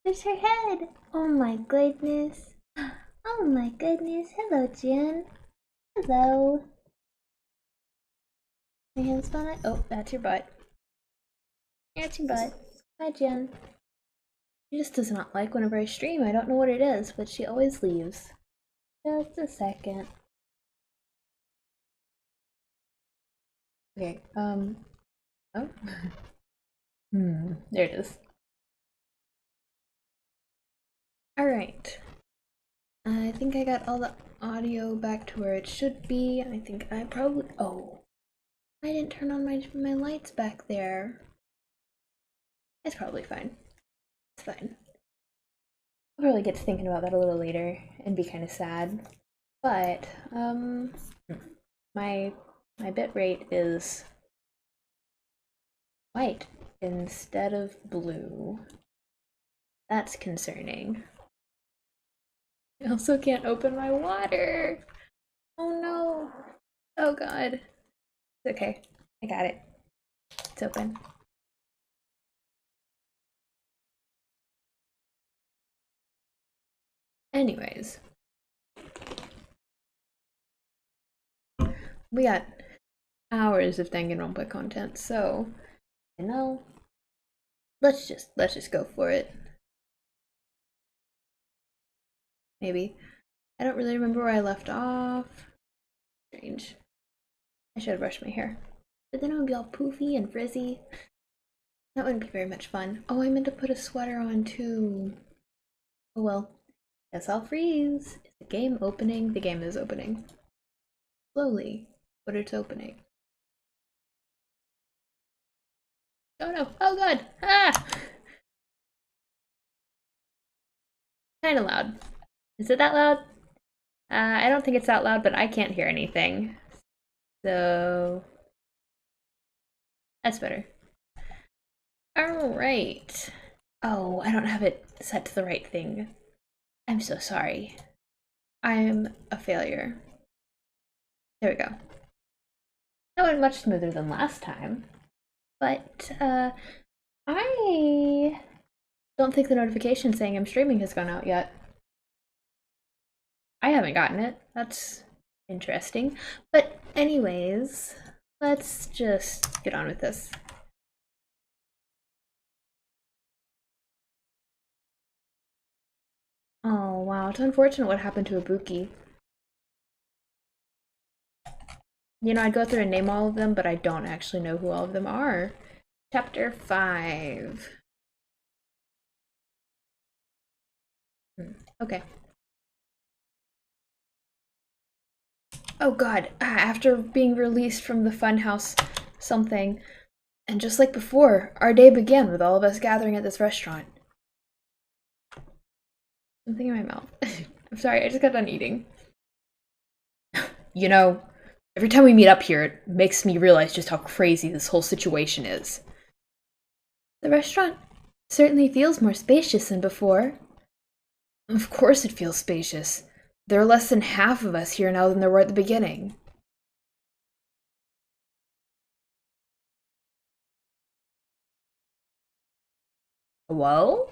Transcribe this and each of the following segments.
There's her head. Oh my goodness. Oh my goodness. Hello, Jen. Hello. My hands on it. Oh, that's your butt. That's your butt. Hi, Jen. She just does not like whenever I stream. I don't know what it is, but she always leaves. Just a second. Okay, oh. There it is. Alright. I think I got all the audio back to where it should be. I think I probably... Oh. I didn't turn on my lights back there. It's probably fine. It's fine. I'll probably get to thinking about that a little later and be kind of sad. But, my bit rate is white instead of blue. That's concerning. I also can't open my water. Oh no. Oh god. It's okay. I got it. It's open. Anyways. We got hours of Danganronpa content, so you know, let's just go for it. Maybe. I don't really remember where I left off. Strange. I should have brushed my hair. But then it would be all poofy and frizzy. That wouldn't be very much fun. Oh, I meant to put a sweater on too. Oh well. Guess I'll freeze. Is the game opening? The game is opening. Slowly, but it's opening. Oh no! Oh god! Ah! Kinda loud. Is it that loud? I don't think it's that loud, but I can't hear anything. So... that's better. Alright. Oh, I don't have it set to the right thing. I'm so sorry. I'm a failure. There we go. That went much smoother than last time. But, I don't think the notification saying I'm streaming has gone out yet. I haven't gotten it. That's interesting. But anyways, let's just get on with this. Oh wow, it's unfortunate what happened to Ibuki. You know, I'd go through and name all of them, but I don't actually know who all of them are. Chapter 5. Okay. Oh god, after being released from the funhouse something, and just like before, our day began with all of us gathering at this restaurant. Something in my mouth. I'm sorry, I just got done eating. You know, every time we meet up here, it makes me realize just how crazy this whole situation is. The restaurant certainly feels more spacious than before. Of course it feels spacious. There are less than half of us here now than there were at the beginning. Well?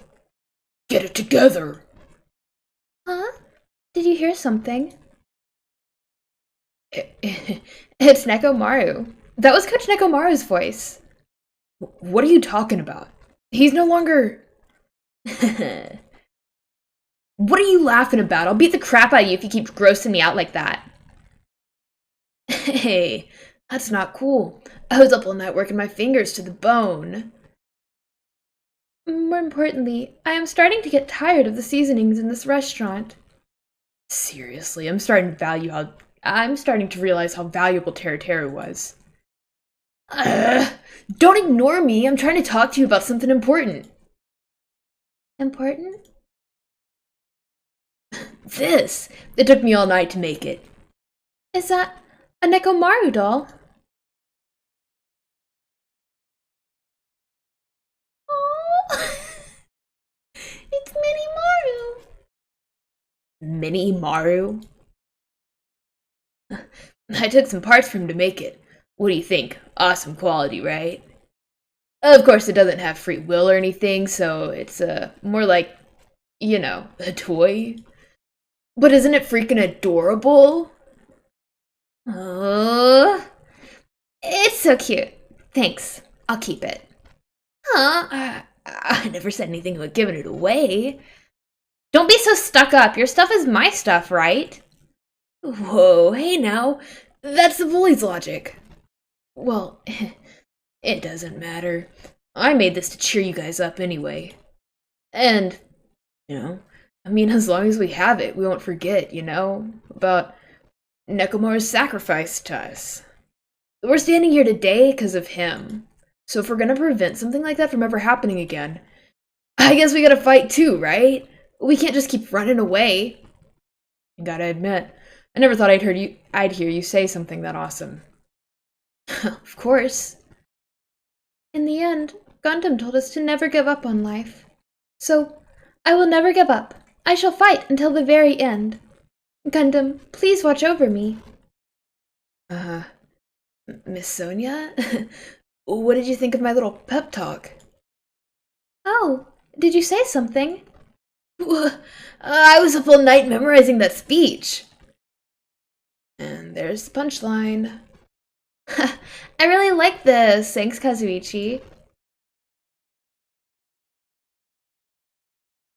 Get it together! Huh? Did you hear something? It's Nekomaru. That was Coach Nekomaru's voice. What are you talking about? He's no longer... What are you laughing about? I'll beat the crap out of you if you keep grossing me out like that. Hey, that's not cool. I was up all night working my fingers to the bone. More importantly, I am starting to get tired of the seasonings in this restaurant. Seriously, I'm starting to realize how valuable Teru Teru was. Don't ignore me. I'm trying to talk to you about something important. Important? This! It took me all night to make it. Is that a Nekomaru doll? Oh, it's Mini Maru. Mini Maru? I took some parts from him to make it. What do you think? Awesome quality, right? Of course, it doesn't have free will or anything, so it's more like You know, a toy. But isn't it freaking adorable? Oh, it's so cute. Thanks. I'll keep it. Huh? I never said anything about giving it away. Don't be so stuck up. Your stuff is my stuff, right? Whoa, hey now. That's the bully's logic. Well, it doesn't matter. I made this to cheer you guys up anyway. And, I mean, as long as we have it, we won't forget, about Nekomaru's sacrifice to us. We're standing here today because of him. So if we're gonna prevent something like that from ever happening again, I guess we gotta fight too, right? We can't just keep running away. I gotta admit, I never thought I'd hear you say something that awesome. Of course. In the end, Gundam told us to never give up on life. So, I will never give up. I shall fight until the very end. Gundam, please watch over me. Miss Sonia? What did you think of my little pep talk? Oh, did you say something? I was up all night memorizing that speech. And there's the punchline. I really like this. Thanks, Kazuichi.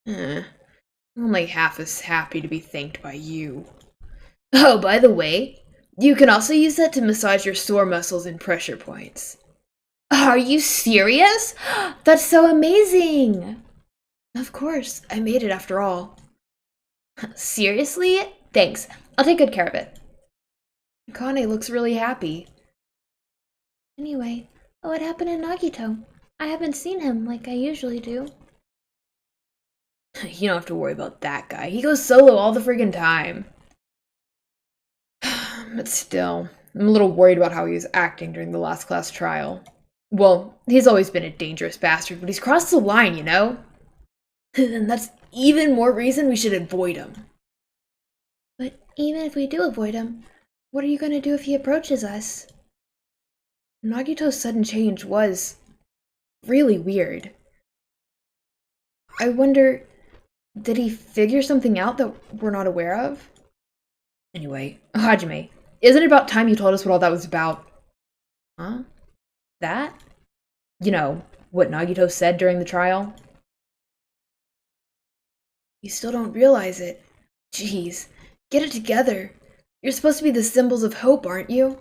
I'm only half as happy to be thanked by you. Oh, by the way, you can also use that to massage your sore muscles and pressure points. Are you serious? That's so amazing! Of course, I made it after all. Seriously? Thanks. I'll take good care of it. Kane looks really happy. Anyway, what happened to Nagito? I haven't seen him like I usually do. You don't have to worry about that guy. He goes solo all the friggin' time. But still, I'm a little worried about how he was acting during the last class trial. Well, he's always been a dangerous bastard, but he's crossed the line, And that's even more reason we should avoid him. But even if we do avoid him, what are you going to do if he approaches us? Nagito's sudden change was really weird. I wonder, did he figure something out that we're not aware of? Anyway, Hajime, isn't it about time you told us what all that was about? Huh? That? You know, what Nagito said during the trial? You still don't realize it. Jeez, get it together. You're supposed to be the symbols of hope, aren't you?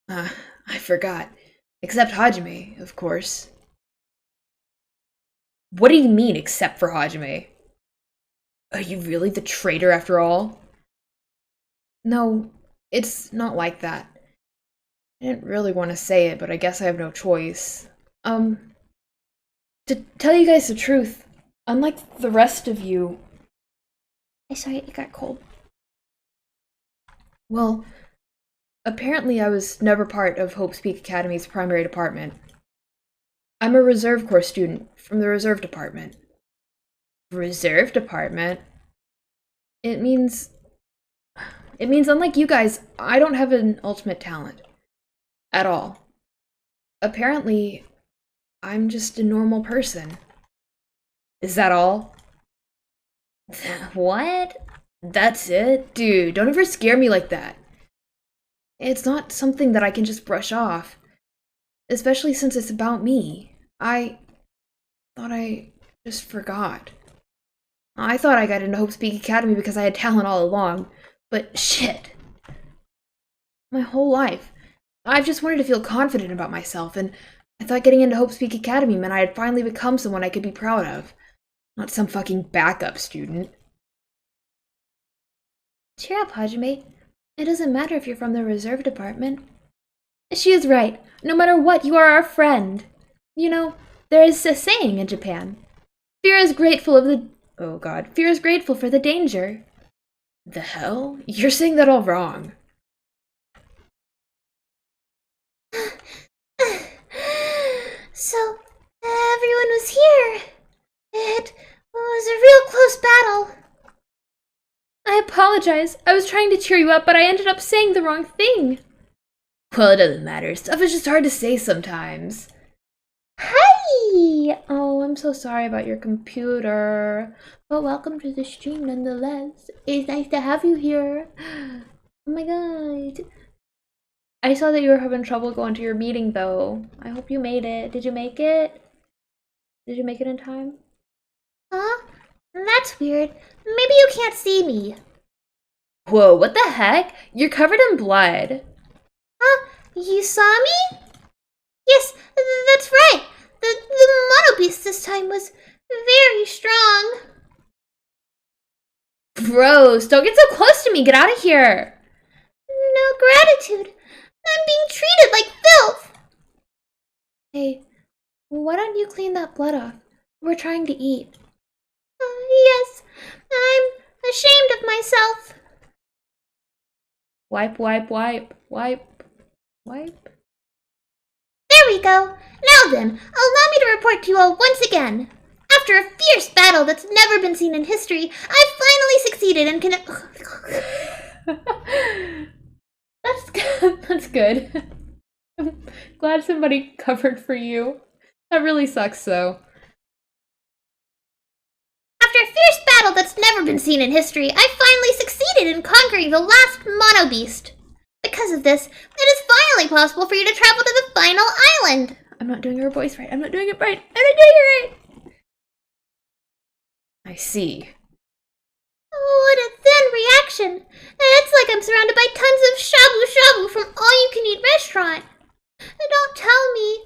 I forgot. Except Hajime, of course. What do you mean, except for Hajime? Are you really the traitor after all? No, it's not like that. I didn't really want to say it, but I guess I have no choice. To tell you guys the truth, unlike the rest of you... Sorry, it got cold. Well, apparently I was never part of Hope's Peak Academy's primary department. I'm a Reserve Corps student from the Reserve Department. Reserve Department? It means unlike you guys, I don't have an ultimate talent. At all. Apparently, I'm just a normal person. Is that all? What? That's it? Dude, don't ever scare me like that. It's not something that I can just brush off. Especially since it's about me. I thought I just forgot. I thought I got into Hope's Peak Academy because I had talent all along. But shit. My whole life, I've just wanted to feel confident about myself, and I thought getting into Hope's Peak Academy meant I had finally become someone I could be proud of. Not some fucking backup student. Cheer up, Hajime. It doesn't matter if you're from the Reserve Department. She is right. No matter what, you are our friend. You know, there is a saying in Japan. Fear is grateful for the danger. The hell? You're saying that all wrong. So, everyone was here. It was a real close battle. I apologize. I was trying to cheer you up, but I ended up saying the wrong thing. Well, it doesn't matter. Stuff is just hard to say sometimes. Hi! me! Oh, I'm so sorry about your computer. But welcome to the stream nonetheless. It's nice to have you here. Oh my god. I saw that you were having trouble going to your meeting though. I hope you made it. Did you make it? Did you make it in time? Huh? That's weird. Maybe you can't see me. Whoa, what the heck? You're covered in blood. Huh? You saw me? Yes, that's right. The mono beast this time was very strong. Gross, don't get so close to me. Get out of here. No gratitude. I'm being treated like filth. Hey, why don't you clean that blood off? We're trying to eat. Yes, I'm ashamed of myself. Wipe, wipe, wipe, wipe, wipe. There we go. Now then, allow me to report to you all once again. After a fierce battle that's never been seen in history, I've finally succeeded and can... That's good. I'm glad somebody covered for you. That really sucks though. After a fierce battle that's never been seen in history, I finally succeeded in conquering the last mono beast. Because of this, it is finally possible for you to travel to the final island. I'm not doing her voice right. I'm not doing it right. I'm not doing it right. I see. What a thin reaction. It's like I'm surrounded by tons of shabu-shabu from all-you-can-eat restaurant. Don't tell me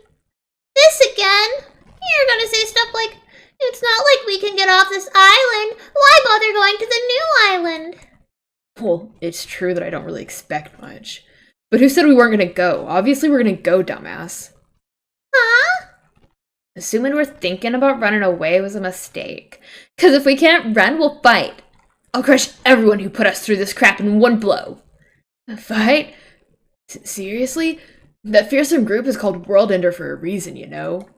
this again. You're gonna say stuff like, it's not like we can get off this island. Why bother going to the new island? Well, it's true that I don't really expect much. But who said we weren't gonna go? Obviously we're gonna go, dumbass. Huh? Assuming we're thinking about running away was a mistake. Cause if we can't run, we'll fight. I'll crush everyone who put us through this crap in one blow. A fight? Seriously? That fearsome group is called World Ender for a reason, you know?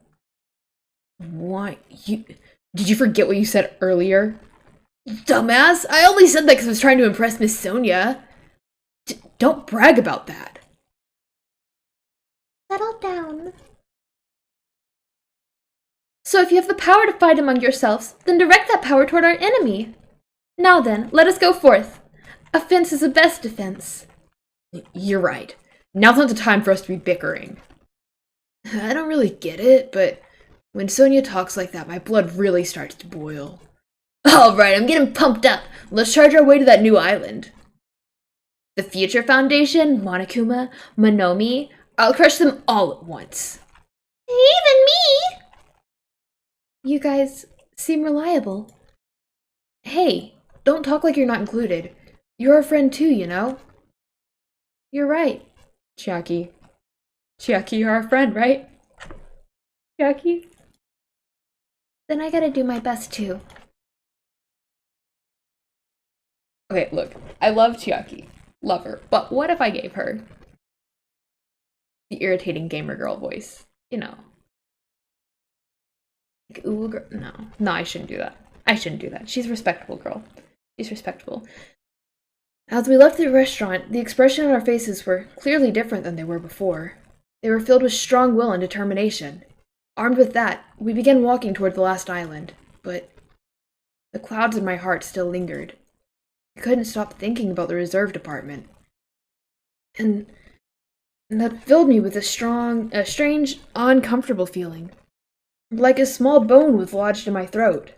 Why? Did you forget what you said earlier? Dumbass! I only said that because I was trying to impress Miss Sonia. Don't brag about that. Settle down. So if you have the power to fight among yourselves, then direct that power toward our enemy. Now then, let us go forth. Offense is the best defense. You're right. Now's not the time for us to be bickering. I don't really get it, but when Sonia talks like that, my blood really starts to boil. Alright, I'm getting pumped up. Let's charge our way to that new island. The Future Foundation, Monokuma, Monomi, I'll crush them all at once. Even me? You guys seem reliable. Hey, don't talk like you're not included. You're a friend too, you know? You're right, Chiaki. Chiaki, you're our friend, right? Chiaki? Then I gotta do my best too. Okay, look, I love Chiaki. Love her. But what if I gave her the irritating gamer girl voice? You know. Like, ooh, girl. No, I shouldn't do that. I shouldn't do that. She's a respectable girl. She's respectable. As we left the restaurant, the expression on our faces were clearly different than they were before. They were filled with strong will and determination. Armed with that, we began walking toward the last island, but the clouds in my heart still lingered. I couldn't stop thinking about the reserve department. And that filled me with a strange, uncomfortable feeling. Like a small bone was lodged in my throat.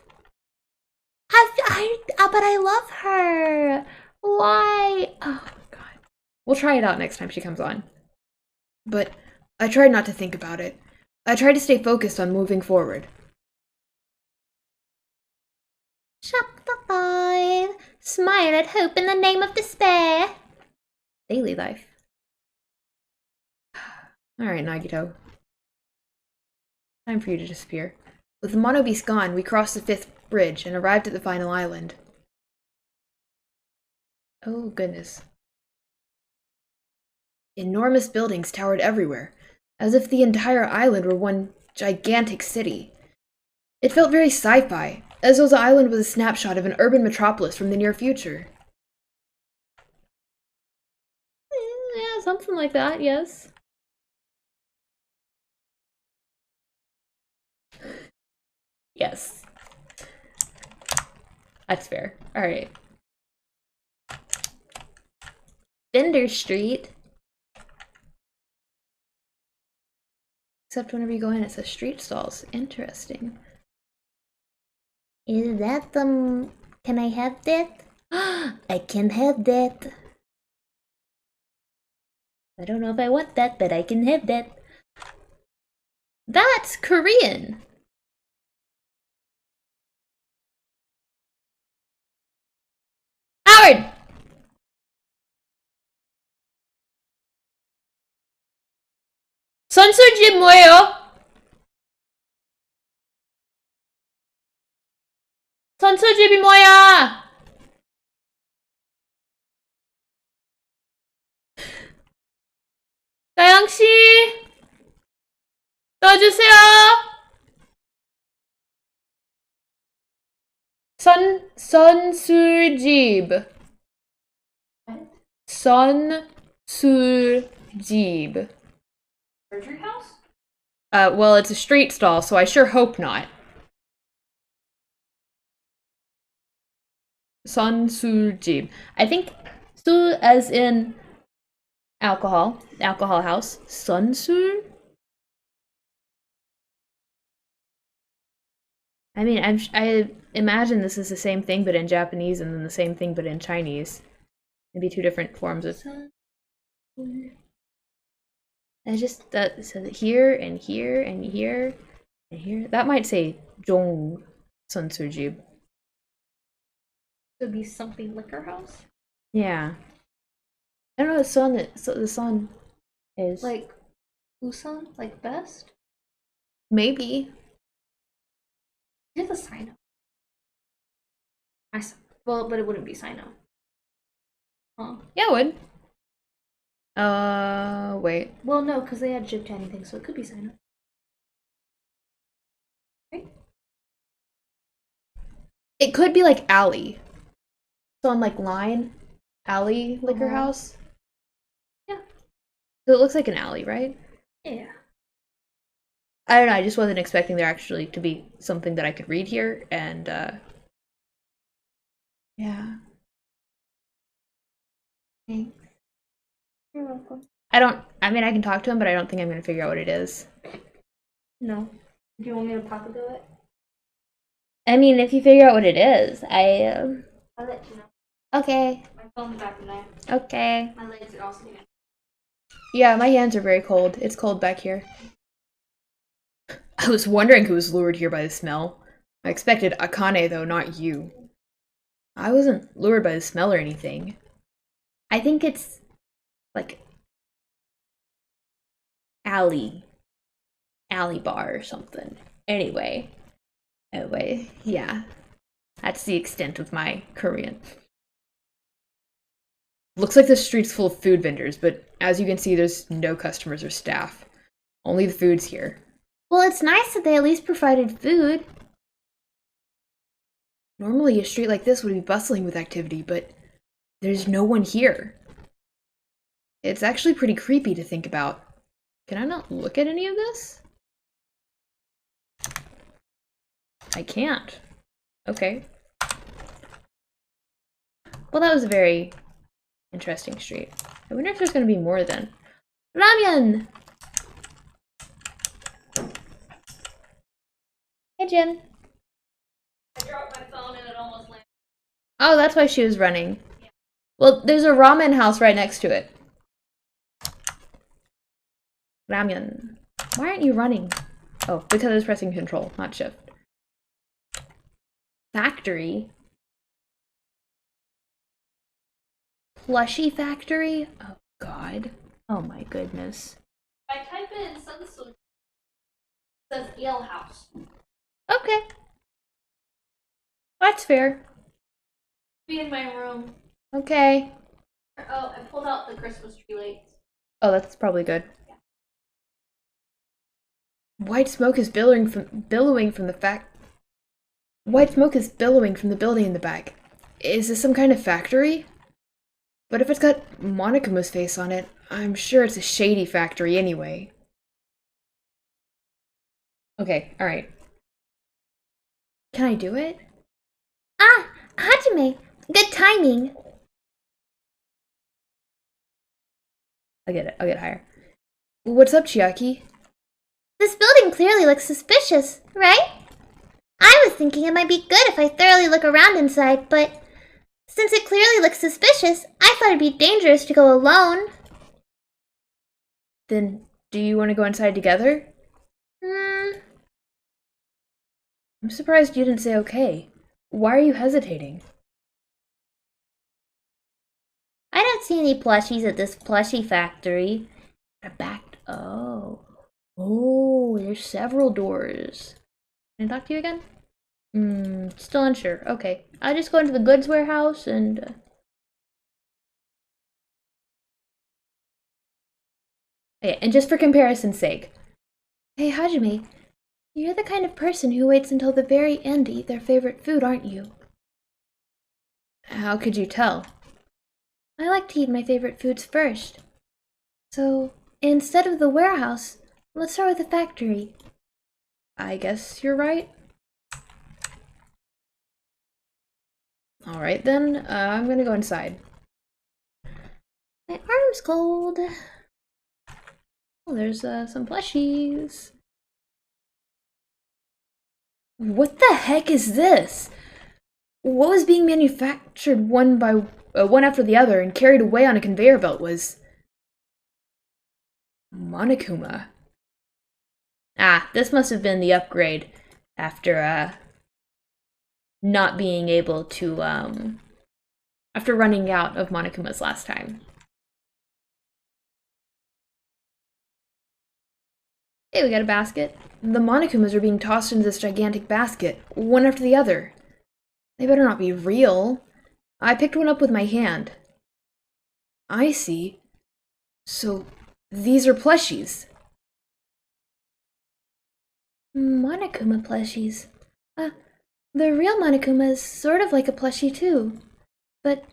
But I love her. Why? Oh, God. We'll try it out next time she comes on. But I tried not to think about it. I tried to stay focused on moving forward. Chapter 5. Smile at hope in the name of despair. Daily life. Alright, Nagito. Time for you to disappear. With the Mono Beast gone, we crossed the 5th bridge and arrived at the final island. Oh, goodness. Enormous buildings towered everywhere, as if the entire island were one gigantic city. It felt very sci-fi, as though the island was a snapshot of an urban metropolis from the near future. Yeah, something like that, yes. Yes. That's fair. Alright. Vendor Street. Except whenever you go in, it says street stalls. Interesting. Is that the... Can I have that? I can have that. I don't know if I want that, but I can have that. That's Korean. Howard! 선술집 뭐예요? 선술집이 뭐야? 나영씨! 떠주세요! 선술집. 선술집. Surgery house? Well, it's a street stall, so I sure hope not. 선술집. I think 술 as in alcohol house. 선술? I mean, I imagine this is the same thing but in Japanese and then the same thing but in Chinese. Maybe two different forms of... I just, that says here and here and here and here. That might say Zhong Sunsurjib. Could be something liquor house? Yeah. I don't know what the sun is. Like Usan? Like best? Maybe. Here's a sign up. Well, but it wouldn't be sign up. Huh? Yeah, it would. Wait. Well, no, because they had shipped anything, so it could be sign up. Right? It could be like alley. So on like line, alley liquor house. Yeah. So it looks like an alley, right? Yeah. I don't know, I just wasn't expecting there actually to be something that I could read here, and yeah. Thanks. You're welcome. I mean I can talk to him, but I don't think I'm gonna figure out what it is. No. Do you want me to pop do it? I mean, if you figure out what it is, I'll let you know. Okay. My phone's back in there. Okay. My legs are also here. Yeah, my hands are very cold. It's cold back here. I was wondering who was lured here by the smell. I expected Akane, though, not you. I wasn't lured by the smell or anything. I think it's like alley bar or something. Anyway, yeah. That's the extent of my Korean. Looks like the street's full of food vendors, but as you can see, there's no customers or staff. Only the food's here. Well, it's nice that they at least provided food. Normally, a street like this would be bustling with activity, but there's no one here. It's actually pretty creepy to think about. Can I not look at any of this? I can't. Okay. Well, that was a very interesting street. I wonder if there's going to be more then. Ramyun! Hey, Jin. I dropped my phone and it almost landed. Oh, that's why she was running. Well, there's a ramen house right next to it. Ramyun. Why aren't you running? Oh, because I was pressing control, not shift. Factory? Plushie factory? Oh, God. Oh, my goodness. If I type in Sunsoon, it says Ale House. Okay. That's fair. Be in my room. Okay. Oh, I pulled out the Christmas tree lights. Oh, that's probably good. White smoke is billowing from the White smoke is billowing from the building in the back. Is this some kind of factory? But if it's got Monikuma's face on it, I'm sure it's a shady factory anyway. Okay, alright. Can I do it? Ah, Hajime, good timing. I'll get it. I'll get higher. What's up, Chiaki? This building clearly looks suspicious, right? I was thinking it might be good if I thoroughly look around inside, but since it clearly looks suspicious, I thought it'd be dangerous to go alone. Then, do you want to go inside together? I'm surprised you didn't say okay. Why are you hesitating? I don't see any plushies at this plushie factory. Oh. Oh, there's several doors. Can I talk to you again? Still unsure. Okay. I'll just go into the goods warehouse and... Okay, and just for comparison's sake. Hey, Hajime, you're the kind of person who waits until the very end to eat their favorite food, aren't you? How could you tell? I like to eat my favorite foods first. So, instead of the warehouse, let's start with the factory. I guess you're right. Alright then, I'm gonna go inside. My arm's cold. Oh, there's some plushies. What the heck is this? What was being manufactured one after the other and carried away on a conveyor belt was... Monokuma. Ah, this must have been the upgrade after, not being able to, after running out of Monokumas last time. Hey, we got a basket. The Monokumas are being tossed into this gigantic basket, one after the other. They better not be real. I picked one up with my hand. I see. So, these are plushies. Monokuma plushies. The real Monokuma is sort of like a plushie too. But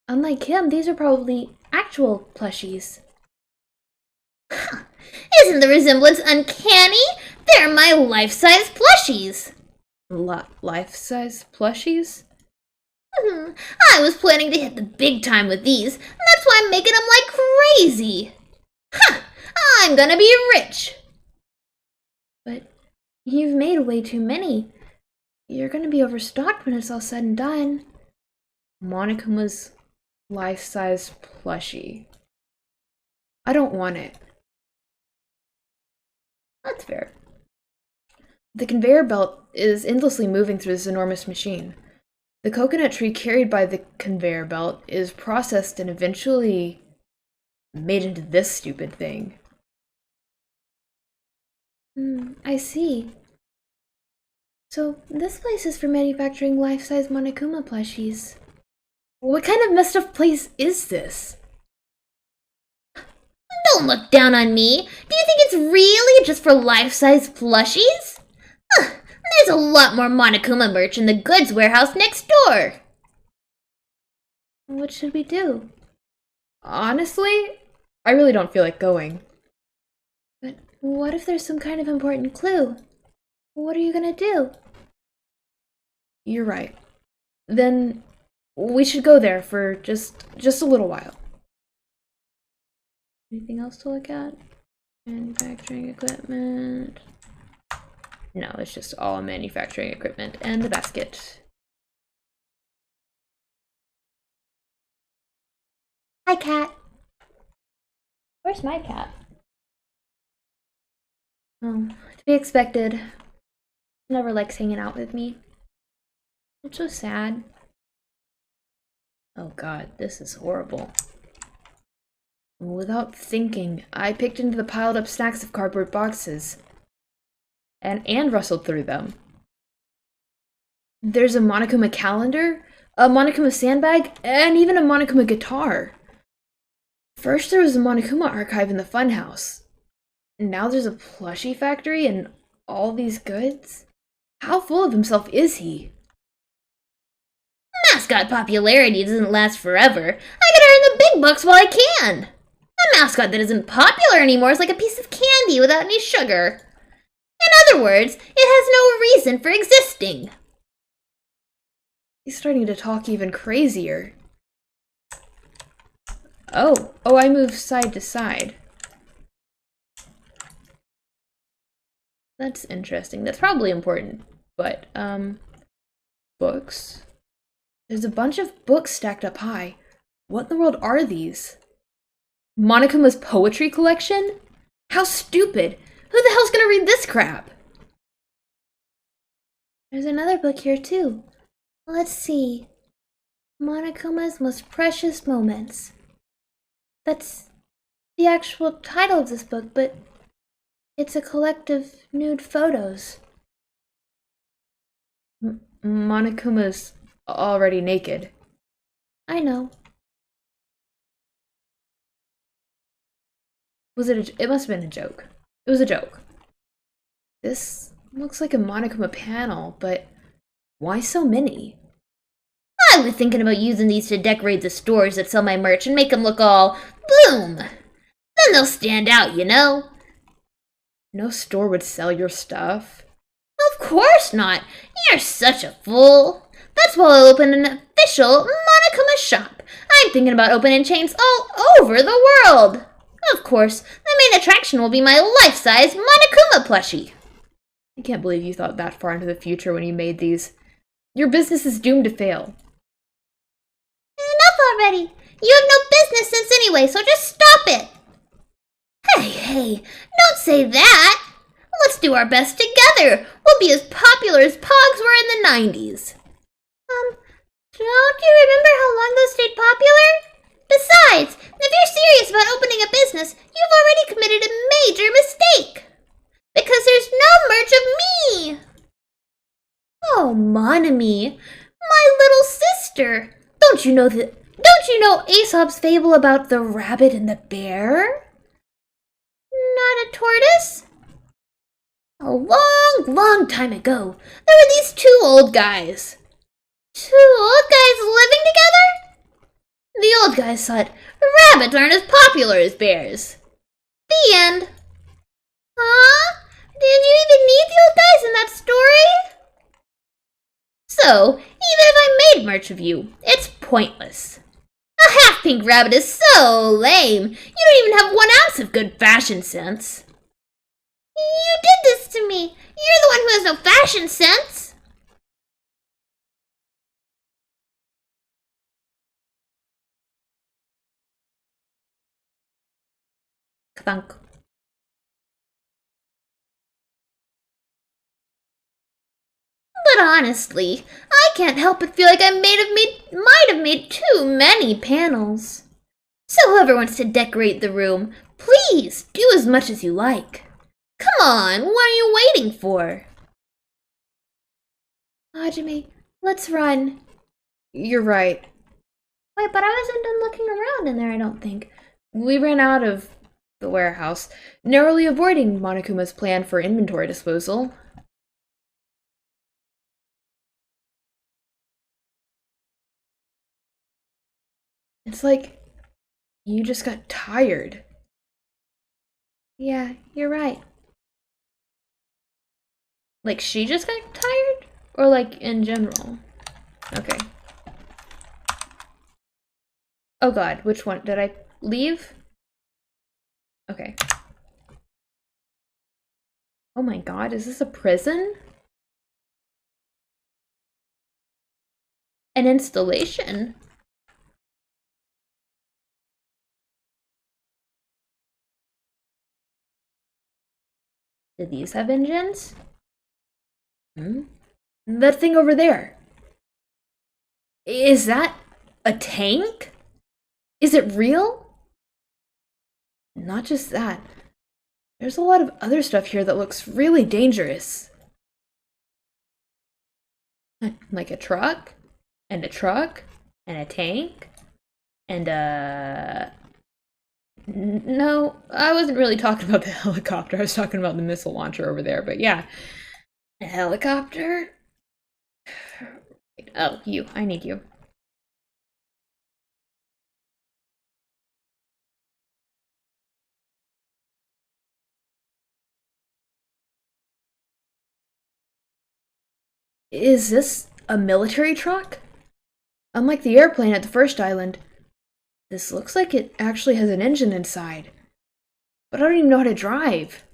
unlike him, these are probably actual plushies. Isn't the resemblance uncanny? They're my life-size plushies. Life-size plushies? I was planning to hit the big time with these. That's why I'm making them like crazy. I'm gonna be rich. But you've made way too many. You're gonna be overstocked when it's all said and done. Monokuma's life-size plushie. I don't want it. That's fair. The conveyor belt is endlessly moving through this enormous machine. The coconut tree carried by the conveyor belt is processed and eventually made into this stupid thing. I see. So, this place is for manufacturing life-size Monokuma plushies. What kind of messed up place is this? Don't look down on me. Do you think it's really just for life-size plushies? There's a lot more Monokuma merch in the goods warehouse next door. What should we do? Honestly, I really don't feel like going. But what if there's some kind of important clue? What are you gonna do? You're right. Then we should go there for just a little while. Anything else to look at? Manufacturing equipment. No, it's just all manufacturing equipment and the basket. Hi, cat. Where's my cat? Oh, to be expected. Never likes hanging out with me. It's so sad. Oh god, this is horrible. Without thinking, I picked into the piled up stacks of cardboard boxes. And rustled through them. There's a Monokuma calendar, a Monokuma sandbag, and even a Monokuma guitar. First there was a Monokuma archive in the funhouse. Now there's a plushie factory and all these goods? How full of himself is he? Mascot popularity doesn't last forever. I gotta earn the big bucks while I can. A mascot that isn't popular anymore is like a piece of candy without any sugar. In other words, it has no reason for existing. He's starting to talk even crazier. Oh, I move side to side. That's interesting. That's probably important. But, books? There's a bunch of books stacked up high. What in the world are these? Monokuma's poetry collection? How stupid! Who the hell's gonna read this crap? There's another book here too. Let's see. Monokuma's Most Precious Moments. That's the actual title of this book, but it's a collection of nude photos. Monokuma's already naked. I know. It must have been a joke. It was a joke. This looks like a Monokuma panel, but why so many? I was thinking about using these to decorate the stores that sell my merch and make them look all boom. Then they'll stand out, you know? No store would sell your stuff. Of course not. You're such a fool. That's why I'll open an official Monokuma shop. I'm thinking about opening chains all over the world. Of course, the main attraction will be my life-size Monokuma plushie. I can't believe you thought that far into the future when you made these. Your business is doomed to fail. Enough already. You have no business sense anyway, so just stop it. Hey, don't say that. Let's do our best together. We'll be as popular as Pogs were in the 90s. Don't you remember how long those stayed popular? Besides, if you're serious about opening a business, you've already committed a major mistake. Because there's no merch of me. Oh, Monami, my little sister. Don't you know Aesop's fable about the rabbit and the bear? Not a tortoise? A long time ago, there were these two old guys. Two old guys living together? The old guys thought rabbits aren't as popular as bears. The end. Huh? Did you even need the old guys in that story? So, even if I made merch of you, it's pointless. A half-pink rabbit is so lame. You don't even have 1 ounce of good fashion sense. You did this to me. You're the one who has no fashion sense. Thunk. But honestly, I can't help but feel like I might have made too many panels. So whoever wants to decorate the room, please do as much as you like. Come on, what are you waiting for? Hajime, let's run. You're right. Wait, but I wasn't done looking around in there, I don't think. We ran out of the warehouse, narrowly avoiding Monokuma's plan for inventory disposal. It's like you just got tired. Yeah, you're right. Like she just got tired? Or like in general? Okay. Oh god, which one? Did I leave? Okay. Oh my god, is this a prison? An installation? Do these have engines? That thing over there. Is that a tank? Is it real? Not just that. There's a lot of other stuff here that looks really dangerous. Like a truck, and a truck, and a tank, and no, I wasn't really talking about the helicopter. I was talking about the missile launcher over there, but yeah. A helicopter? Oh, you. I need you. Is this a military truck? Unlike the airplane at the first island, this looks like it actually has an engine inside. But I don't even know how to drive.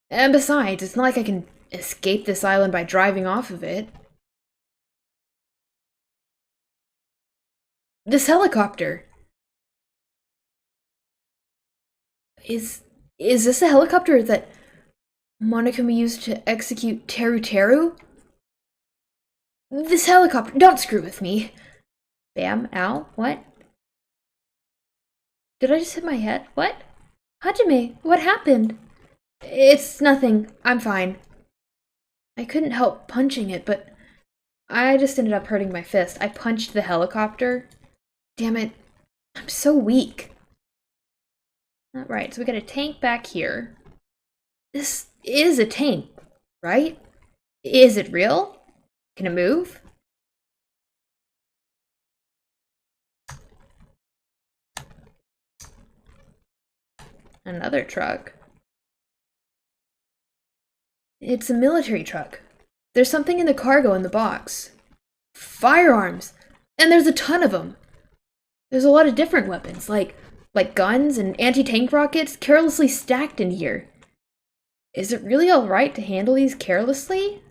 And besides, it's not like I can escape this island by driving off of it. This helicopter. Is this a helicopter that Monokuma used to execute Teru Teru? This helicopter, don't screw with me. Bam, ow, what? Did I just hit my head? What? Hajime, what happened? It's nothing, I'm fine. I couldn't help punching it, but I just ended up hurting my fist. I punched the helicopter. Damn it, I'm so weak. Alright, so we got a tank back here. This is a tank, right? Is it real? Can it move? Another truck. It's a military truck. There's something in the cargo in the box. Firearms! And there's a ton of them! There's a lot of different weapons, like guns and anti-tank rockets carelessly stacked in here. Is it really alright to handle these carelessly?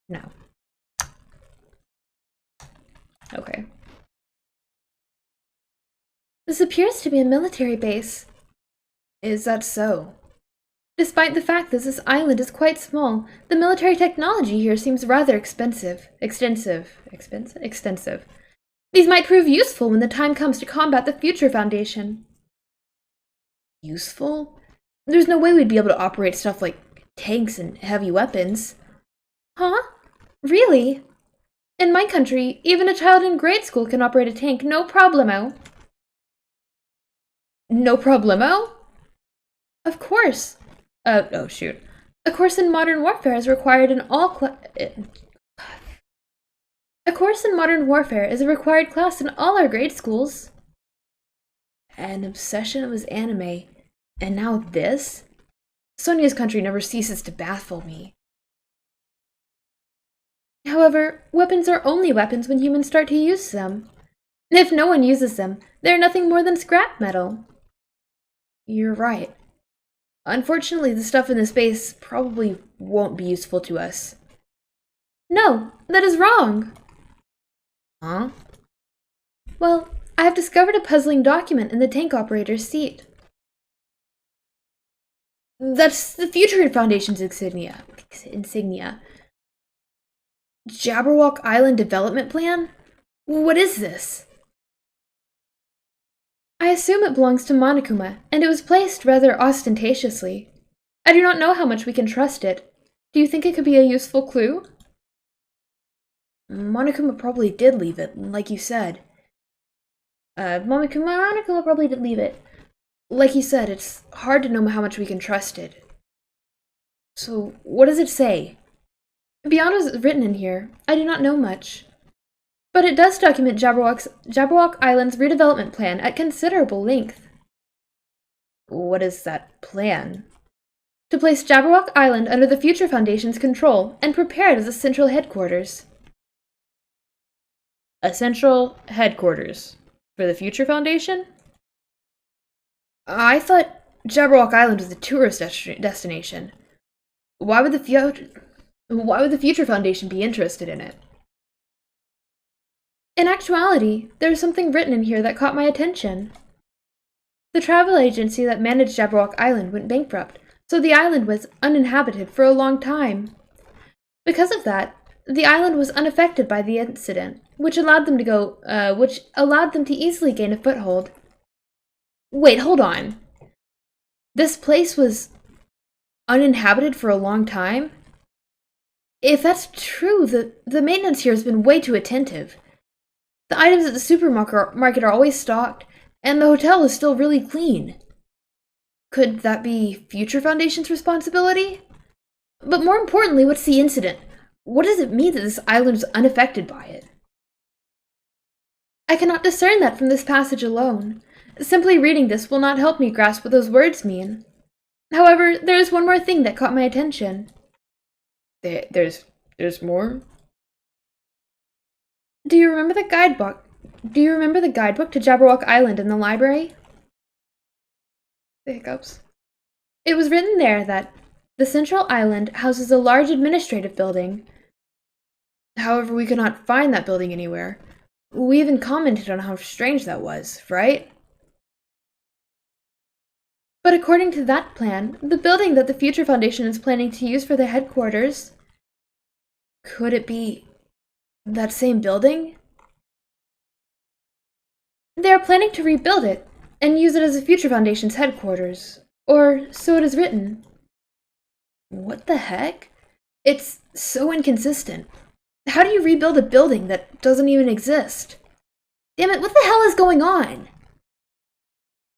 No. Okay. This appears to be a military base. Is that so? Despite the fact that this island is quite small, the military technology here seems rather extensive. These might prove useful when the time comes to combat the Future Foundation. Useful? There's no way we'd be able to operate stuff like tanks and heavy weapons. Huh? Really? In my country, even a child in grade school can operate a tank, no problemo. No problemo? Of course. Oh shoot. A course in modern warfare is required in all A course in modern warfare is a required class in all our grade schools. An obsession with anime, and now this? Sonia's country never ceases to baffle me. However, weapons are only weapons when humans start to use them. If no one uses them, they're nothing more than scrap metal. You're right. Unfortunately, the stuff in this base probably won't be useful to us. No, that is wrong. Huh? Well, I have discovered a puzzling document in the tank operator's seat. That's the Future Foundation's insignia. Jabberwock Island Development Plan? What is this? I assume it belongs to Monokuma, and it was placed rather ostentatiously. I do not know how much we can trust it. Do you think it could be a useful clue? Monokuma probably did leave it, like you said. Monokuma probably did leave it. Like you said, it's hard to know how much we can trust it. So, what does it say? Beyond what is written in here, I do not know much. But it does document Jabberwock Island's redevelopment plan at considerable length. What is that plan? To place Jabberwock Island under the Future Foundation's control and prepare it as a central headquarters. A central headquarters for the Future Foundation? I thought Jabberwock Island was a tourist destination. Why would the Future Foundation be interested in it? In actuality, there is something written in here that caught my attention. The travel agency that managed Jabberwock Island went bankrupt, so the island was uninhabited for a long time. Because of that, the island was unaffected by the incident, which allowed them to easily gain a foothold. Wait, hold on. This place was uninhabited for a long time? If that's true, the maintenance here has been way too attentive. The items at the supermarket are always stocked, and the hotel is still really clean. Could that be Future Foundation's responsibility? But more importantly, what's the incident? What does it mean that this island is unaffected by it? I cannot discern that from this passage alone. Simply reading this will not help me grasp what those words mean. However, there is one more thing that caught my attention. There's more? Do you remember the do you remember the guidebook to Jabberwock Island in the library? The hiccups. It was written there that the central island houses a large administrative building. However, we could not find that building anywhere. We even commented on how strange that was, right? But according to that plan, the building that the Future Foundation is planning to use for their headquarters, could it be that same building? They are planning to rebuild it and use it as the Future Foundation's headquarters. Or so it is written. What the heck? It's so inconsistent. How do you rebuild a building that doesn't even exist? Damn it, what the hell is going on?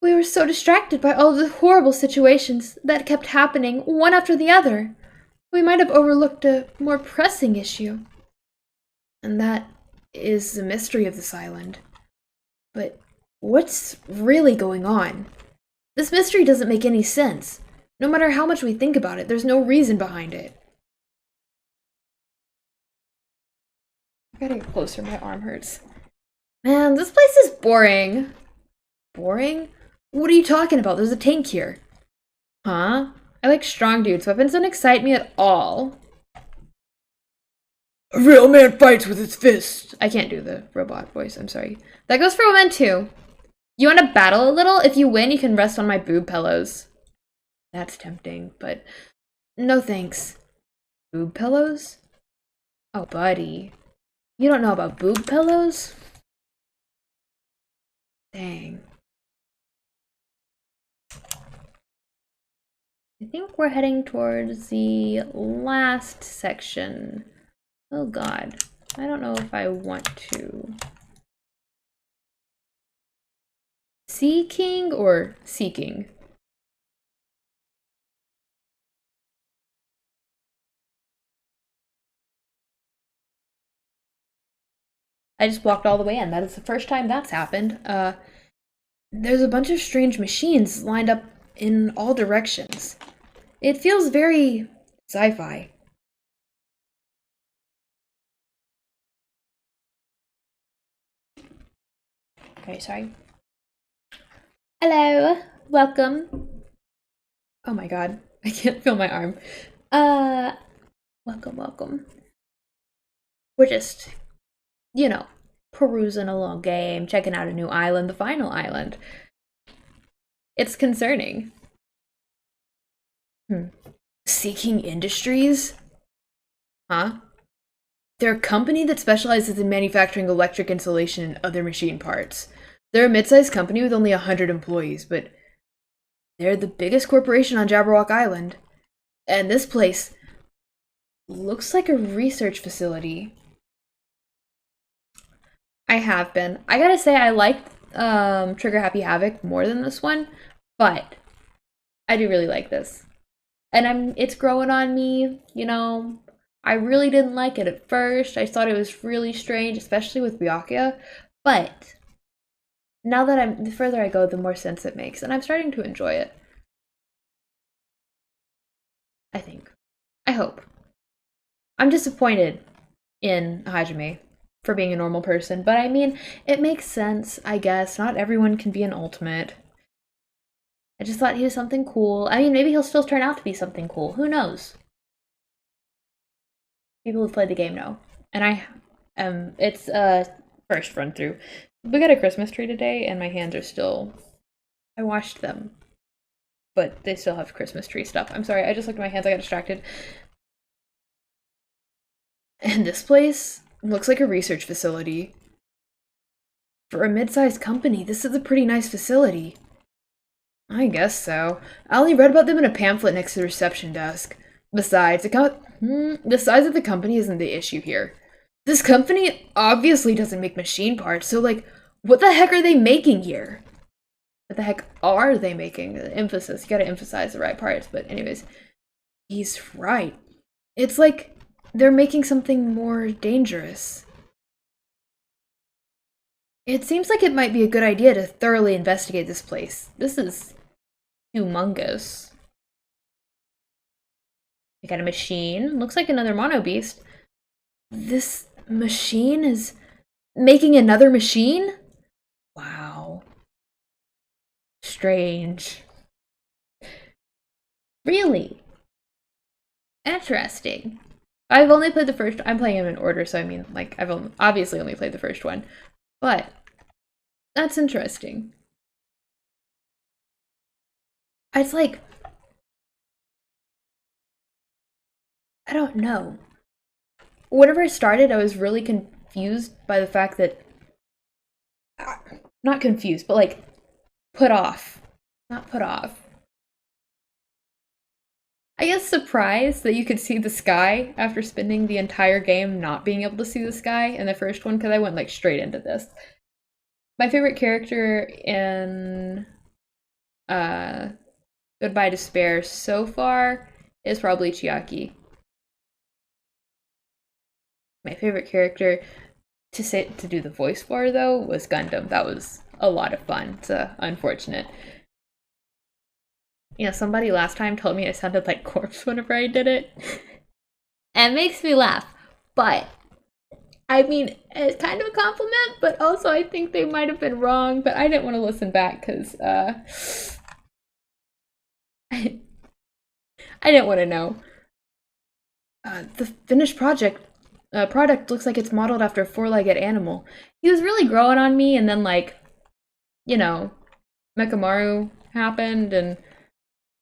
We were so distracted by all the horrible situations that kept happening one after the other. We might have overlooked a more pressing issue. And that is the mystery of this island. But what's really going on? This mystery doesn't make any sense. No matter how much we think about it, there's no reason behind it. I gotta get closer, my arm hurts. Man, this place is boring. Boring? What are you talking about? There's a tank here. Huh? I like strong dudes. Weapons don't excite me at all. A real man fights with his fists. I can't do the robot voice, I'm sorry. That goes for women too. You want to battle a little? If you win, you can rest on my boob pillows. That's tempting, but no thanks. Boob pillows? Oh, buddy. You don't know about boob pillows? Dang. I think we're heading towards the last section. Oh god. I don't know if I want to. Seeking or seeking? I just walked all the way in. That is the first time that's happened. There's a bunch of strange machines lined up in all directions. It feels very sci-fi. Okay, sorry. Hello, welcome. Oh my god, I can't feel my arm. Welcome. We're just, you know, perusing a little game, checking out a new island, the final island. It's concerning. Seeking Industries? Huh? They're a company that specializes in manufacturing electric insulation and other machine parts. They're a mid-sized company with only 100 employees, but they're the biggest corporation on Jabberwock Island. And this place looks like a research facility. I have been. I gotta say, I liked Trigger Happy Havoc more than this one, but I do really like this. And it's growing on me, you know. I really didn't like it at first. I thought it was really strange, especially with Byakuya. But now that the further I go, the more sense it makes, and I'm starting to enjoy it. I think. I hope. I'm disappointed in Hajime for being a normal person, but I mean, it makes sense, I guess. Not everyone can be an ultimate. I just thought he was something cool. I mean, maybe he'll still turn out to be something cool. Who knows? People who've played the game know. And it's first run through. We got a Christmas tree today, and my hands are still, I washed them, but they still have Christmas tree stuff. I'm sorry, I just looked at my hands, I got distracted. And this place looks like a research facility. For a mid-sized company, this is a pretty nice facility. I guess so. I only read about them in a pamphlet next to the reception desk. Besides, the size of the company isn't the issue here. This company obviously doesn't make machine parts, so like, what the heck are they making here? What the heck are they making? The emphasis, you gotta emphasize the right parts, but anyways. He's right. It's like they're making something more dangerous. It seems like it might be a good idea to thoroughly investigate this place. This is humongous. We got a machine. Looks like another mono beast. This machine is Making another machine? Wow. Strange. Really? Interesting. I've only played the first. I'm playing them in order, so I mean, like, obviously only played the first one. But that's interesting. It's like, I don't know. Whenever I started, I was really confused by the fact that, not confused, but like put off. Not put off. I guess surprised that you could see the sky after spending the entire game not being able to see the sky in the first one, because I went like straight into this. My favorite character in Goodbye Despair so far is probably Chiaki. My favorite character to do the voice for, though, was Gundam. That was a lot of fun. It's unfortunate. You know, somebody last time told me I sounded like Corpse whenever I did it. And it makes me laugh. But, I mean, it's kind of a compliment, but also I think they might have been wrong, but I didn't want to listen back because, I didn't want to know. The finished product looks like it's modeled after a four-legged animal. He was really growing on me, and then, like, you know, Mekamaru happened, and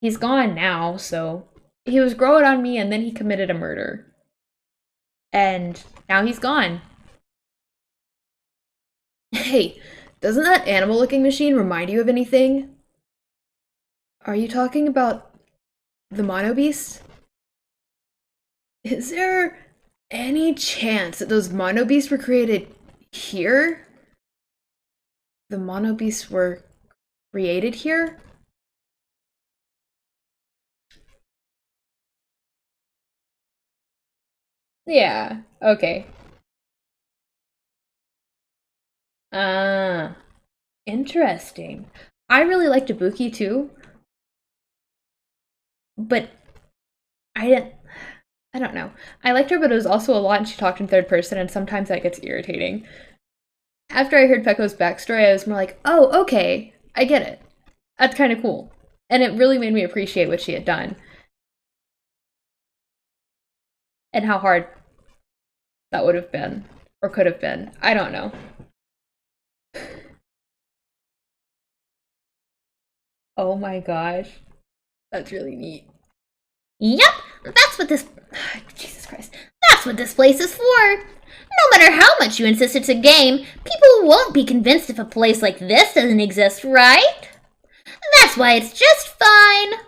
he's gone now, so he was growing on me, and then he committed a murder. And now he's gone. Hey, doesn't that animal-looking machine remind you of anything? Are you talking about the Mono Beast? Is there any chance that those Mono Beasts were created here? The Mono Beasts were created here? Yeah, okay. Ah, interesting. I really liked Ibuki too, but I didn't. I don't know. I liked her, but it was also a lot, and she talked in third person, and sometimes that gets irritating. After I heard Pekko's backstory, I was more like, oh, okay, I get it. That's kind of cool. And it really made me appreciate what she had done. And how hard that would have been, or could have been. I don't know. Oh my gosh. That's really neat. Yep, that's what this. Jesus Christ. That's what this place is for. No matter how much you insist it's a game, people won't be convinced if a place like this doesn't exist, right? That's why it's just fine.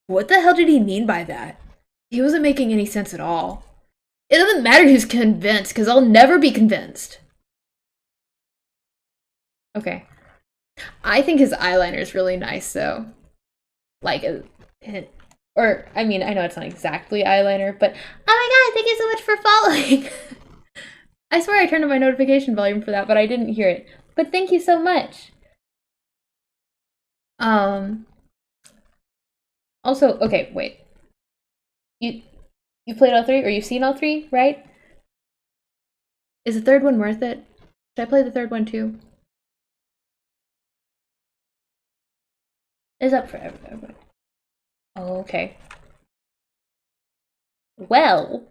What the hell did he mean by that? He wasn't making any sense at all. It doesn't matter who's convinced, because I'll never be convinced. Okay. I think his eyeliner is really nice, though. Like, or, I mean, I know it's not exactly eyeliner, but Oh my god, thank you so much for following. I swear I turned on my notification volume for that, but I didn't hear it. But thank you so much. Also, okay, wait. You played all three, or you've seen all three, right? Is the third one worth it? Should I play the third one too? It's up for everyone. Oh, okay. Well.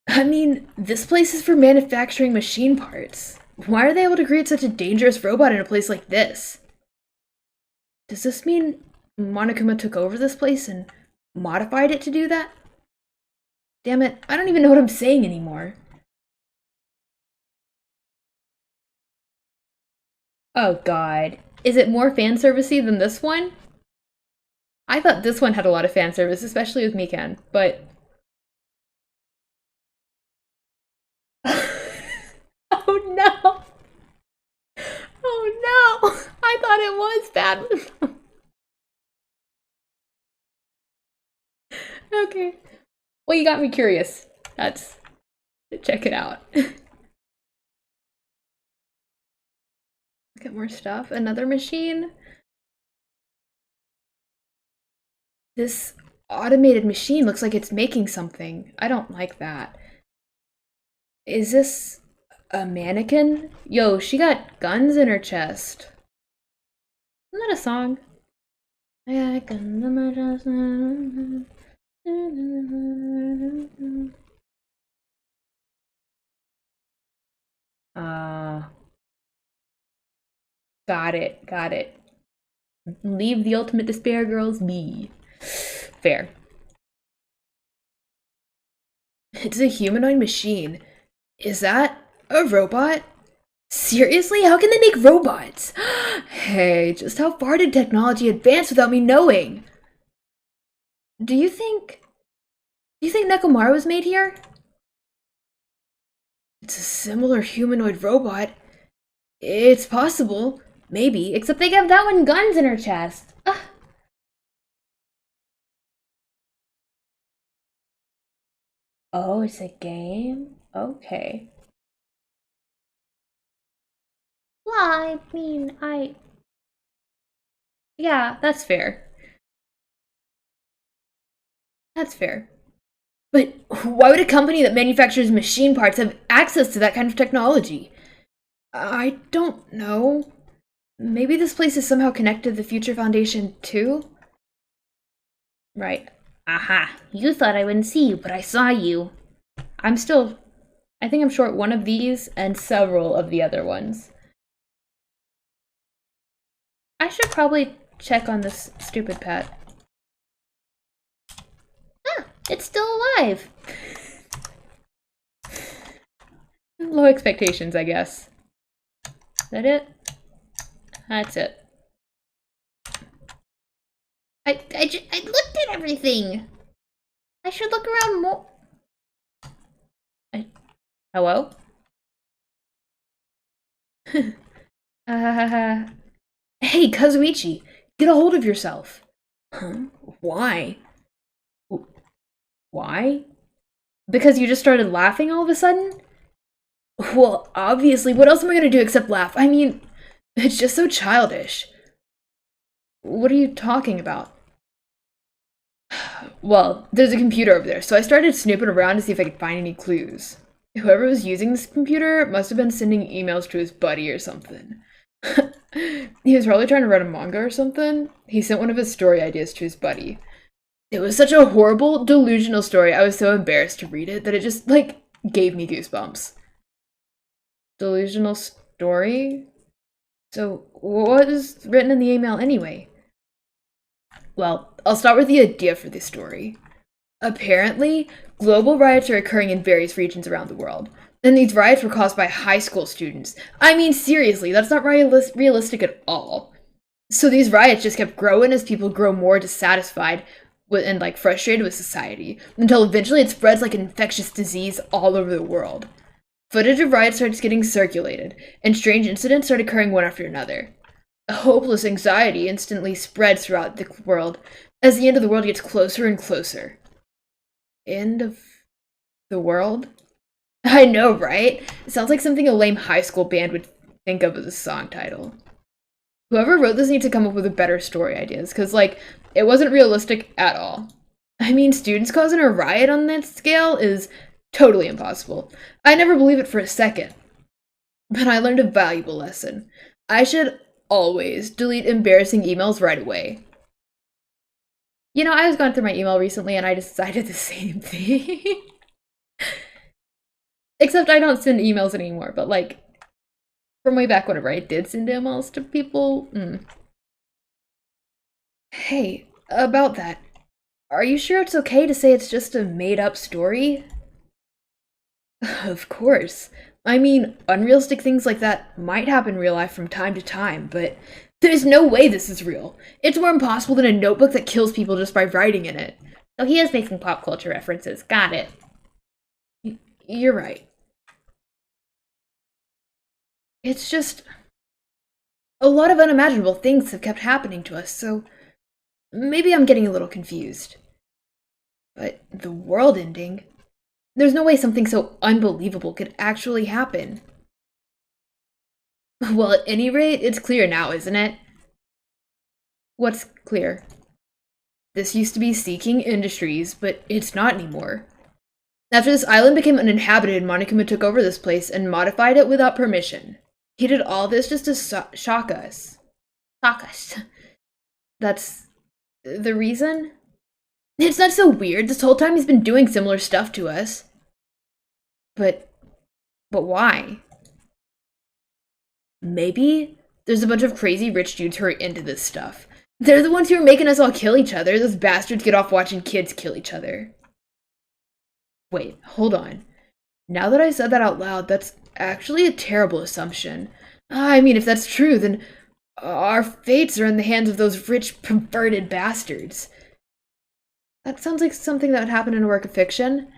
I mean, this place is for manufacturing machine parts. Why are they able to create such a dangerous robot in a place like this? Does this mean Monokuma took over this place and modified it to do that? Damn it, I don't even know what I'm saying anymore. Oh god. Is it more fan servicey than this one? I thought this one had a lot of fan service, especially with Mikan, but oh no! Oh no! I thought it was bad. Okay. Well, you got me curious. That's check it out. Look at more stuff. Another machine. This automated machine looks like it's making something. I don't like that. Is this a mannequin? Yo, she got guns in her chest. Isn't that a song? I got guns in my chest. Got it, got it. Leave the ultimate despair girls be. Fair. It's a humanoid machine. Is that a robot? Seriously? How can they make robots? Hey, just how far did technology advance without me knowing? Do you think Nekomaru was made here? It's a similar humanoid robot. It's possible. Maybe, except they gave that one guns in her chest. Ugh. Oh, it's a game? Okay. Well, I mean, Yeah, that's fair. That's fair. But why would a company that manufactures machine parts have access to that kind of technology? I don't know. Maybe this place is somehow connected to the Future Foundation too? Right. Aha. You thought I wouldn't see you, but I saw you. I think I'm short one of these and several of the other ones. I should probably check on this stupid pet. ah, it's still alive. Low expectations, I guess. Is that it? That's it. I looked at everything. I should look around more. Hello? Hey, Kazuichi, get a hold of yourself. Huh? Why? Why? Because you just started laughing all of a sudden? Well, obviously, what else am I gonna do except laugh? I mean, it's just so childish. What are you talking about? Well, there's a computer over there, so I started snooping around to see if I could find any clues. Whoever was using this computer must have been sending emails to his buddy or something. He was probably trying to write a manga or something. He sent one of his story ideas to his buddy. It was such a horrible, delusional story, I was so embarrassed to read it that it just, like, gave me goosebumps. Delusional story? So, what was written in the email anyway? Well, I'll start with the idea for this story. Apparently, global riots are occurring in various regions around the world. And these riots were caused by high school students. I mean, seriously, that's not realistic at all. So these riots just kept growing as people grow more dissatisfied with, and like frustrated with society, until eventually it spreads like an infectious disease all over the world. Footage of riots starts getting circulated, and strange incidents start occurring one after another. A hopeless anxiety instantly spreads throughout the world as the end of the world gets closer and closer. End of the world? I know, right? It sounds like something a lame high school band would think of as a song title. Whoever wrote this needs to come up with a better story ideas, because, like, it wasn't realistic at all. I mean, students causing a riot on that scale is totally impossible. I never believe it for a second. But I learned a valuable lesson. I should always delete embarrassing emails right away. You know, I was going through my email recently and I decided the same thing. Except I don't send emails anymore, but like, from way back whenever I did send emails to people. Hey, about that, are you sure it's okay to say it's just a made-up story? Of course. I mean, unrealistic things like that might happen in real life from time to time, but there's no way this is real. It's more impossible than a notebook that kills people just by writing in it. So he is making pop culture references. Got it. You're right. It's just a lot of unimaginable things have kept happening to us, so maybe I'm getting a little confused. But the world ending? There's no way something so unbelievable could actually happen. Well, at any rate, it's clear now, isn't it? What's clear? This used to be Seeking Industries, but it's not anymore. After this island became uninhabited, Monokuma took over this place and modified it without permission. He did all this just to shock us. Shock us. That's the reason? It's not so weird. This whole time he's been doing similar stuff to us. But why? Maybe there's a bunch of crazy rich dudes who are into this stuff. They're the ones who are making us all kill each other. Those bastards get off watching kids kill each other. Wait, hold on. Now that I said that out loud, that's actually a terrible assumption. I mean, if that's true, then our fates are in the hands of those rich, perverted bastards. That sounds like something that would happen in a work of fiction.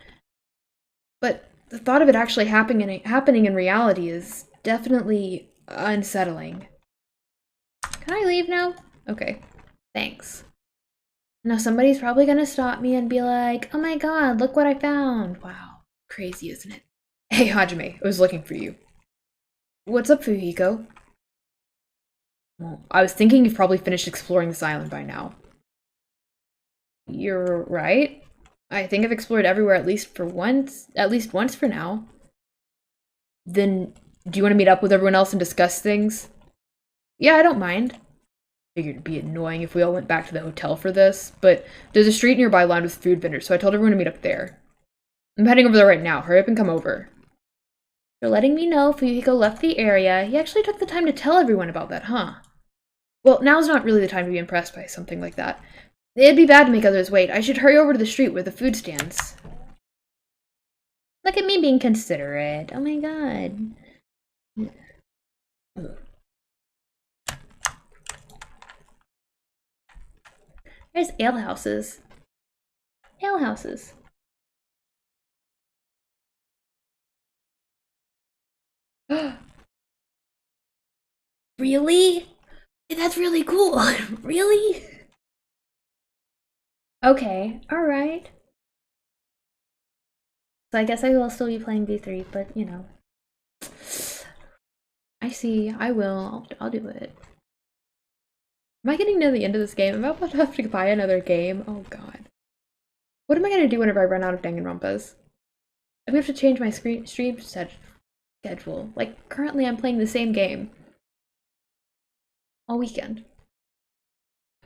But the thought of it actually happening in reality is definitely unsettling. Can I leave now? Okay, thanks. Now somebody's probably gonna stop me and be like, oh my god, look what I found. Wow, crazy, isn't it? Hey, Hajime, I was looking for you. What's up, Fujiko? Well, I was thinking you've probably finished exploring this island by now. You're right. I think I've explored everywhere at least once for now. Then, do you want to meet up with everyone else and discuss things? Yeah, I don't mind. Figured it'd be annoying if we all went back to the hotel for this, but there's a street nearby lined with food vendors, so I told everyone to meet up there. I'm heading over there right now. Hurry up and come over. For letting me know Fujiko left the area. He actually took the time to tell everyone about that, huh? Well, now's not really the time to be impressed by something like that. It'd be bad to make others wait. I should hurry over to the street where the food stands. Look at me being considerate. Oh my god. There's alehouses. Alehouses. Really? That's really cool. Really? Okay, alright. So I guess I will still be playing V3, but you know. I see, I will. I'll do it. Am I getting near the end of this game? Am I about to have to buy another game? Oh god. What am I gonna do whenever I run out of Danganronpas? I'm gonna have to change my stream schedule. Like, currently I'm playing the same game. All weekend.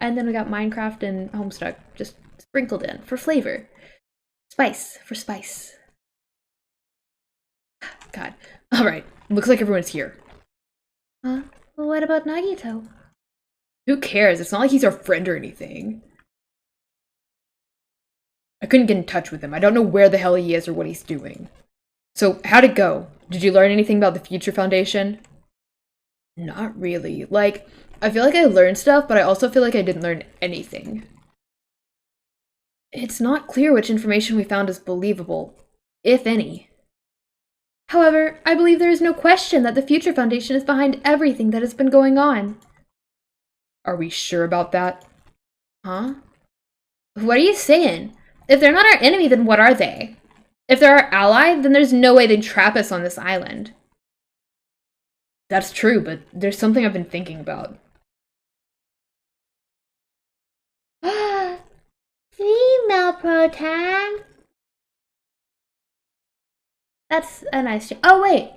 And then we got Minecraft and Homestuck just sprinkled in for flavor. Spice, for spice. God. Alright, looks like everyone's here. Huh? Well, what about Nagito? Who cares? It's not like he's our friend or anything. I couldn't get in touch with him. I don't know where the hell he is or what he's doing. So, how'd it go? Did you learn anything about the Future Foundation? Not really. Like, I feel like I learned stuff, but I also feel like I didn't learn anything. It's not clear which information we found is believable, if any. However, I believe there is no question that the Future Foundation is behind everything that has been going on. Are we sure about that? Huh? What are you saying? If they're not our enemy, then what are they? If they're our ally, then there's no way they'd trap us on this island. That's true, but there's something I've been thinking about. Female proton. That's a nice Oh, wait!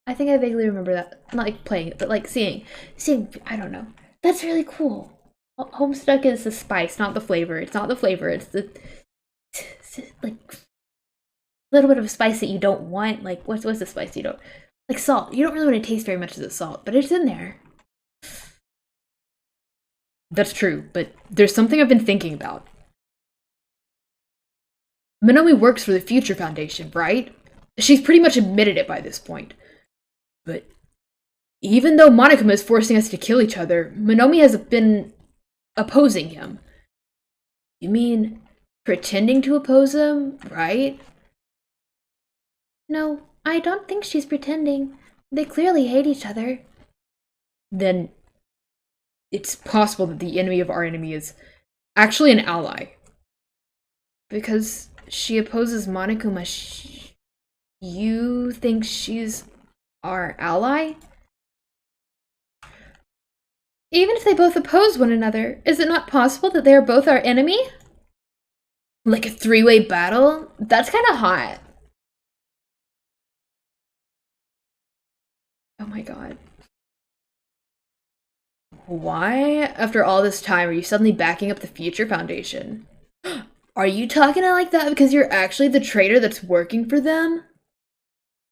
I think I vaguely remember that. Not like playing it, but like seeing, I don't know. That's really cool. Homestuck is the spice, not the flavor. It's not the flavor, it's the, like, little bit of spice that you don't want. Like, what's the spice you don't, like salt. You don't really want to taste very much of the salt, but it's in there. That's true, but there's something I've been thinking about. Minami works for the Future Foundation, right? She's pretty much admitted it by this point. But even though Monokuma is forcing us to kill each other, Minami has been opposing him. You mean pretending to oppose him, right? No, I don't think she's pretending. They clearly hate each other. Then it's possible that the enemy of our enemy is actually an ally. Because she opposes Monokuma, you think she's our ally? Even if they both oppose one another, is it not possible that they are both our enemy? Like a three-way battle? That's kind of hot. Oh my god. Why, after all this time, are you suddenly backing up the Future Foundation? Are you talking to like that because you're actually the traitor that's working for them?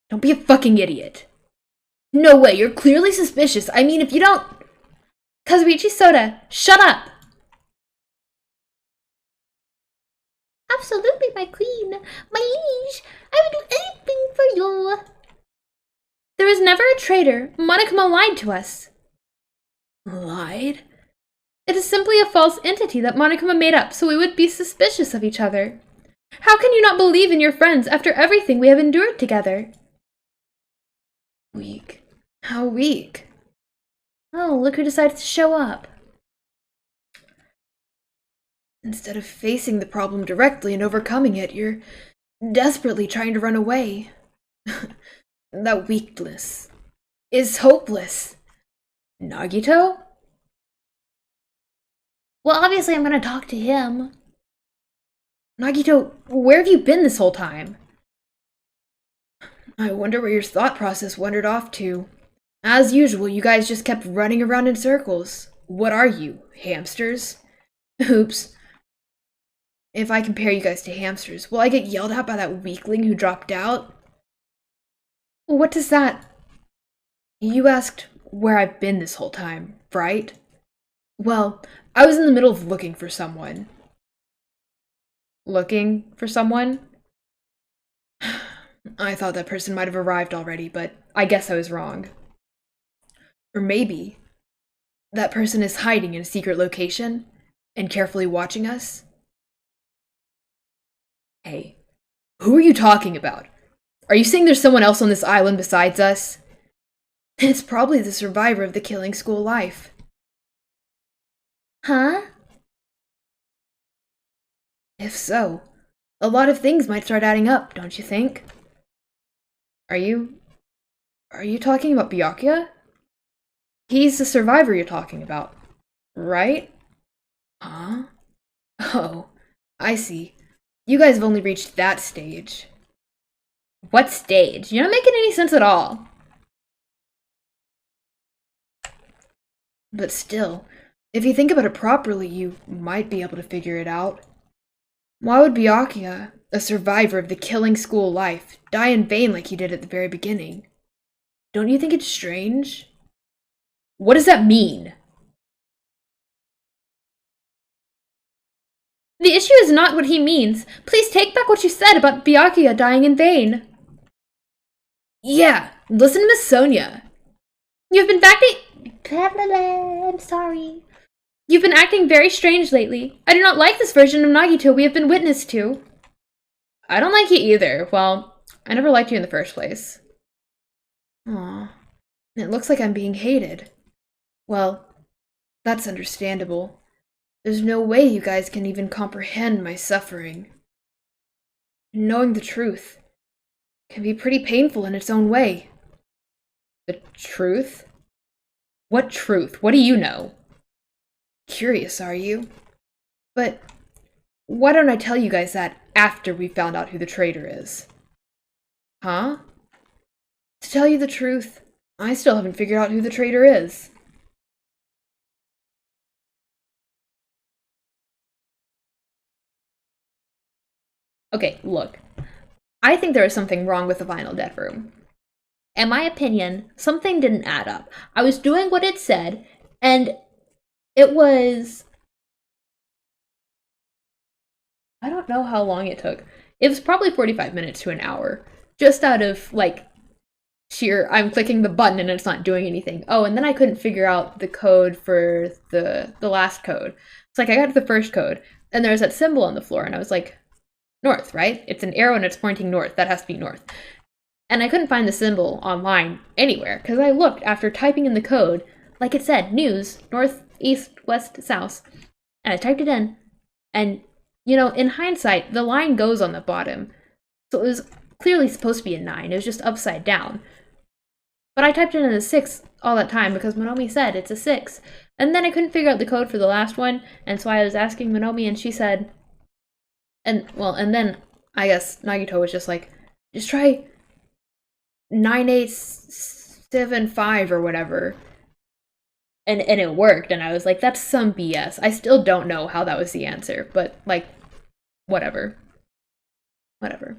Don't be a fucking idiot. No way, you're clearly suspicious. I mean, if you don't... Kazuichi Soda, shut up! Absolutely, my queen. My liege. I would do anything for you. There was never a traitor. Monokuma lied to us. Lied? It is simply a false entity that Monokuma made up so we would be suspicious of each other. How can you not believe in your friends after everything we have endured together? Weak. How weak? Oh, look who decided to show up. Instead of facing the problem directly and overcoming it, you're desperately trying to run away. That weakness is hopeless. Nagito? Well, obviously I'm gonna talk to him. Nagito, where have you been this whole time? I wonder where your thought process wandered off to. As usual, you guys just kept running around in circles. What are you, hamsters? Oops. If I compare you guys to hamsters, will I get yelled at by that weakling who dropped out? What does that... You asked where I've been this whole time, right? Well, I was in the middle of looking for someone. Looking for someone? I thought that person might have arrived already, but I guess I was wrong. Or maybe that person is hiding in a secret location and carefully watching us? Hey, who are you talking about? Are you saying there's someone else on this island besides us? It's probably the survivor of the killing school life. Huh? If so, a lot of things might start adding up, don't you think? Are you talking about Byakuya? He's the survivor you're talking about, right? Huh? Oh, I see. You guys have only reached that stage. What stage? You're not making any sense at all. But still, if you think about it properly, you might be able to figure it out. Why would Byakuya, a survivor of the killing school life, die in vain like he did at the very beginning? Don't you think it's strange? What does that mean? The issue is not what he means. Please take back what you said about Byakuya dying in vain. Yeah, listen to Miss Sonia. You've been Blah, blah, blah. I'm sorry. You've been acting very strange lately. I do not like this version of Nagito we have been witness to. I don't like you either. Well, I never liked you in the first place. Aw, it looks like I'm being hated. Well, that's understandable. There's no way you guys can even comprehend my suffering. Knowing the truth can be pretty painful in its own way. The truth? What truth? What do you know? Curious, are you? But why don't I tell you guys that after we found out who the traitor is? Huh? To tell you the truth, I still haven't figured out who the traitor is. Okay, look. I think there is something wrong with the Vinyl Dead Room. In my opinion, something didn't add up. I was doing what it said, and it was... I don't know how long it took. It was probably 45 minutes to an hour. Just out of, like, sheer, I'm clicking the button and it's not doing anything. Oh, and then I couldn't figure out the code for the last code. It's like I got to the first code, and there's that symbol on the floor, and I was like, north, right? It's an arrow and it's pointing north. That has to be north. And I couldn't find the symbol online anywhere, because I looked after typing in the code, like it said, news, north, east, west, south. And I typed it in, and, you know, in hindsight, the line goes on the bottom. So it was clearly supposed to be a 9. It was just upside down. But I typed it in a 6 all that time, because Monomi said it's a 6. And then I couldn't figure out the code for the last one, and so I was asking Monomi, and she said, and then I guess Nagito was just like, just try 9875 or whatever. And it worked, and I was like, that's some BS. I still don't know how that was the answer, but like, whatever. Whatever.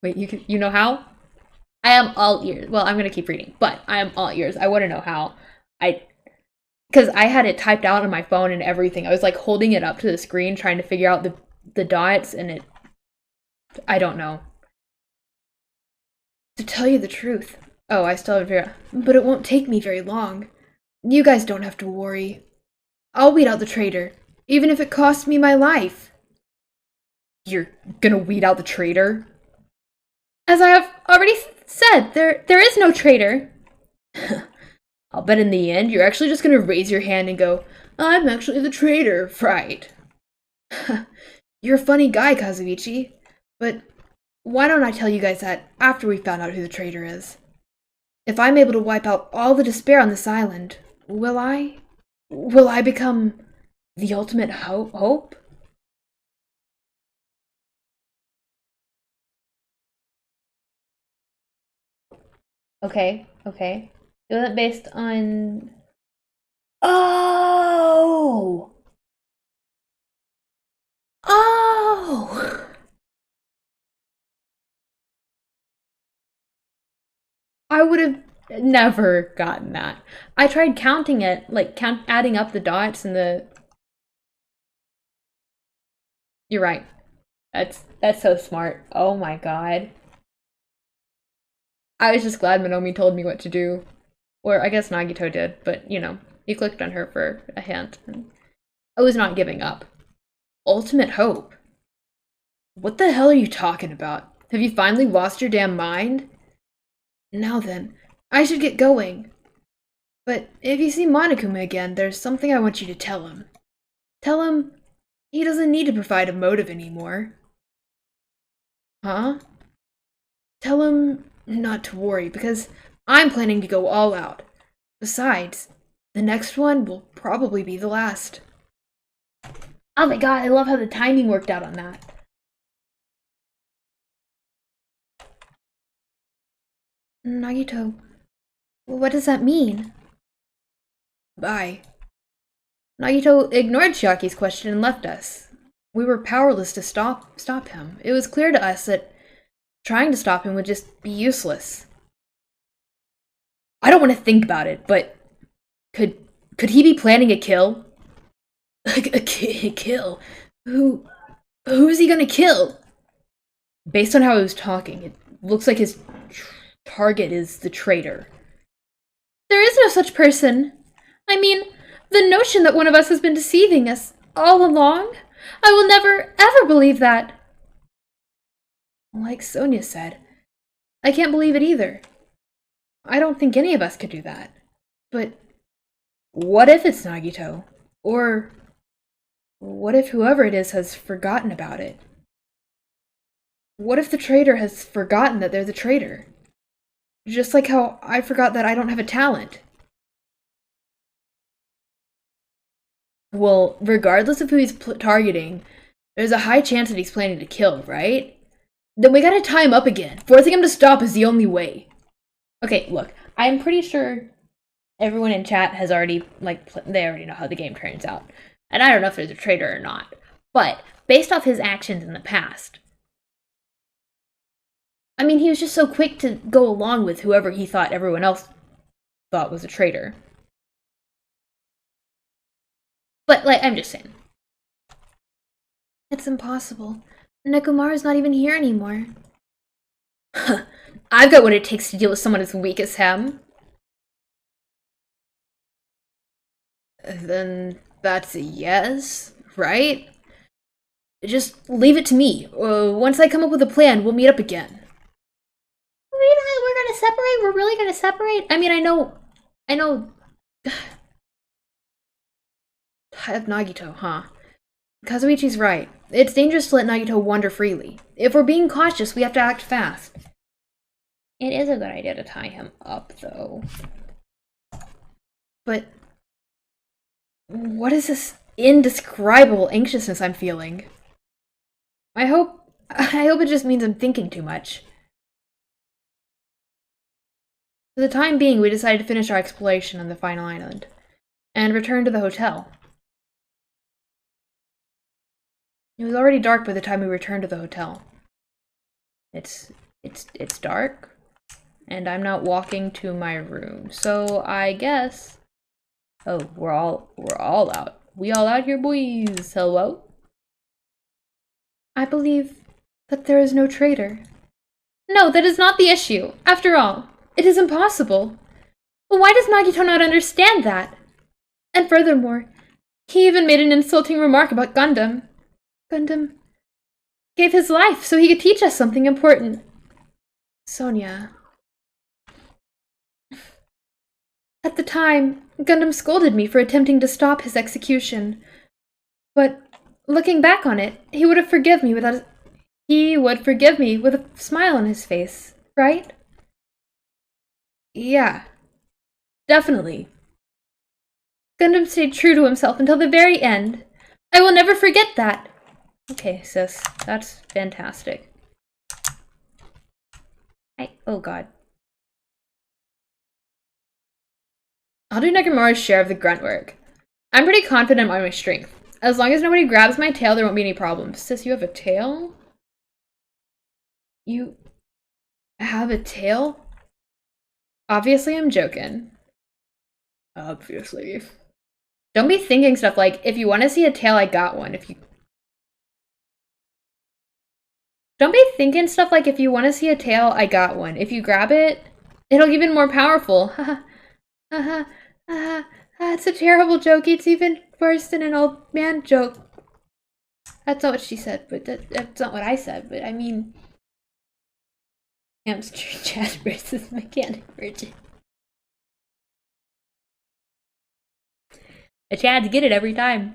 Wait, you know how? I am all ears. Well, I'm gonna keep reading, but I am all ears. I want to know how. Because I had it typed out on my phone and everything. I was like holding it up to the screen, trying to figure out the dots, and I don't know. To tell you the truth. Oh, I still haven't figured out. But it won't take me very long. You guys don't have to worry. I'll weed out the traitor, even if it costs me my life. You're gonna weed out the traitor? As I have already said, there is no traitor. I'll bet in the end, you're actually just gonna raise your hand and go, I'm actually the traitor, right? You're a funny guy, Kazuichi. But why don't I tell you guys that after we found out who the traitor is? If I'm able to wipe out all the despair on this island, will I? Will I become the ultimate hope? Okay. It wasn't based on... Oh! I would have never gotten that. I tried counting it, like adding up the dots and the... You're right. That's so smart. Oh my god. I was just glad Monomi told me what to do. Or I guess Nagito did, but you know, he clicked on her for a hint. And I was not giving up. Ultimate hope? What the hell are you talking about? Have you finally lost your damn mind? Now then, I should get going. But if you see Monokuma again, there's something I want you to tell him. Tell him he doesn't need to provide a motive anymore. Huh? Tell him not to worry, because I'm planning to go all out. Besides, the next one will probably be the last. Oh my god, I love how the timing worked out on that. Nagito, what does that mean? Bye. Nagito ignored Chiaki's question and left us. We were powerless to stop him. It was clear to us that trying to stop him would just be useless. I don't want to think about it, but could he be planning a kill? A kill? Who's he gonna kill? Based on how he was talking, it looks like his target is the traitor. There is no such person. I mean, the notion that one of us has been deceiving us all along? I will never, ever believe that. Like Sonia said, I can't believe it either. I don't think any of us could do that. But what if it's Nagito? Or what if whoever it is has forgotten about it? What if the traitor has forgotten that they're the traitor? Just like how I forgot that I don't have a talent. Well, regardless of who he's targeting, there's a high chance that he's planning to kill, right? Then we gotta tie him up again. Forcing him to stop is the only way. Okay, look, I'm pretty sure everyone in chat has already, they already know how the game turns out. And I don't know if there's a traitor or not. But, based off his actions in the past, I mean, he was just so quick to go along with whoever he thought everyone else thought was a traitor. But, I'm just saying. It's impossible. Nekomaru's not even here anymore. I've got what it takes to deal with someone as weak as him. Then that's a yes, right? Just leave it to me. Once I come up with a plan, we'll meet up again. We're gonna separate? We're really gonna separate? I mean, I know... I have Nagito, huh? Kazuichi's right. It's dangerous to let Nagito wander freely. If we're being cautious, we have to act fast. It is a good idea to tie him up, though. But what is this indescribable anxiousness I'm feeling? I hope it just means I'm thinking too much. For the time being, we decided to finish our exploration on the final island and return to the hotel. It was already dark by the time we returned to the hotel. It's dark, and I'm not walking to my room, so I guess. Oh, we're all out. We all out here, boys. Hello? I believe that there is no traitor. No, that is not the issue. After all, it is impossible. But why does Nagito not understand that? And furthermore, he even made an insulting remark about Gundam. Gundam gave his life so he could teach us something important. Sonia. At the time, Gundam scolded me for attempting to stop his execution. But looking back on it, he would forgive me with a smile on his face, right? Yeah, definitely. Gundam stayed true to himself until the very end. I will never forget that. Okay, sis, that's fantastic. Oh god. I'll do Nekomaru's share of the grunt work. I'm pretty confident on my strength. As long as nobody grabs my tail, there won't be any problems. Sis, you have a tail? You have a tail? Obviously, I'm joking. Obviously. Don't be thinking stuff like, if you want to see a tail, I got one. Don't be thinking stuff like, if you want to see a tail, I got one. If you grab it, it'll get even more powerful. Haha. Haha. Haha. It's a terrible joke. It's even worse than an old man joke. That's not what she said, but that's not what I said. But I mean, hamster chat versus mechanic virgin. A Chads get it every time.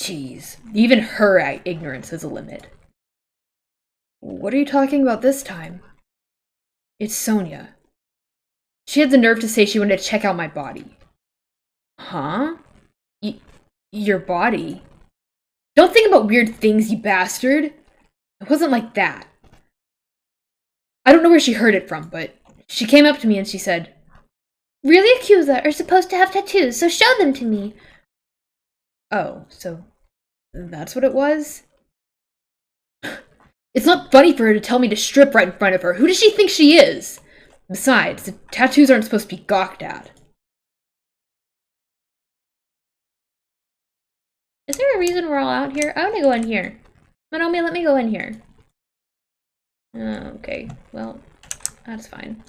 Jeez, even her ignorance has a limit. What are you talking about this time? It's Sonia. She had the nerve to say she wanted to check out my body. Huh? Your body? Don't think about weird things, you bastard! It wasn't like that. I don't know where she heard it from, but she came up to me and she said, Really, Akusa are supposed to have tattoos, so show them to me. Oh, so that's what it was? It's not funny for her to tell me to strip right in front of her. Who does she think she is? Besides, the tattoos aren't supposed to be gawked at. Is there a reason we're all out here? I want to go in here. Monomi, let me go in here. Okay, well, that's fine.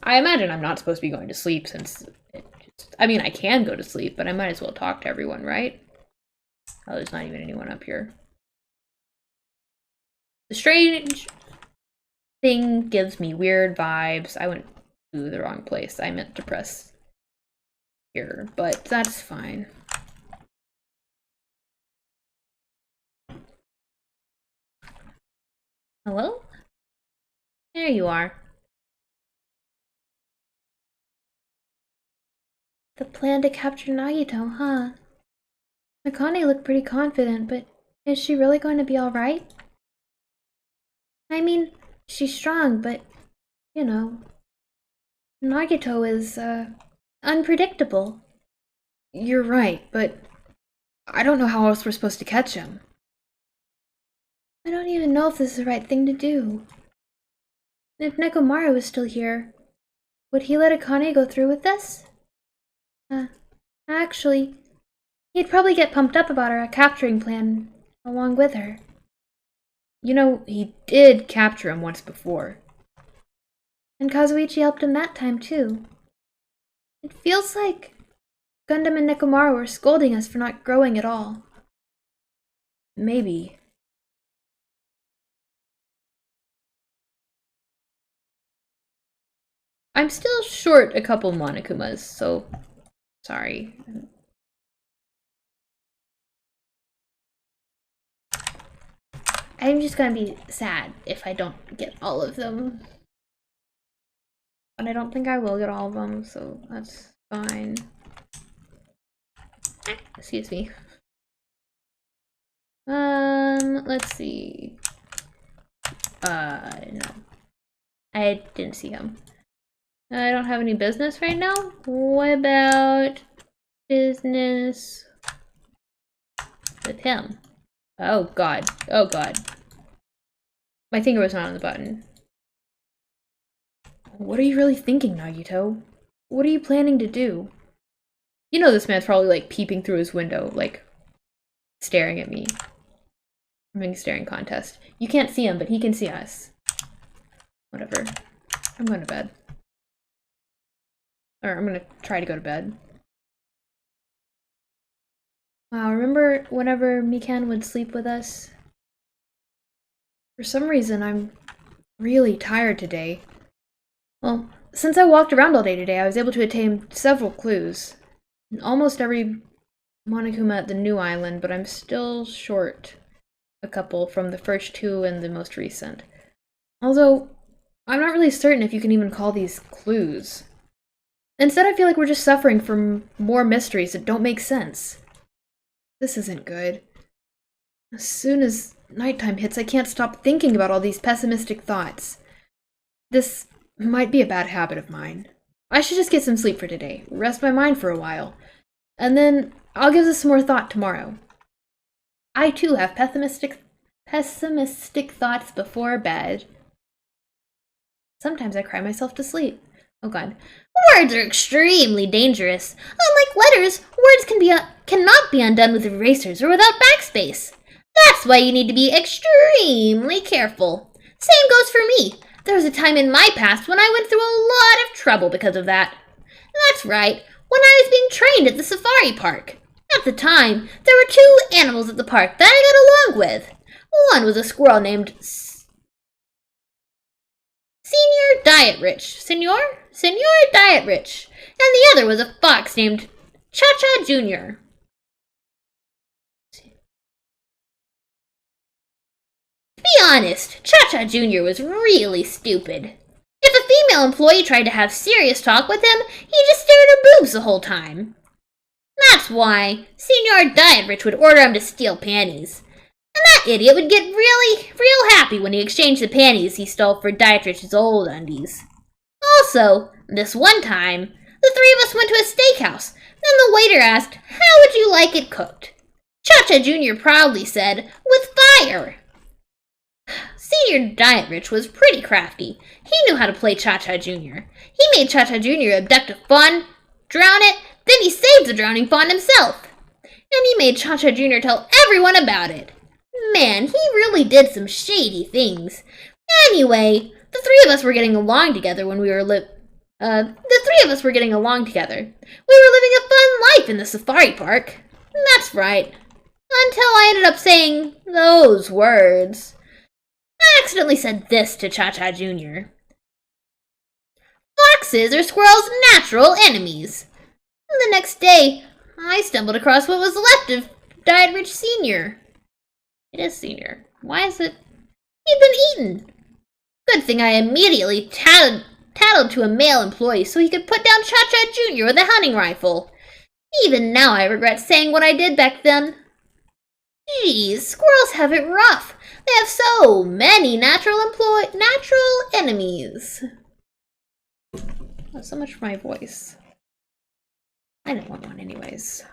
I imagine I'm not supposed to be going to sleep since I mean, I can go to sleep, but I might as well talk to everyone, right? Oh, there's not even anyone up here. The strange thing gives me weird vibes. I went to the wrong place. I meant to press here, but that's fine. Hello? There you are. The plan to capture Nagito, huh? Akane looked pretty confident, but is she really going to be alright? I mean, she's strong, but, you know, Nagito is, unpredictable. You're right, but I don't know how else we're supposed to catch him. I don't even know if this is the right thing to do. If Nekomaru was still here, would he let Akane go through with this? Actually, he'd probably get pumped up about our capturing plan along with her. You know, he did capture him once before. And Kazuichi helped him that time, too. It feels like Gundam and Nekomaru were scolding us for not growing at all. Maybe. I'm still short a couple Monokumas, so sorry. I'm just gonna be sad if I don't get all of them. But I don't think I will get all of them, so that's fine. Excuse me. Let's see. No. I didn't see him. I don't have any business right now. What about business with him? Oh god. Oh god. My finger was not on the button. What are you really thinking, Nagito? What are you planning to do? You know this man's probably like peeping through his window, like staring at me. I'm having a staring contest. You can't see him, but he can see us. Whatever. I'm going to bed. Or I'm gonna try to go to bed. Wow, remember whenever Mikan would sleep with us? For some reason, I'm really tired today. Well, since I walked around all day today, I was able to attain several clues. In almost every Monokuma at the new island, but I'm still short a couple from the first two and the most recent. Although, I'm not really certain if you can even call these clues. Instead, I feel like we're just suffering from more mysteries that don't make sense. This isn't good. As soon as nighttime hits, I can't stop thinking about all these pessimistic thoughts. This might be a bad habit of mine. I should just get some sleep for today, rest my mind for a while, and then I'll give this some more thought tomorrow. I too have pessimistic thoughts before bed. Sometimes I cry myself to sleep. Oh god. Words are extremely dangerous. Unlike letters, words cannot be undone with erasers or without backspace. That's why you need to be extremely careful. Same goes for me. There was a time in my past when I went through a lot of trouble because of that. That's right, when I was being trained at the safari park. At the time, there were two animals at the park that I got along with. One was a squirrel named Senior Diet Rich. Senor Diet Rich. And the other was a fox named Cha-Cha Jr. To be honest, Cha-Cha Jr. was really stupid. If a female employee tried to have serious talk with him, he just stared at her boobs the whole time. That's why Senior Diet Rich would order him to steal panties. And that idiot would get real happy when he exchanged the panties he stole for Diet Rich's old undies. Also, this one time, the three of us went to a steakhouse, and the waiter asked, "How would you like it cooked?" Cha-Cha Jr. proudly said, "With fire." Senior Diet Rich was pretty crafty. He knew how to play Cha-Cha Jr. He made Cha-Cha Jr. abduct a fawn, drown it, then he saved the drowning fawn himself. And he made Cha-Cha Jr. tell everyone about it. Man, he really did some shady things. Anyway, the three of us were getting along together when we were living a fun life in the safari park. That's right. Until I ended up saying those words. I accidentally said this to Cha-Cha Jr. Foxes are squirrels' natural enemies. The next day, I stumbled across what was left of Diet Rich Sr. It is Senior. Why is it? He'd been eaten. Good thing I immediately tattled to a male employee so he could put down Cha-Cha Jr. with a hunting rifle. Even now I regret saying what I did back then. Geez, squirrels have it rough. They have so many natural enemies. Oh, so much for my voice. I don't want one anyways.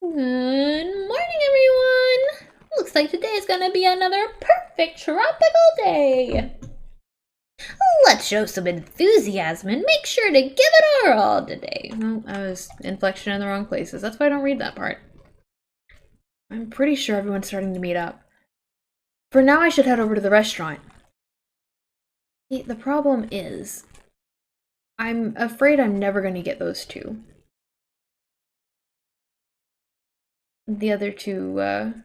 Good morning, everyone! Looks like today is gonna be another perfect tropical day. Let's show some enthusiasm and make sure to give it our all today. Oh, I was inflection in the wrong places. That's why I don't read that part. I'm pretty sure everyone's starting to meet up. For now, I should head over to the restaurant. The problem is, I'm afraid I'm never going to get those two. The other two,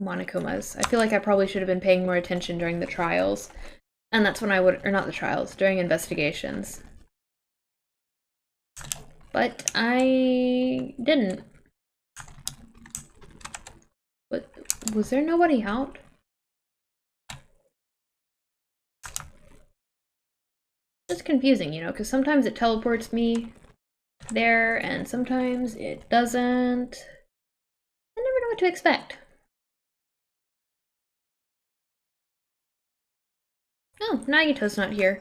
Monokomas. I feel like I probably should have been paying more attention during the trials. And that's when I would, or not the trials, during investigations. But I didn't. But was there nobody out? It's confusing, you know, because sometimes it teleports me there and sometimes it doesn't. I never know what to expect. Oh, Nagito's not here.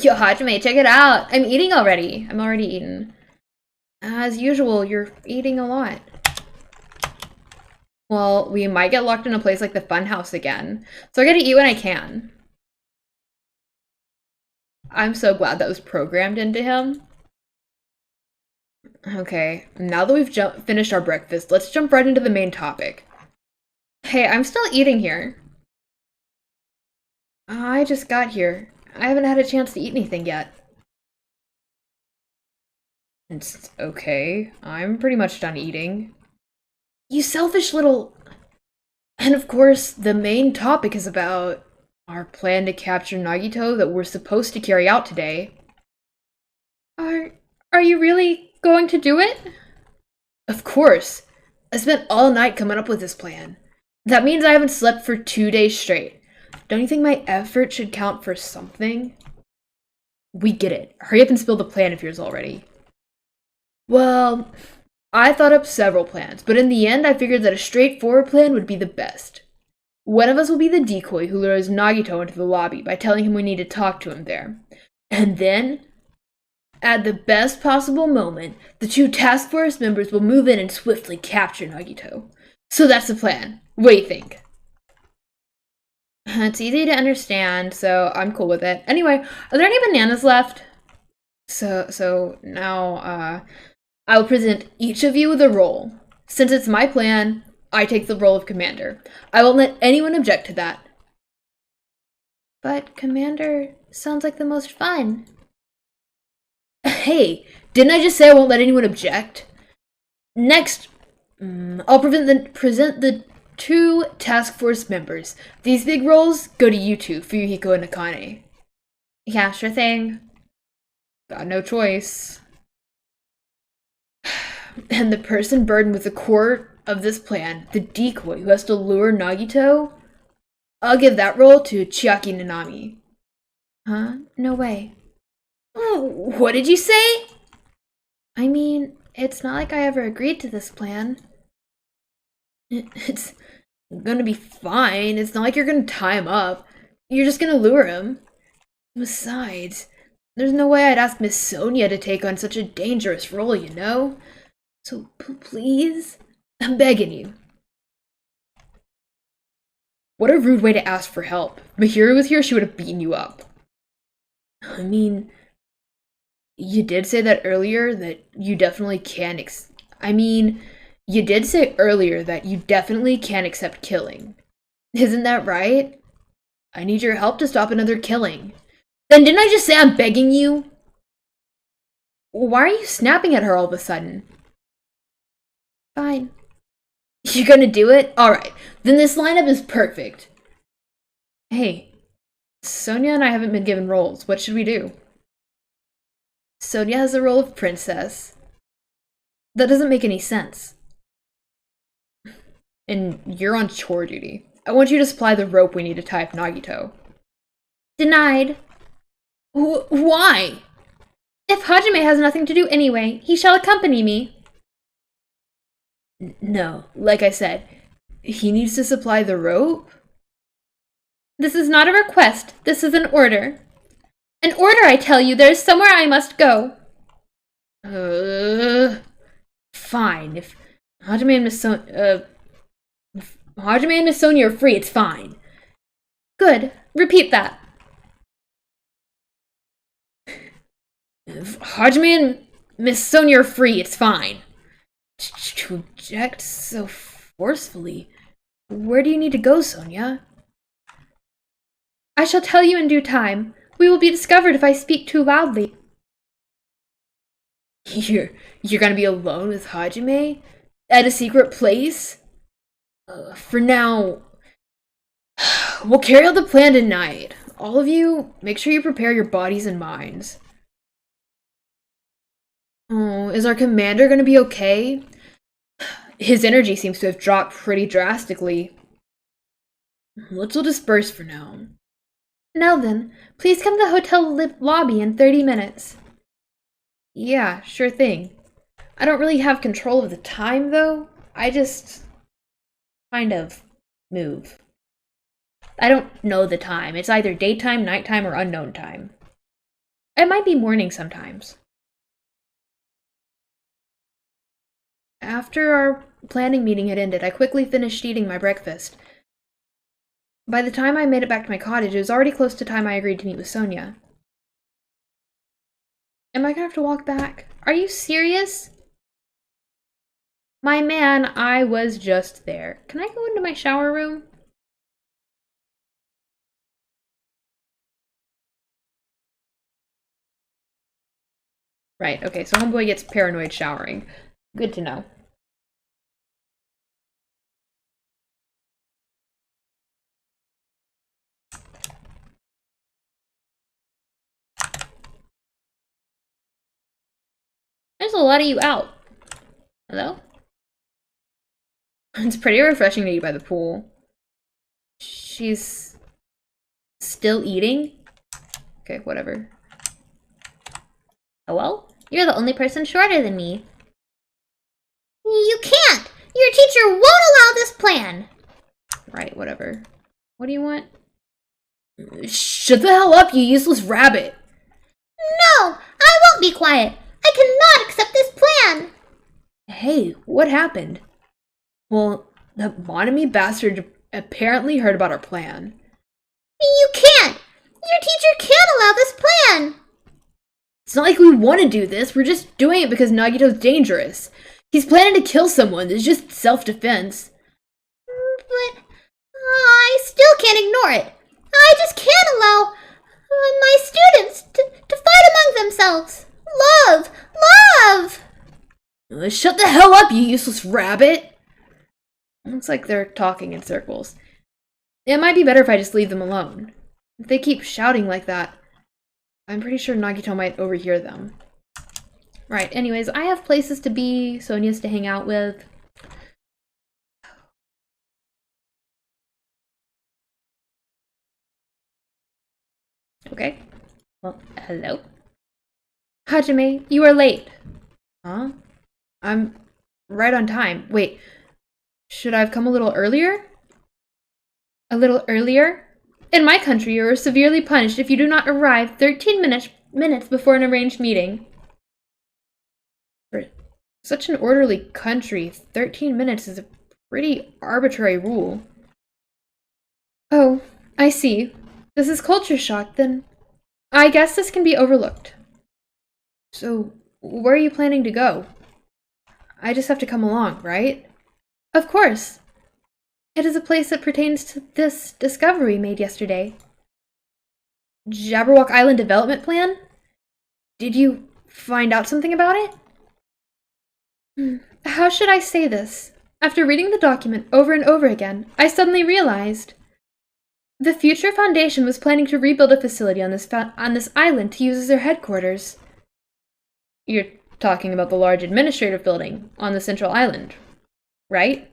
Yo, Hajime, check it out! I'm eating already. I'm already eaten. As usual, you're eating a lot. Well, we might get locked in a place like the funhouse again. So I gotta eat when I can. I'm so glad that was programmed into him. Okay, now that we've finished our breakfast, let's jump right into the main topic. Hey, I'm still eating here. I just got here. I haven't had a chance to eat anything yet. It's okay. I'm pretty much done eating. You selfish little... And of course, the main topic is about our plan to capture Nagito that we're supposed to carry out today. Are you really going to do it? Of course. I spent all night coming up with this plan. That means I haven't slept for 2 days straight. Don't you think my effort should count for something? We get it. Hurry up and spill the plan of yours already. Well, I thought up several plans, but in the end I figured that a straightforward plan would be the best. One of us will be the decoy who lures Nagito into the lobby by telling him we need to talk to him there. And then, at the best possible moment, the 2 task force members will move in and swiftly capture Nagito. So that's the plan. What do you think? It's easy to understand, so I'm cool with it. Anyway, are there any bananas left? So now, I will present each of you with a role. Since it's my plan, I take the role of commander. I won't let anyone object to that. But commander sounds like the most fun. Hey, didn't I just say I won't let anyone object? Next, I'll present the 2 task force members. These big roles go to you 2, Fuyuhiko and Akane. Yeah, sure thing. Got no choice. And the person burdened with the core of this plan, the decoy who has to lure Nagito, I'll give that role to Chiaki Nanami. Huh? No way. Oh, what did you say? I mean, it's not like I ever agreed to this plan. It's gonna be fine. It's not like you're gonna tie him up. You're just gonna lure him. Besides, there's no way I'd ask Miss Sonia to take on such a dangerous role, you know? So please, I'm begging you. What a rude way to ask for help. If Mahiro was here, she would have beaten you up. I mean, you did say that earlier that you definitely can you did say earlier that you definitely can't accept killing. Isn't that right? I need your help to stop another killing. Then didn't I just say I'm begging you? Why are you snapping at her all of a sudden? Fine. You're gonna do it? Alright, then this lineup is perfect. Hey, Sonia and I haven't been given roles. What should we do? Sonia has the role of princess. That doesn't make any sense. And you're on chore duty. I want you to supply the rope we need to tie up Nagito. Denied. Why? If Hajime has nothing to do anyway, he shall accompany me. No, like I said, he needs to supply the rope? This is not a request, this is an order. An order, I tell you, there is somewhere I must go. Fine, if Hajime and Miss Sonia are free, it's fine. Good, repeat that. If Hajime and Miss Sonia are free, it's fine. To object so forcefully. Where do you need to go, Sonia? I shall tell you in due time. We will be discovered if I speak too loudly. You're gonna be alone with Hajime? At a secret place? For now, we'll carry out the plan tonight. All of you, make sure you prepare your bodies and minds. Oh, is our commander gonna be okay? His energy seems to have dropped pretty drastically. Let's all disperse for now. Now then, please come to the hotel lobby in 30 minutes. Yeah, sure thing. I don't really have control of the time, though. I just kind of move. I don't know the time. It's either daytime, nighttime, or unknown time. It might be morning sometimes. After our planning meeting had ended, I quickly finished eating my breakfast. By the time I made it back to my cottage, it was already close to time I agreed to meet with Sonia. Am I gonna have to walk back? Are you serious? My man, I was just there. Can I go into my shower room? Right, okay, so homeboy gets paranoid showering. Good to know. There's a lot of you out. Hello? It's pretty refreshing to eat by the pool. She's still eating? Okay, whatever. Hello? You're the only person shorter than me. You can't! Your teacher won't allow this plan! Right, whatever. What do you want? Shut the hell up, you useless rabbit! No! I won't be quiet! I cannot accept this plan! Hey, what happened? Well, the Monami bastard apparently heard about our plan. You can't! Your teacher can't allow this plan! It's not like we want to do this, we're just doing it because Nagito's dangerous. He's planning to kill someone, it's just self-defense. But I still can't ignore it. I just can't allow my students to fight among themselves. Love! Love! Shut the hell up, you useless rabbit! Looks like they're talking in circles. It might be better if I just leave them alone. If they keep shouting like that, I'm pretty sure Nagito might overhear them. Right, anyways, I have places to be, Sonia's to hang out with. Okay. Well, hello? Hajime, you are late. Huh? I'm right on time. Wait, should I have come a little earlier? A little earlier? In my country, you are severely punished if you do not arrive 13 minutes before an arranged meeting. For such an orderly country, 13 minutes is a pretty arbitrary rule. Oh, I see. This is culture shock, then I guess this can be overlooked. So, where are you planning to go? I just have to come along, right? Of course. It is a place that pertains to this discovery made yesterday. Jabberwock Island Development Plan? Did you find out something about it? How should I say this? After reading the document over and over again, I suddenly realized the Future Foundation was planning to rebuild a facility on this island to use as their headquarters. You're talking about the large administrative building on the central island, right?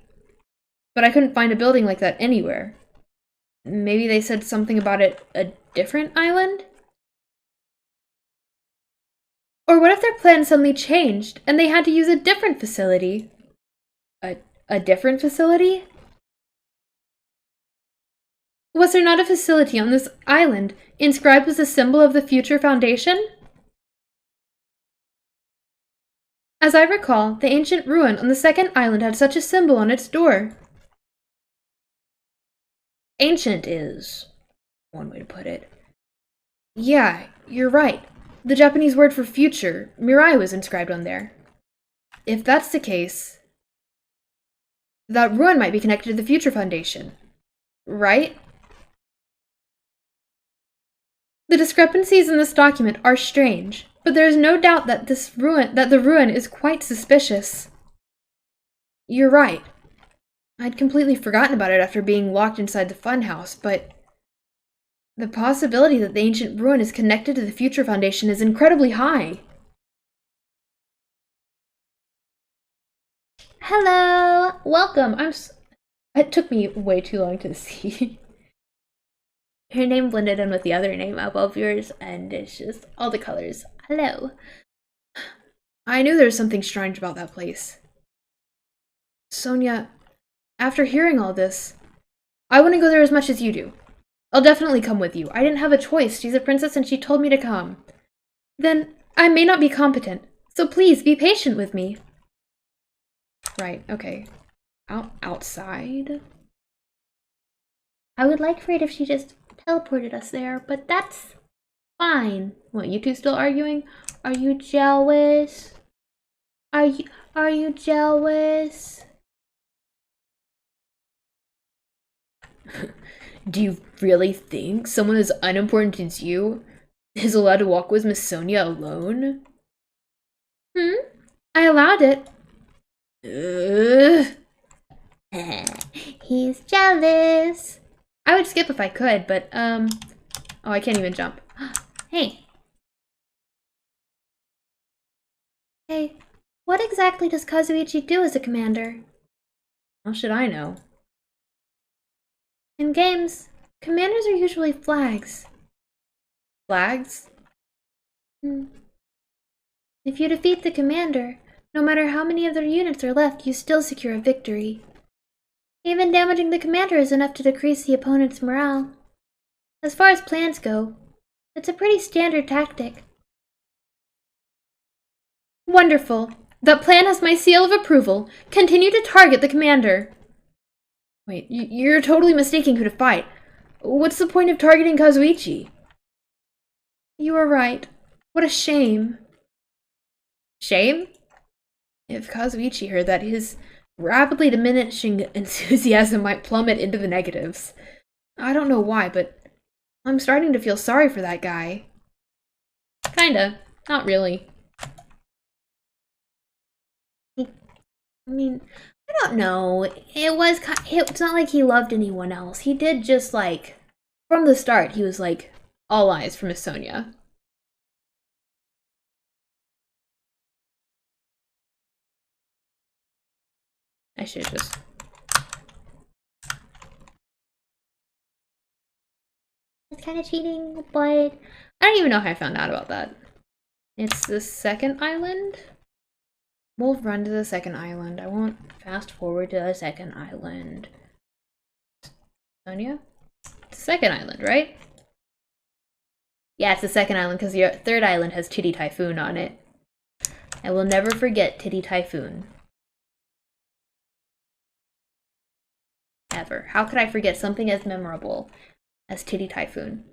But I couldn't find a building like that anywhere. Maybe they said something about it a different island? Or what if their plan suddenly changed and they had to use a different facility? A different facility? Was there not a facility on this island inscribed with a symbol of the Future Foundation? As I recall, the ancient ruin on the second island had such a symbol on its door. Ancient is one way to put it. Yeah, you're right. The Japanese word for future, Mirai, was inscribed on there. If that's the case, that ruin might be connected to the Future Foundation, right? The discrepancies in this document are strange, but there is no doubt that the ruin is quite suspicious. You're right. I'd completely forgotten about it after being locked inside the funhouse, but the possibility that the ancient ruin is connected to the Future Foundation is incredibly high. Hello! Welcome. It took me way too long to see. Her name blended in with the other name above yours, and it's just all the colors. Hello. I knew there was something strange about that place. Sonia, after hearing all this, I want to go there as much as you do. I'll definitely come with you. I didn't have a choice. She's a princess and she told me to come. Then I may not be competent, so please be patient with me. Right, okay. Outside? I would like for it if she just teleported us there, but that's fine. What, you two still arguing? Are you jealous? Are you jealous? Do you really think someone as unimportant as you is allowed to walk with Miss Sonia alone? I allowed it. Ugh. He's jealous. I would skip if I could, but, oh, I can't even jump. Hey. Hey, what exactly does Kazuichi do as a commander? How should I know? In games, commanders are usually flags. Flags? If you defeat the commander, no matter how many of their units are left, you still secure a victory. Even damaging the commander is enough to decrease the opponent's morale. As far as plans go, it's a pretty standard tactic. Wonderful. That plan has my seal of approval. Continue to target the commander. Wait, you're totally mistaking who to fight. What's the point of targeting Kazuichi? You are right. What a shame. Shame? If Kazuichi heard that, his rapidly diminishing enthusiasm might plummet into the negatives. I don't know why, but I'm starting to feel sorry for that guy. Kinda. Not really. I mean, I don't know. It's not like he loved anyone else. He did just, like, from the start, he was, like, all eyes for Miss Sonia. I should just... It's kind of cheating, but I don't even know how I found out about that. It's the second island? We'll run to the second island. I won't fast forward to the second island. Sonia? It's the second island, right? Yeah, it's the second island because the third island has Titty Typhoon on it. I will never forget Titty Typhoon. Ever. How could I forget something as memorable as Titty Typhoon?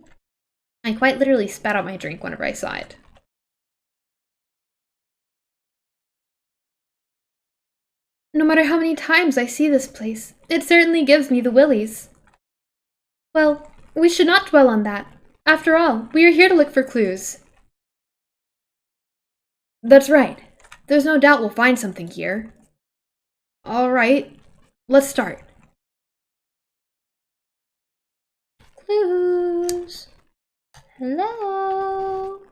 I quite literally spat out my drink whenever I saw it. No matter how many times I see this place, it certainly gives me the willies. Well, we should not dwell on that. After all, we are here to look for clues. That's right. There's no doubt we'll find something here. All right, let's start. Clues. Hello.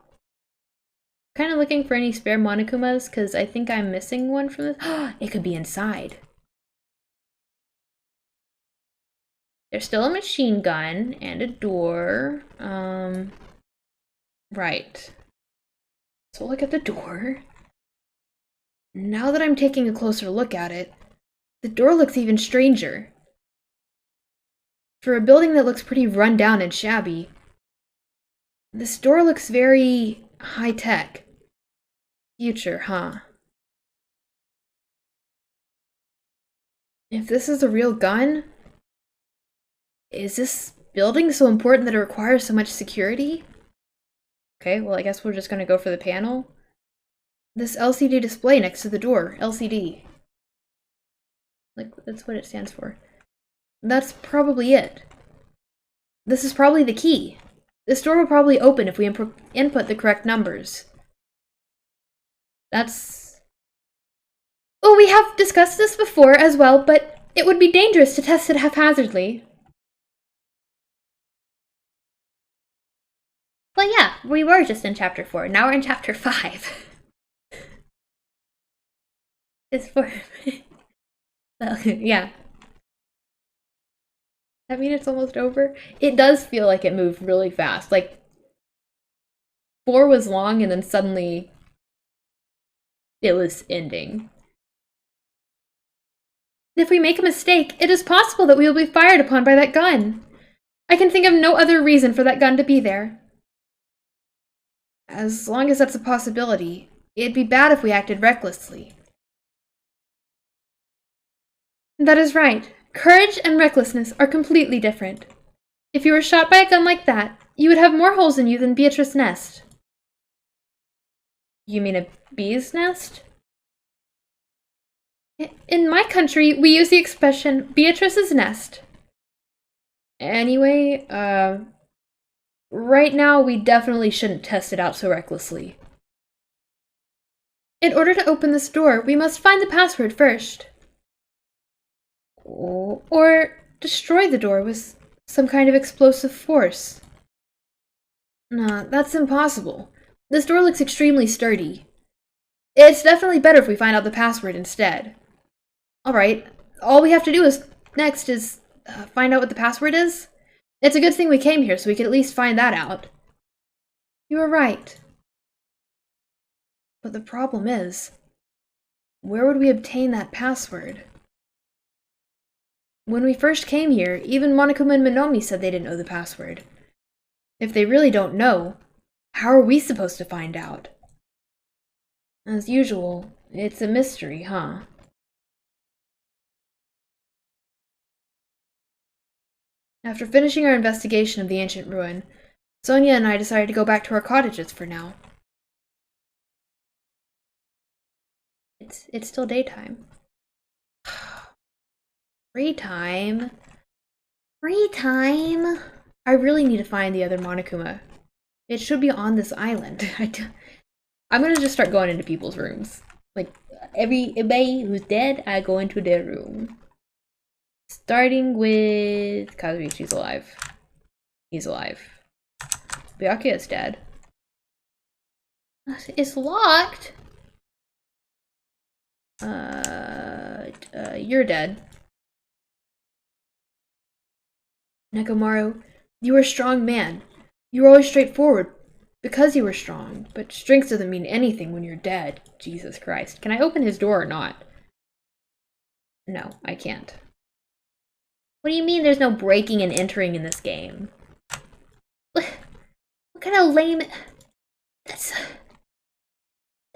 Kind of looking for any spare Monokumas because I think I'm missing one from this. It could be inside. There's still a machine gun and a door. Right. So look at the door. Now that I'm taking a closer look at it, the door looks even stranger. For a building that looks pretty run down and shabby, this door looks very high-tech. Future, huh? If this is a real gun, is this building so important that it requires so much security? Okay, well I guess we're just gonna go for the panel. This LCD display next to the door, LCD. Like, that's what it stands for. That's probably it. This is probably the key. This door will probably open if we input the correct numbers. That's... Oh, we have discussed this before as well, but It would be dangerous to test it haphazardly. Well, yeah, we were just in chapter 4. Now we're in chapter 5. It's 4. Well, yeah. That mean it's almost over? It does feel like it moved really fast. Like, 4 was long and then suddenly it was ending. If we make a mistake, it is possible that we will be fired upon by that gun. I can think of no other reason for that gun to be there. As long as that's a possibility, it'd be bad if we acted recklessly. That is right. Courage and recklessness are completely different. If you were shot by a gun like that, you would have more holes in you than Beatrice's nest. You mean a bee's nest? In my country, we use the expression Beatrice's nest. Anyway, right now we definitely shouldn't test it out so recklessly. In order to open this door, we must find the password first. Or destroy the door with some kind of explosive force. Nah, that's impossible. This door looks extremely sturdy. It's definitely better if we find out the password instead. Alright, all we have to do next is find out what the password is. It's a good thing we came here so we could at least find that out. You are right. But the problem is, where would we obtain that password? When we first came here, even Monokuma and Minomi said they didn't know the password. If they really don't know, how are we supposed to find out? As usual, it's a mystery, huh? After finishing our investigation of the ancient ruin, Sonia and I decided to go back to our cottages for now. It's still daytime. Free time? Free time? I really need to find the other Monokuma. It should be on this island. I'm gonna just start going into people's rooms. Like, everybody who's dead, I go into their room. Starting with Kazumi, she's alive. He's alive. Byakuya is dead. It's locked. You're dead. Nekomaru, you are a strong man. You were always straightforward because you were strong, but strength doesn't mean anything when you're dead. Jesus Christ. Can I open his door or not? No, I can't. What do you mean there's no breaking and entering in this game? What kind of lame... That's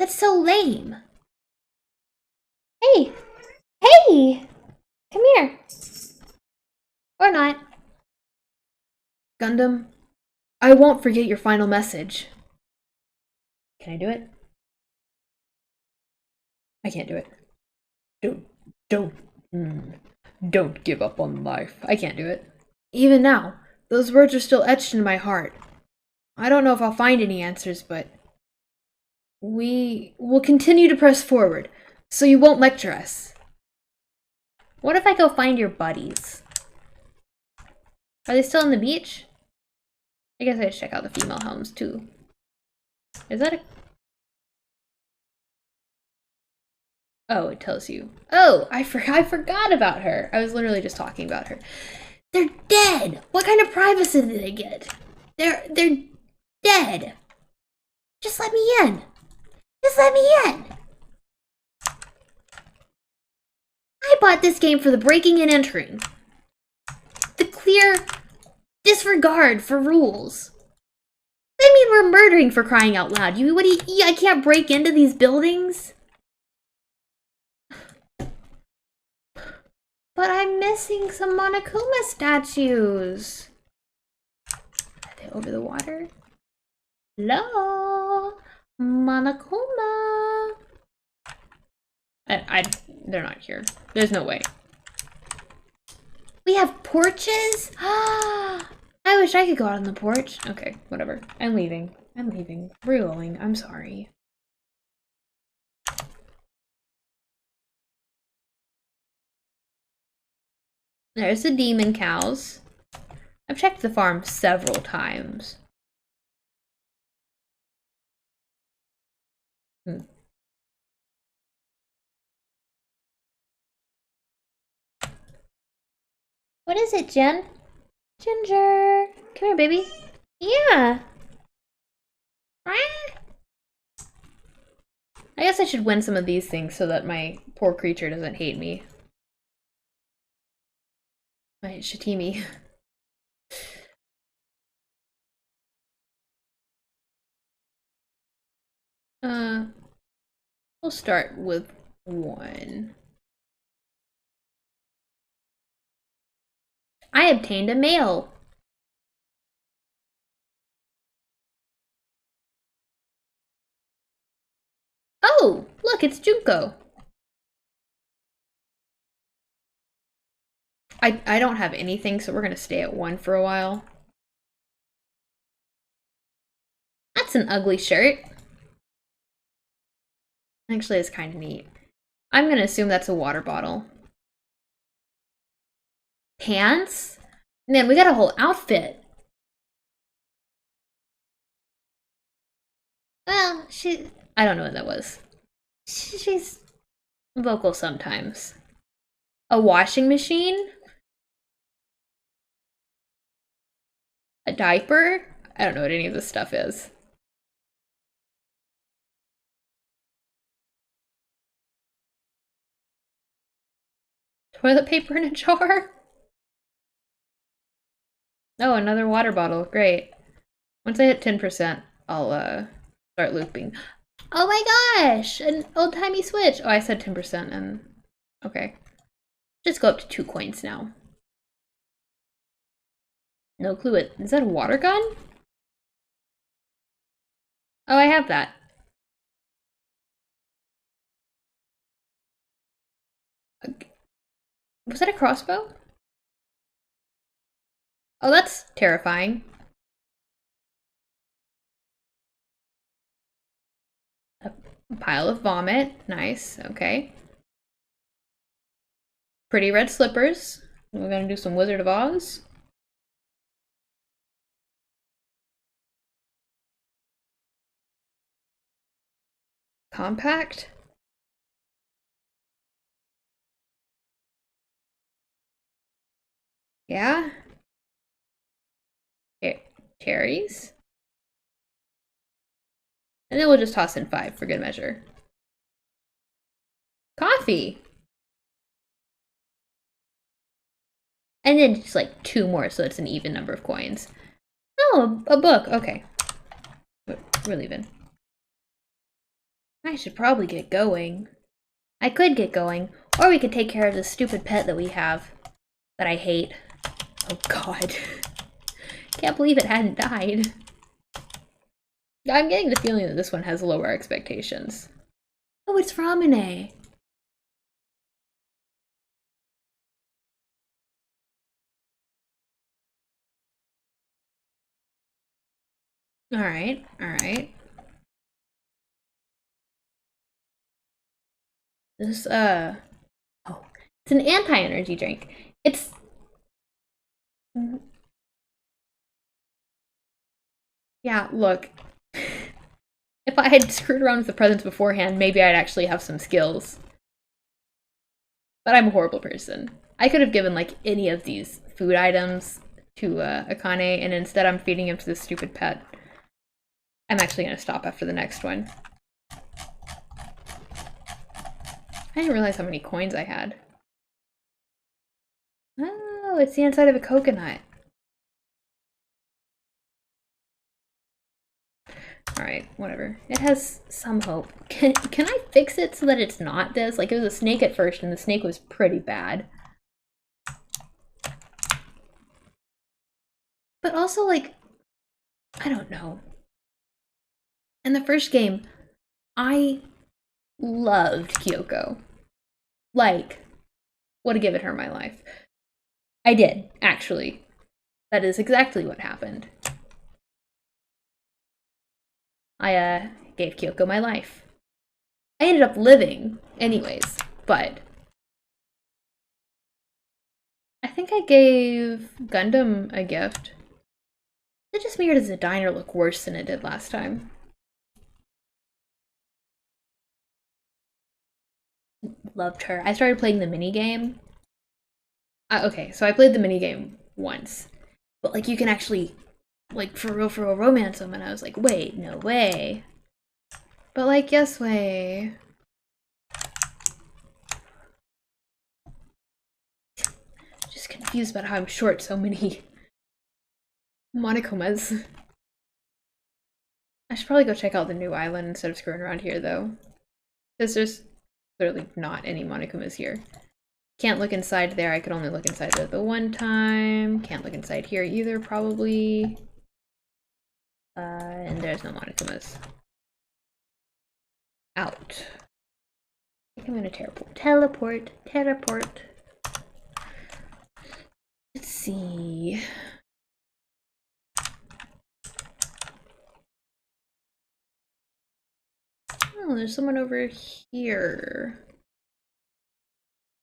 so lame. Hey! Hey! Come here. Or not. Gundam, I won't forget your final message. Can I do it? I can't do it. Don't give up on life. I can't do it. Even now, those words are still etched in my heart. I don't know if I'll find any answers, but we will continue to press forward, so you won't lecture us. What if I go find your buddies? Are they still on the beach? I guess I should check out the female homes too. Is that a... Oh, it tells you. Oh, I forgot about her. I was literally just talking about her. They're dead! What kind of privacy did they get? They're dead! Just let me in! Just let me in! I bought this game for the breaking and entering. The clear disregard for rules. I mean, we're murdering for crying out loud. I can't break into these buildings? But I'm missing some Monokuma statues. Are they over the water? Hello? Monokuma? They're not here. There's no way. We have porches? I wish I could go out on the porch. Okay, whatever. I'm leaving. We're going. I'm sorry. There's the demon cows. I've checked the farm several times. What is it, Jen? Ginger! Come here, baby. Yeah. I guess I should win some of these things so that my poor creature doesn't hate me. My Shatimi. We'll start with 1. I obtained a male. Oh, look, it's Junko. I don't have anything, so we're gonna stay at 1 for a while. That's an ugly shirt. Actually, it's kind of neat. I'm gonna assume that's a water bottle. Pants? Man, we got a whole outfit. Well, I don't know what that was. she's Vocal sometimes. A washing machine? A diaper? I don't know what any of this stuff is. Toilet paper in a jar? Oh, another water bottle. Great. Once I hit 10%, I'll start looping. Oh my gosh! An old-timey switch! Oh, I said 10% and... Okay. Just go up to 2 coins now. No clue it. Is that a water gun? Oh, I have that. Was that a crossbow? Oh, that's terrifying. A pile of vomit. Nice. Okay. Pretty red slippers. We're gonna do some Wizard of Oz. Compact. Yeah. Cherries. And then we'll just toss in 5 for good measure. Coffee. And then just like 2 more so it's an even number of coins. Oh, a book. Okay. We're leaving. I should probably get going. I could get going, or we could take care of this stupid pet that we have that I hate. Oh god. Can't believe it hadn't died. I'm getting the feeling that this one has lower expectations. Oh, it's Ramune. Alright, alright. This, oh, it's an anti-energy drink. It's... Yeah, look. If I had screwed around with the presents beforehand, maybe I'd actually have some skills. But I'm a horrible person. I could have given, like, any of these food items to Akane, and instead I'm feeding him to this stupid pet. I'm actually going to stop after the next one. I didn't realize how many coins I had. Oh, it's the inside of a coconut. Alright, whatever. It has some hope. Can I fix it so that it's not this? Like, it was a snake at first, and the snake was pretty bad. But also, like, I don't know. In the first game, I loved Kyoko. Like, would have given her my life. I did, actually. That is exactly what happened. I gave Kyoko my life. I ended up living anyways, but I think I gave Gundam a gift. It just made the diner look worse than it did last time. Loved her. I started playing the minigame. Okay, so I played the minigame once. But, like, you can actually, like, for real, romance them. And I was like, wait, no way. But, like, yes way. Just confused about how I'm short so many Monokomas. I should probably go check out the new island instead of screwing around here, though. Because there's clearly not any Monokomas here. Can't look inside there. I could only look inside there the one time. Can't look inside here either, probably. And there's no Monokomas. Out. I think I'm gonna teleport. Let's see. Oh, there's someone over here.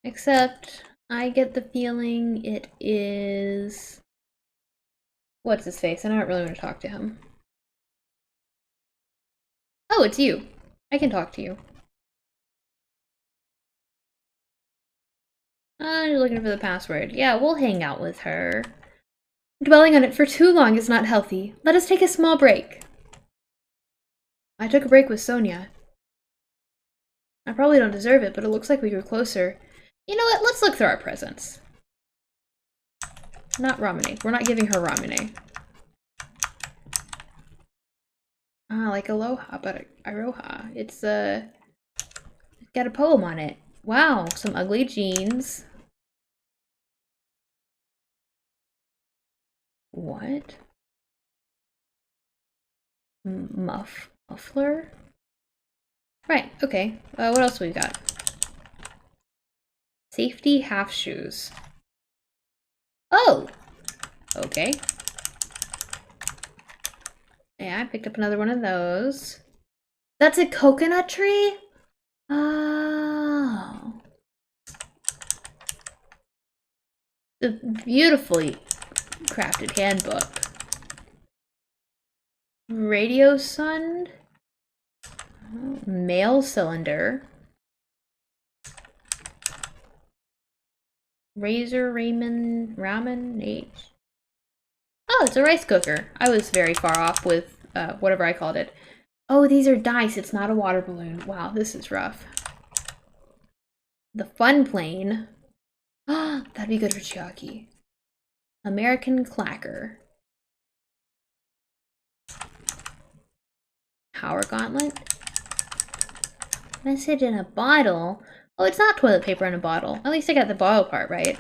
Except, I get the feeling it is... What's his face? I don't really want to talk to him. Oh, it's you. I can talk to you. You're looking for the password. Yeah, we'll hang out with her. Dwelling on it for too long is not healthy. Let us take a small break. I took a break with Sonia. I probably don't deserve it, but it looks like we grew closer. You know what? Let's look through our presents. Not Ramune. We're not giving her Ramune. Ah, like Aloha, but Iroha. It's got a poem on it. Wow, some ugly jeans. What? Muffler? Right, okay. What else we got? Safety half shoes. Oh! Okay. Yeah, I picked up another one of those. That's a coconut tree? Oh. The beautifully crafted handbook. Radio sun. Mail cylinder. Razor ramen H. Oh, it's a rice cooker. I was very far off with whatever I called it. Oh, these are dice. It's not a water balloon. Wow, this is rough. The fun plane. Ah, that'd be good for Chiaki. American clacker. Power gauntlet. Message in a bottle. Oh, it's not toilet paper in a bottle. At least I got the bottle part right.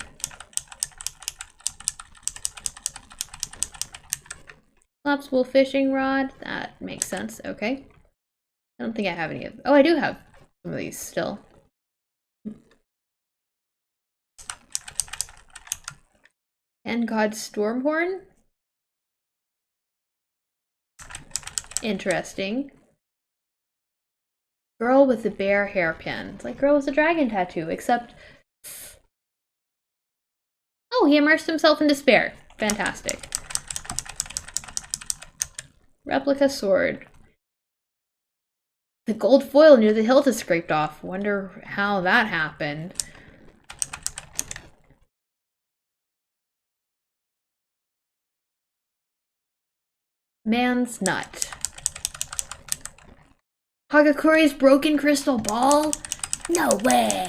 Collapsible fishing rod. That makes sense. Okay. I don't think I have any of... Oh, I do have some of these still. And God's Stormhorn? Interesting. Girl with the bear hairpin. It's like girl with a dragon tattoo, except... Oh, he immersed himself in despair. Fantastic. Replica sword. The gold foil near the hilt is scraped off. Wonder how that happened. Man's nut. Hagakuri's broken crystal ball? No way.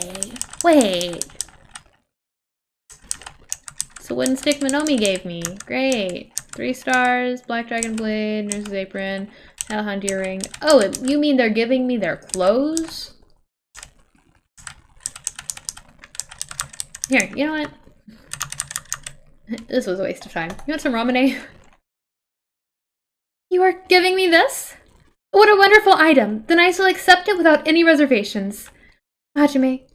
Wait. It's the wooden stick Monomi gave me. Great. 3 stars, black dragon blade, nurse's apron, hellhound earring. Oh, you mean they're giving me their clothes? Here, you know what? This was a waste of time. You want some ramune? You are giving me this? What a wonderful item. Then I shall accept it without any reservations. Hajime,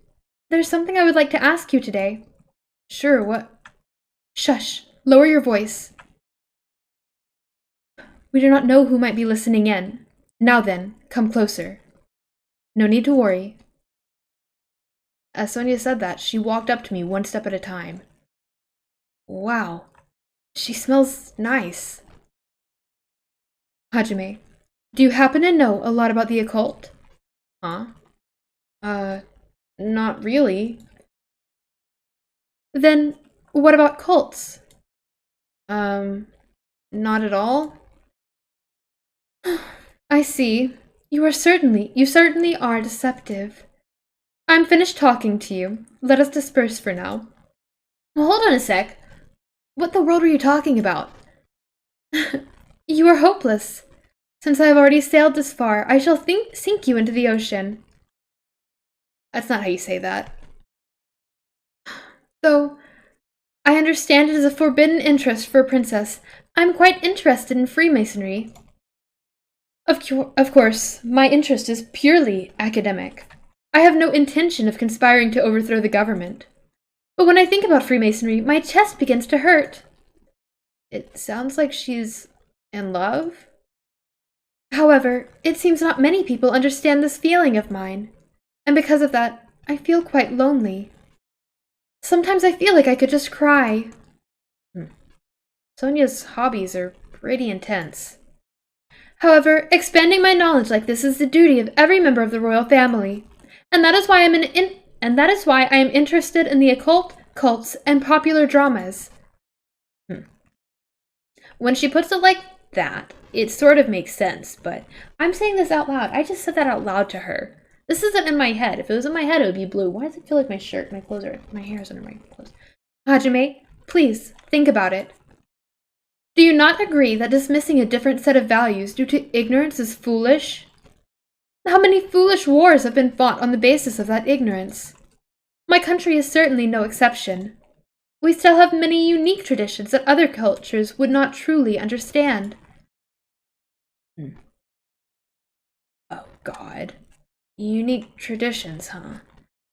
there's something I would like to ask you today. Sure, what? Shush. Lower your voice. We do not know who might be listening in. Now then, come closer. No need to worry. As Sonia said that, she walked up to me one step at a time. Wow, she smells nice. Hajime, do you happen to know a lot about the occult? Huh? Uh, not really. Then, what about cults? Um, not at all? I see. You certainly are deceptive. I'm finished talking to you. Let us disperse for now. Well, hold on a sec. What the world are you talking about? You are hopeless. Since I have already sailed this far, I shall sink you into the ocean. That's not how you say that. Though, I understand it is a forbidden interest for a princess. I'm quite interested in Freemasonry. Of course, my interest is purely academic. I have no intention of conspiring to overthrow the government. But when I think about Freemasonry, my chest begins to hurt. It sounds like she's in love? However, it seems not many people understand this feeling of mine, and because of that, I feel quite lonely. Sometimes I feel like I could just cry. Sonia's hobbies are pretty intense. However, expanding my knowledge like this is the duty of every member of the royal family, and that is why I am interested in the occult, cults, and popular dramas. When she puts it like that, it sort of makes sense, but I'm saying this out loud. I just said that out loud to her. This isn't in my head. If it was in my head, it would be blue. Why does it feel like my hair is under my clothes? Hajime, please, think about it. Do you not agree that dismissing a different set of values due to ignorance is foolish? How many foolish wars have been fought on the basis of that ignorance? My country is certainly no exception. We still have many unique traditions that other cultures would not truly understand. Oh, God. Unique traditions, huh?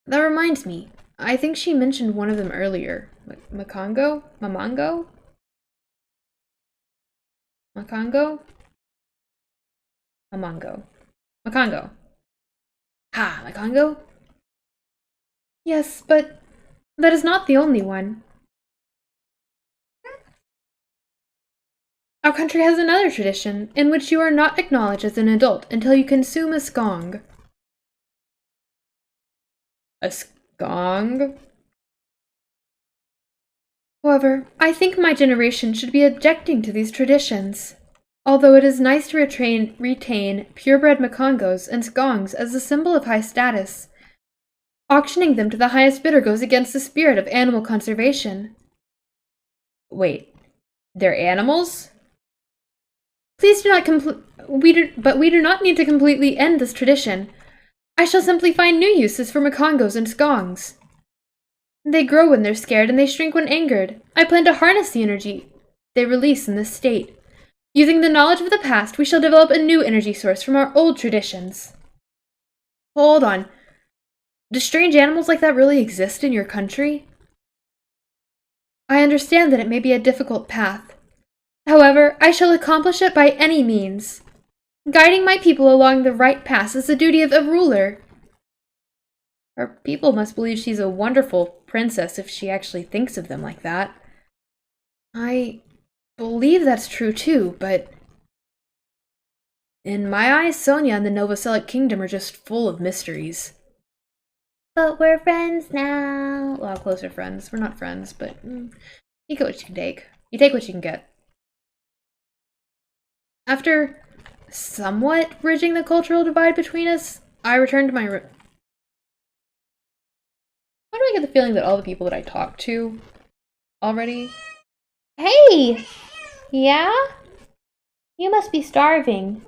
That reminds me. I think she mentioned one of them earlier. Makongo? Mamango? Makongo? Mamango. Makongo. Ha! Makongo? Yes, but that is not the only one. Our country has another tradition, in which you are not acknowledged as an adult until you consume a skong. A skong? However, I think my generation should be objecting to these traditions. Although it is nice to retain purebred makongos and skongs as a symbol of high status, auctioning them to the highest bidder goes against the spirit of animal conservation. Wait, they're animals? Please do not we do not need to completely end this tradition. I shall simply find new uses for makongos and skongs. They grow when they're scared and they shrink when angered. I plan to harness the energy they release in this state. Using the knowledge of the past, we shall develop a new energy source from our old traditions. Hold on. Do strange animals like that really exist in your country? I understand that it may be a difficult path. However, I shall accomplish it by any means. Guiding my people along the right path is the duty of a ruler. Her people must believe she's a wonderful princess if she actually thinks of them like that. I believe that's true too, but in my eyes, Sonia and the Novoselic Kingdom are just full of mysteries. But we're friends now. Well, closer friends. We're not friends, but you get what you can take. You take what you can get. After somewhat bridging the cultural divide between us, I returned to my room. Why do I get the feeling that all the people that I talked to already? Hey! Yeah? You must be starving.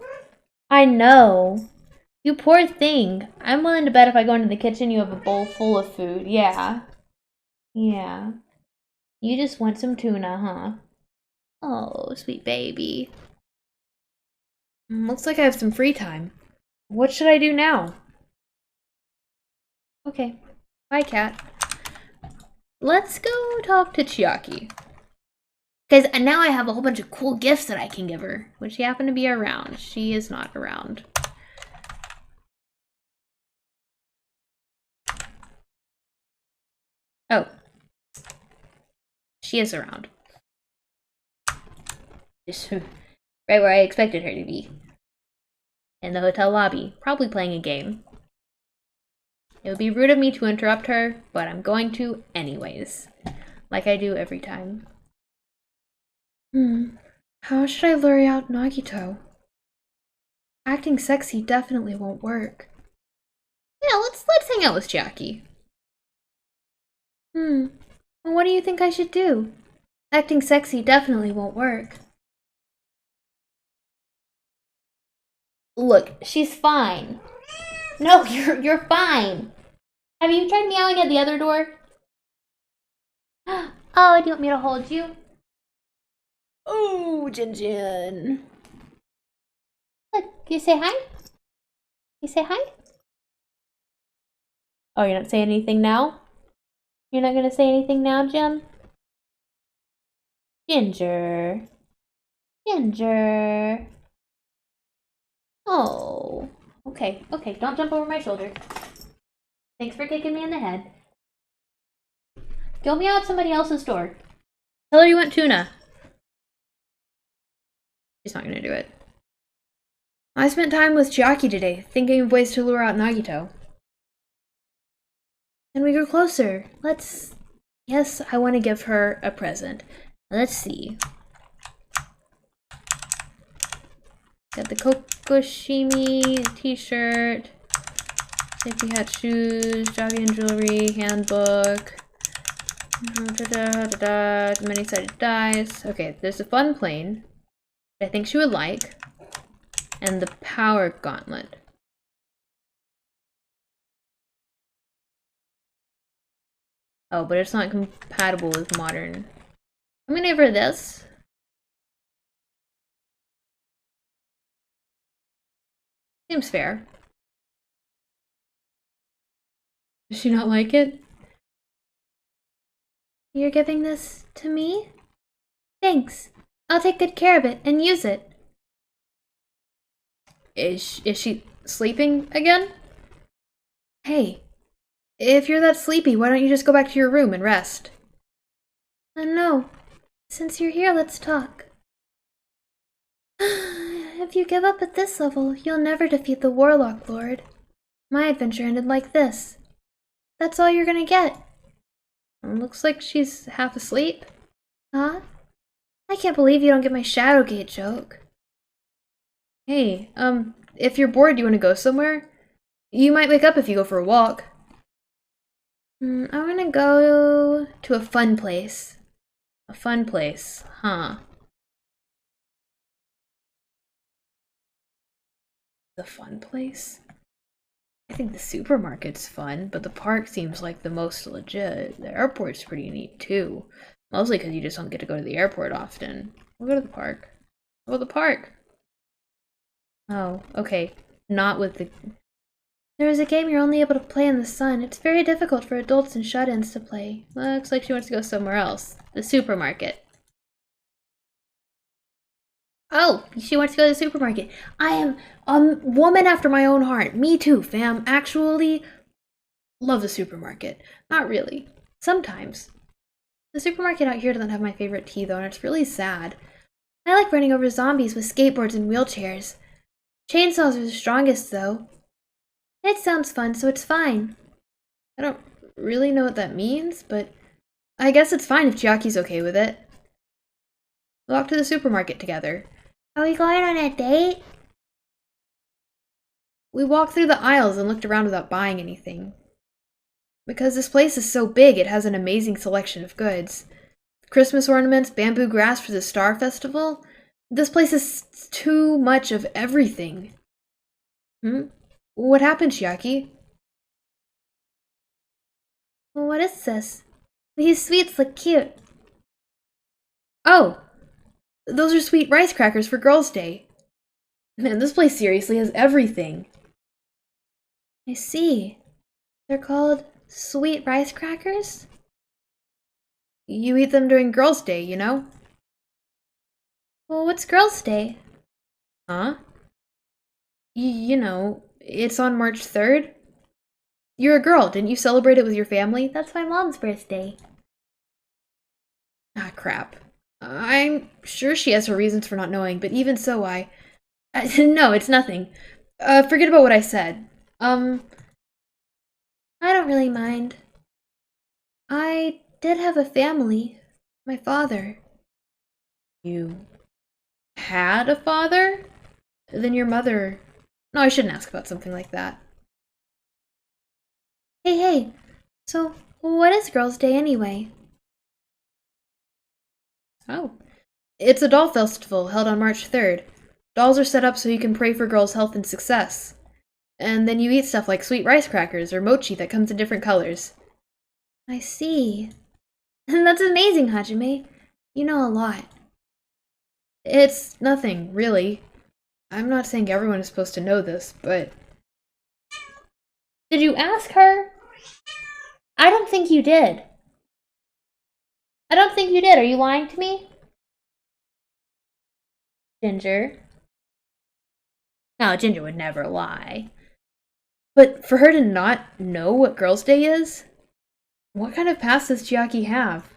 I know. You poor thing. I'm willing to bet if I go into the kitchen you have a bowl full of food. Yeah. Yeah. You just want some tuna, huh? Oh, sweet baby. Looks like I have some free time. What should I do now? Okay. Bye, cat. Let's go talk to Chiaki. Because now I have a whole bunch of cool gifts that I can give her. Would she happen to be around? She is not around. Oh. she is around. Just right where I expected her to be. In the hotel lobby, probably playing a game. It would be rude of me to interrupt her, but I'm going to anyways. Like I do every time. How should I lure out Nagito? Acting sexy definitely won't work. Yeah, let's hang out with Jackie. Well, what do you think I should do? Acting sexy definitely won't work. Look, she's fine. No, you're fine. Have you tried meowing at the other door? Oh, do you want me to hold you? Oh, Jin. Look, can you say hi? You say hi? Oh, you're not saying anything now? You're not gonna say anything now, Jim? Ginger. Oh. Okay, don't jump over my shoulder. Thanks for kicking me in the head. Go meow at somebody else's door. Tell her you want tuna. She's not gonna do it. I spent time with Chiaki today, thinking of ways to lure out Nagito. And we grew closer. Yes, I want to give her a present. Let's see. Got the Kokoshimi t-shirt, safety hat, shoes, jogging jewelry, handbook, many-sided dice. Okay, there's a fun plane that I think she would like, and the power gauntlet. Oh, but it's not compatible with modern. I'm gonna give her this. Seems fair. Does she not like it? You're giving this to me? Thanks. I'll take good care of it and use it. Is she sleeping again? Hey, if you're that sleepy, why don't you just go back to your room and rest? No. Since you're here, let's talk. If you give up at this level, you'll never defeat the Warlock Lord. My adventure ended like this. That's all you're gonna get. Looks like she's half asleep. Huh? I can't believe you don't get my Shadowgate joke. Hey, if you're bored, do you want to go somewhere? You might wake up if you go for a walk. I'm gonna go to a fun place. A fun place, huh? The fun place? I think the supermarket's fun, but the park seems like the most legit. The airport's pretty neat too. Mostly because you just don't get to go to the airport often. We'll go to the park. We'll go to the park. Oh, okay. Not with the... There is a game you're only able to play in the sun. It's very difficult for adults and shut-ins to play. Looks like she wants to go somewhere else. The supermarket. Oh, she wants to go to the supermarket. I am a woman after my own heart. Me too, fam. Actually, love the supermarket. Not really. Sometimes. The supermarket out here doesn't have my favorite tea, though, and it's really sad. I like running over zombies with skateboards and wheelchairs. Chainsaws are the strongest, though. It sounds fun, so it's fine. I don't really know what that means, but I guess it's fine if Chiaki's okay with it. We'll walk to the supermarket together. Are we going on a date? We walked through the aisles and looked around without buying anything. Because this place is so big, it has an amazing selection of goods. Christmas ornaments, bamboo grass for the Star Festival. This place is too much of everything. What happened, Chiaki? Well, what is this? These sweets look cute. Oh! Those are sweet rice crackers for Girls' Day. Man, this place seriously has everything. I see. They're called sweet rice crackers? You eat them during Girls' Day, you know? Well, what's Girls' Day? Huh? You know, it's on March 3rd. You're a girl, didn't you celebrate it with your family? That's my mom's birthday. Ah, crap. I'm sure she has her reasons for not knowing, but even so, no, it's nothing. Forget about what I said. I don't really mind. I did have a family. My father. You had a father? Then your mother... No, I shouldn't ask about something like that. Hey, so what is Girls' Day anyway? Oh. It's a doll festival held on March 3rd. Dolls are set up so you can pray for girls' health and success. And then you eat stuff like sweet rice crackers or mochi that comes in different colors. I see. That's amazing, Hajime. You know a lot. It's nothing, really. I'm not saying everyone is supposed to know this, but... Did you ask her? I don't think you did. I don't think you did. Are you lying to me? Ginger. No, Ginger would never lie. But for her to not know what Girls' Day is? What kind of past does Chiaki have?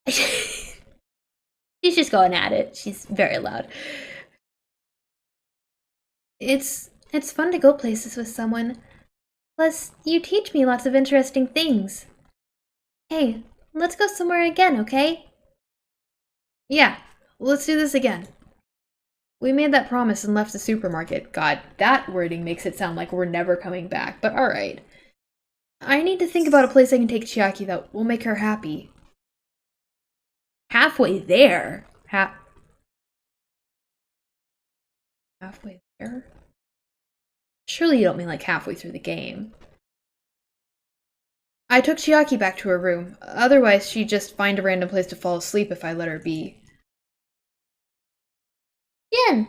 She's just going at it. She's very loud. It's fun to go places with someone. Plus, you teach me lots of interesting things. Hey, let's go somewhere again, okay? Yeah, let's do this again. We made that promise and left the supermarket. God, that wording makes it sound like we're never coming back, but alright. I need to think about a place I can take Chiaki that will make her happy. Halfway there? Halfway there? Surely you don't mean like halfway through the game. I took Chiaki back to her room. Otherwise, she'd just find a random place to fall asleep if I let her be. Jin!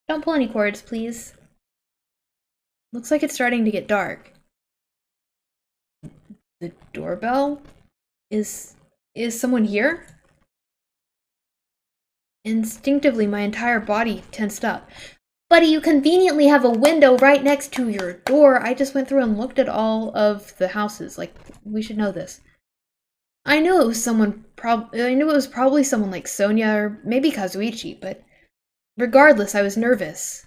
Don't pull any cords, please. Looks like it's starting to get dark. The doorbell? Is someone here? Instinctively, my entire body tensed up. Buddy, you conveniently have a window right next to your Door. I just went through and looked at all of the houses. Like, we should know this. I knew it was probably someone like Sonia or maybe Kazuichi, but regardless, I was nervous.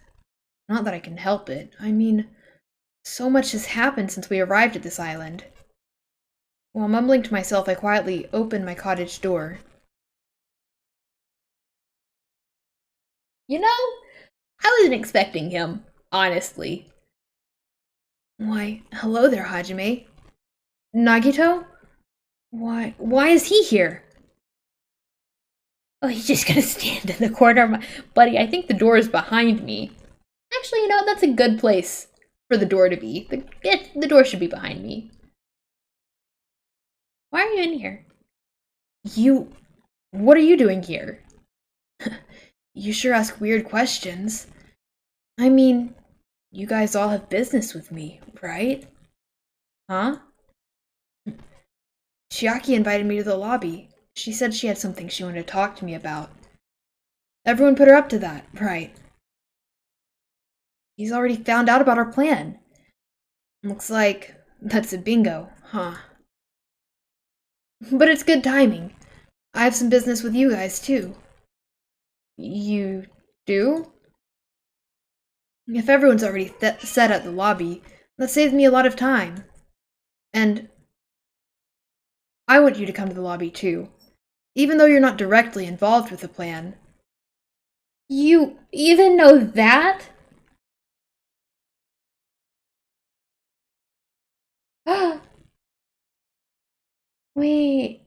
Not that I can help it. I mean, so much has happened since we arrived at this island. While mumbling to myself, I quietly opened my cottage door. You know, I wasn't expecting him, honestly. Why, hello there, Hajime. Nagito? Why is he here? Oh, he's just gonna stand in the corner. Buddy, I think the door is behind me. Actually, you know, that's a good place for the door to be. The door should be behind me. Why are you in here? What are you doing here? You sure ask weird questions. I mean, you guys all have business with me, right? Huh? Chiaki invited me to the lobby. She said she had something she wanted to talk to me about. Everyone put her up to that, right? He's already found out about our plan. Looks like that's a bingo, huh? But it's good timing. I have some business with you guys, too. You do? If everyone's already set at the lobby, that saves me a lot of time. And I want you to come to the lobby, too. Even though you're not directly involved with the plan. You even know that? Wait.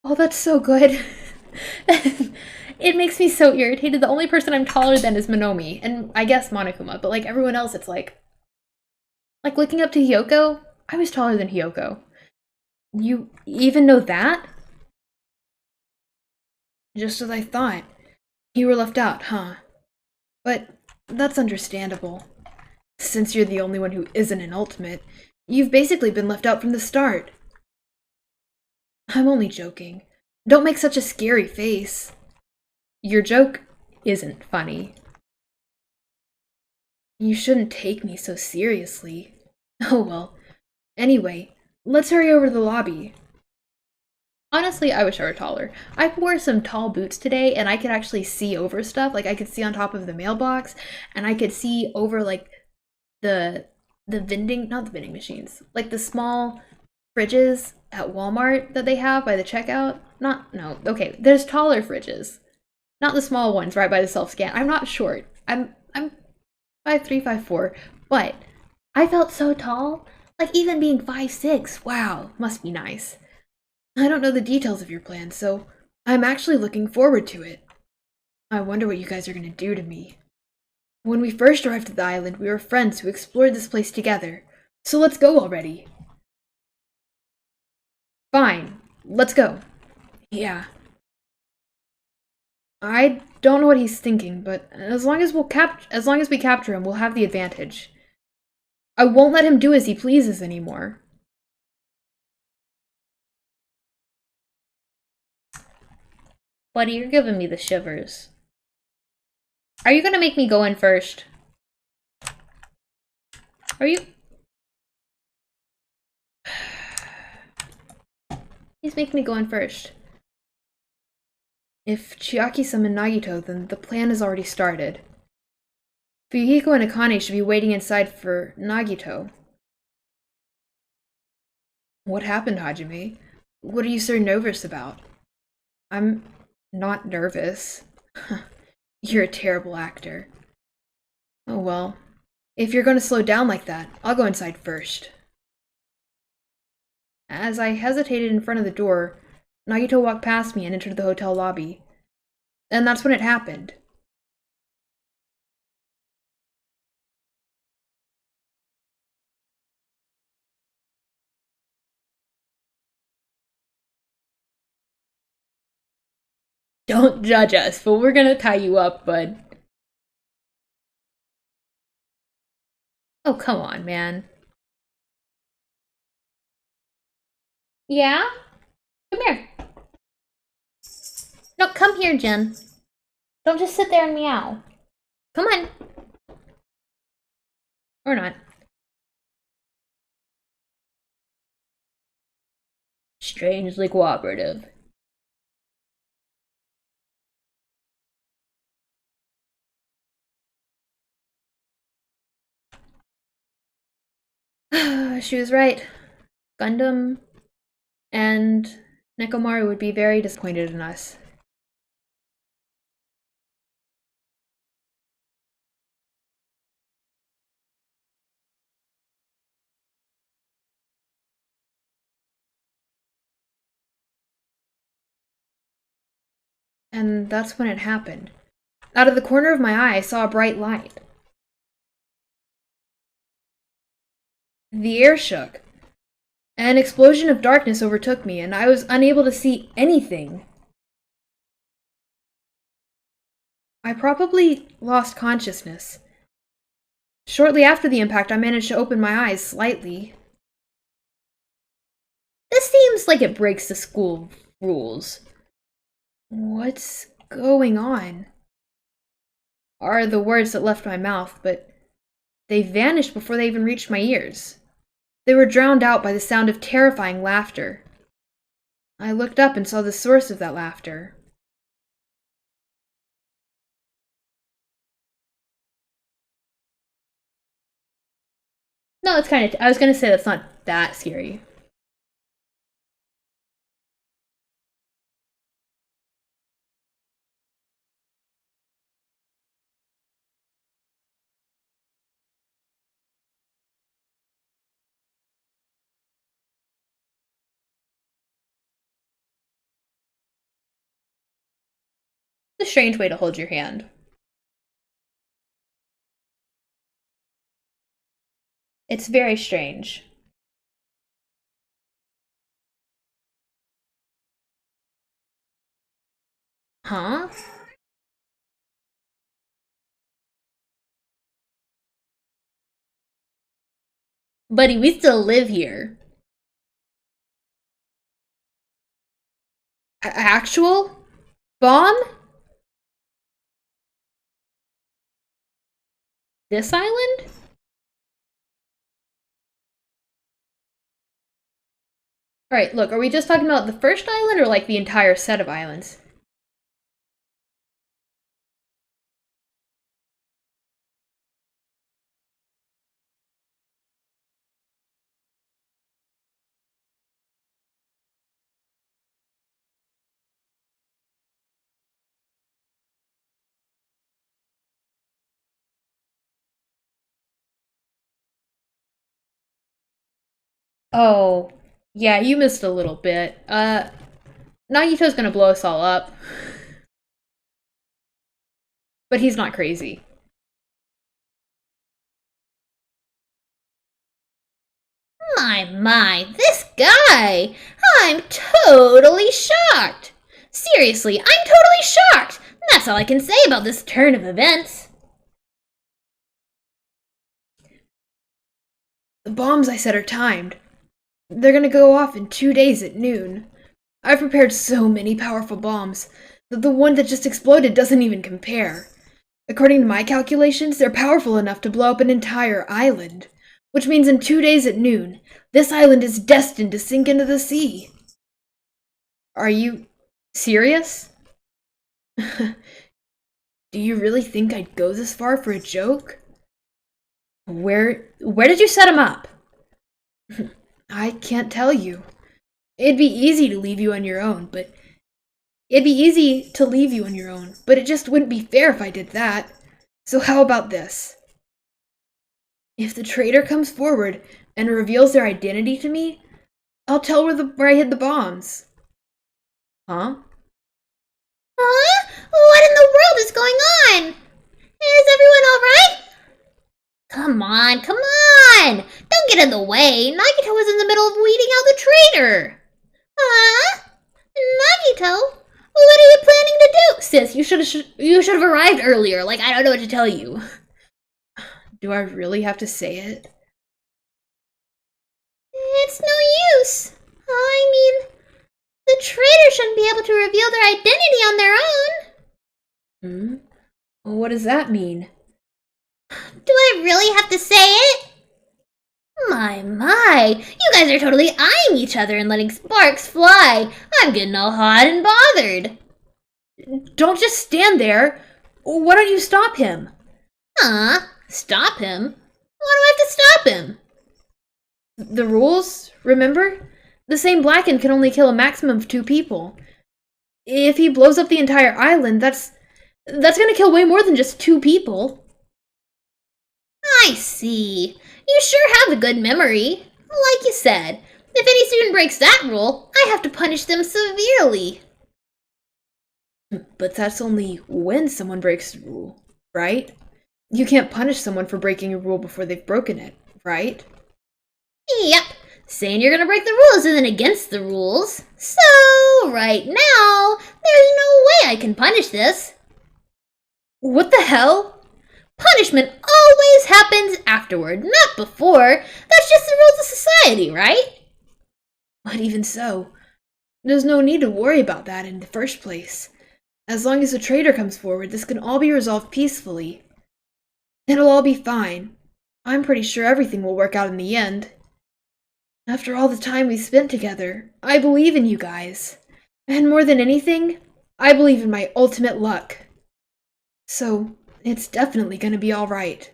Oh, that's so good. It makes me so irritated. The only person I'm taller than is Monomi, and I guess Monokuma, but like everyone else, it's like looking up to Hiyoko, I was taller than Hiyoko. You even know that? Just as I thought. You were left out, huh? But that's understandable. Since you're the only one who isn't an ultimate, you've basically been left out from the start. I'm only joking. Don't make such a scary face. Your joke isn't funny. You shouldn't take me so seriously. Oh well. Anyway, let's hurry over to the lobby. Honestly, I wish I were taller. I wore some tall boots today and I could actually see over stuff. Like I could see on top of the mailbox and I could see over like the vending, not the vending machines, like the small fridges at Walmart that they have by the checkout. Not no. Okay, there's taller fridges. Not the small ones right by the self-scan. I'm not short. I'm 5'3", 5'4", but I felt so tall. Like even being 5'6", wow, must be nice. I don't know the details of your plan, so I'm actually looking forward to it. I wonder what you guys are gonna do to me. When we first arrived at the island, we were friends who explored this place together. So let's go already. Fine, let's go. Yeah. I don't know what he's thinking, but as long as we capture him, we'll have the advantage. I won't let him do as he pleases anymore. Buddy, you're giving me the shivers. Are you gonna make me go in first? Are you? He's making me go in first. If Chiaki summoned Nagito, then the plan has already started. Fuyuhiko and Akane should be waiting inside for Nagito. What happened, Hajime? What are you so nervous about? I'm not nervous. You're a terrible actor. Oh well. If you're gonna slow down like that, I'll go inside first. As I hesitated in front of the door, Nagito walked past me and entered the hotel lobby. And that's when it happened. Don't judge us, but we're gonna tie you up, bud. Oh, come on, man. Yeah? Come here. No, come here, Jen. Don't just sit there and meow. Come on. Or not. Strangely cooperative. She was right. Gundam and Nekomaru would be very disappointed in us. And that's when it happened. Out of the corner of my eye, I saw a bright light. The air shook. An explosion of darkness overtook me, and I was unable to see anything. I probably lost consciousness. Shortly after the impact, I managed to open my eyes slightly. This seems like it breaks the school rules. What's going on? Are the words that left my mouth, but they vanished before they even reached my ears. They were drowned out by the sound of terrifying laughter. I looked up and saw the source of that laughter. No, it's kind of. I was gonna say that's not that scary. It's a strange way to hold your hand. It's very strange. Huh? Buddy, we still live here. Actual? Bomb? This island? Alright, look, are we just talking about the first island or like the entire set of islands? Oh, yeah, you missed a little bit. Nagito's gonna blow us all up. But he's not crazy. My, this guy! I'm totally shocked! Seriously, I'm totally shocked! That's all I can say about this turn of events. The bombs I set are timed. They're gonna go off in 2 days at noon. I've prepared so many powerful bombs that the one that just exploded doesn't even compare. According to my calculations, they're powerful enough to blow up an entire island. Which means in 2 days at noon, this island is destined to sink into the sea. Are you serious? Do you really think I'd go this far for a joke? Where did you set him up? I can't tell you. It'd be easy to leave you on your own, but it just wouldn't be fair if I did that. So how about this? If the traitor comes forward and reveals their identity to me, I'll tell where I hid the bombs. Huh? Huh? What in the world is going on? Is everyone alright? Come on! Don't get in the way! Nagito was in the middle of weeding out the traitor! Huh? Nagito? What are you planning to do? Sis, you should have arrived earlier. Like, I don't know what to tell you. Do I really have to say it? It's no use. I mean, the traitor shouldn't be able to reveal their identity on their own. Well, what does that mean? Do I really have to say it? My, you guys are totally eyeing each other and letting sparks fly. I'm getting all hot and bothered. Don't just stand there. Why don't you stop him? Huh? Stop him? Why do I have to stop him? The rules, remember? The same Blacken can only kill a maximum of 2 people. If he blows up the entire island, that's gonna kill way more than just 2 people. I see. You sure have a good memory. Like you said, if any student breaks that rule, I have to punish them severely. But that's only when someone breaks the rule, right? You can't punish someone for breaking a rule before they've broken it, right? Yep. Saying you're gonna break the rules isn't against the rules. So, right now, there's no way I can punish this. What the hell? Punishment always happens afterward, not before. That's just the rules of society, right? But even so, there's no need to worry about that in the first place. As long as the traitor comes forward, this can all be resolved peacefully. It'll all be fine. I'm pretty sure everything will work out in the end. After all the time we spent together, I believe in you guys. And more than anything, I believe in my ultimate luck. So, it's definitely gonna be alright.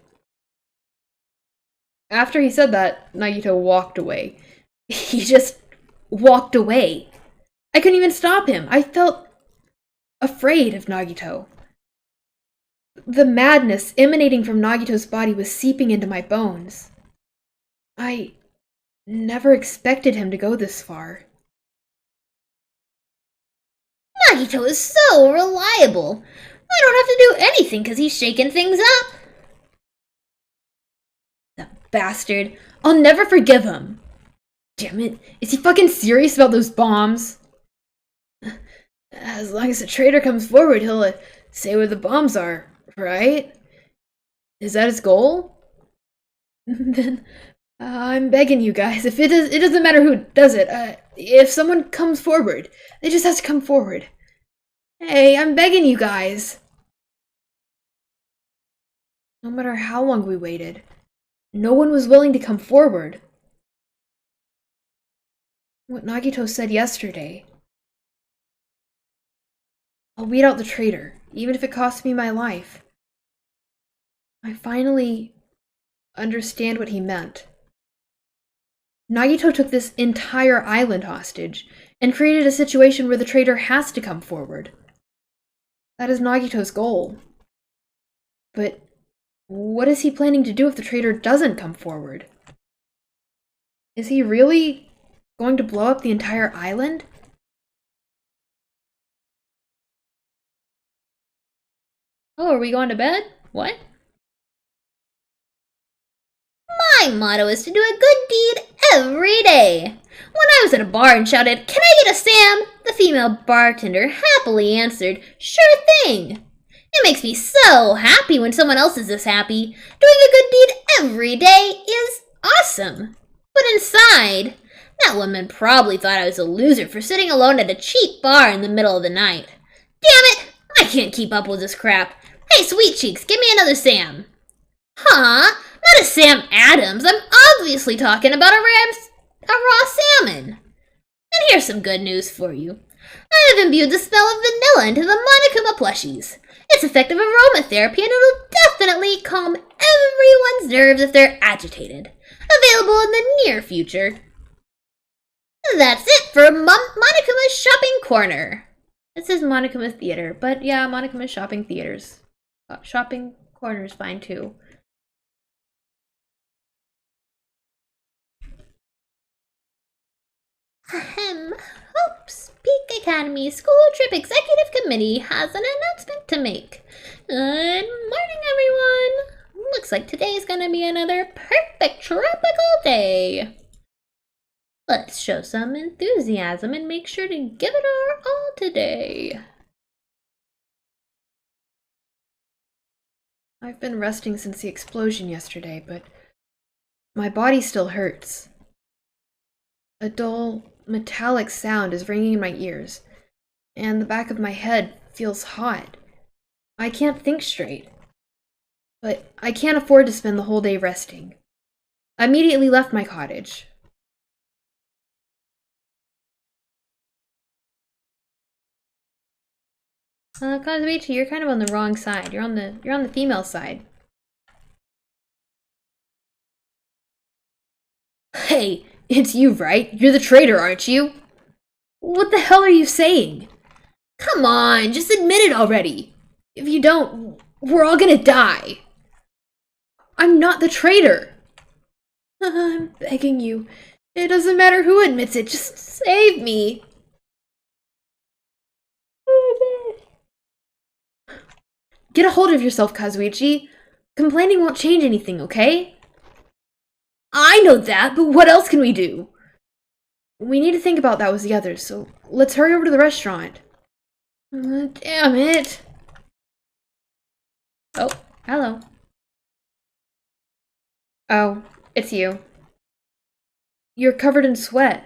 After he said that, Nagito walked away. He just walked away. I couldn't even stop him. I felt afraid of Nagito. The madness emanating from Nagito's body was seeping into my bones. I never expected him to go this far. Nagito is so reliable. I don't have to do anything because he's shaking things up. That bastard. I'll never forgive him. Damn it. Is he fucking serious about those bombs? As long as the traitor comes forward, he'll say where the bombs are, right? Is that his goal? Then I'm begging you guys. If it doesn't matter who does it. If someone comes forward, they just have to come forward. Hey, I'm begging you guys. No matter how long we waited, no one was willing to come forward. What Nagito said yesterday. I'll weed out the traitor, even if it costs me my life. I finally understand what he meant. Nagito took this entire island hostage and created a situation where the traitor has to come forward. That is Nagito's goal. But what is he planning to do if the traitor doesn't come forward? Is he really going to blow up the entire island? Oh, are we going to bed? What? My motto is to do a good deed every day. When I was at a bar and shouted, "Can I get a Sam?" the female bartender happily answered, "Sure thing." It makes me so happy when someone else is this happy. Doing a good deed every day is awesome. But inside, that woman probably thought I was a loser for sitting alone at a cheap bar in the middle of the night. Damn it! I can't keep up with this crap. Hey, sweet cheeks, give me another Sam. Huh? Not a Sam Adams. I'm obviously talking about a raw salmon. And here's some good news for you. I have imbued the smell of vanilla into the Monokuma plushies. It's effective aromatherapy and it'll definitely calm everyone's nerves if they're agitated. Available in the near future. That's it for Monokuma's shopping corner. It says Monokuma Theater, but yeah, Monokuma Shopping Theaters. Shopping corner's fine too. Ahem. Oops. Peak Academy School Trip Executive Committee has an announcement to make. Good morning, everyone. Looks like today's gonna be another perfect tropical day. Let's show some enthusiasm and make sure to give it our all today. I've been resting since the explosion yesterday, but my body still hurts. A dull, metallic sound is ringing in my ears, and the back of my head feels hot. I can't think straight. But I can't afford to spend the whole day resting. I immediately left my cottage. Kazuichi, you're kind of on the wrong side. You're on the female side. Hey, it's you, right? You're the traitor, aren't you? What the hell are you saying? Come on, just admit it already. If you don't, we're all gonna die. I'm not the traitor. I'm begging you. It doesn't matter who admits it, just save me. Get a hold of yourself, Kazuichi. Complaining won't change anything, okay? I know that, but what else can we do? We need to think about that with the others, so let's hurry over to the restaurant. Damn it. Oh, hello. Oh, it's you. You're covered in sweat.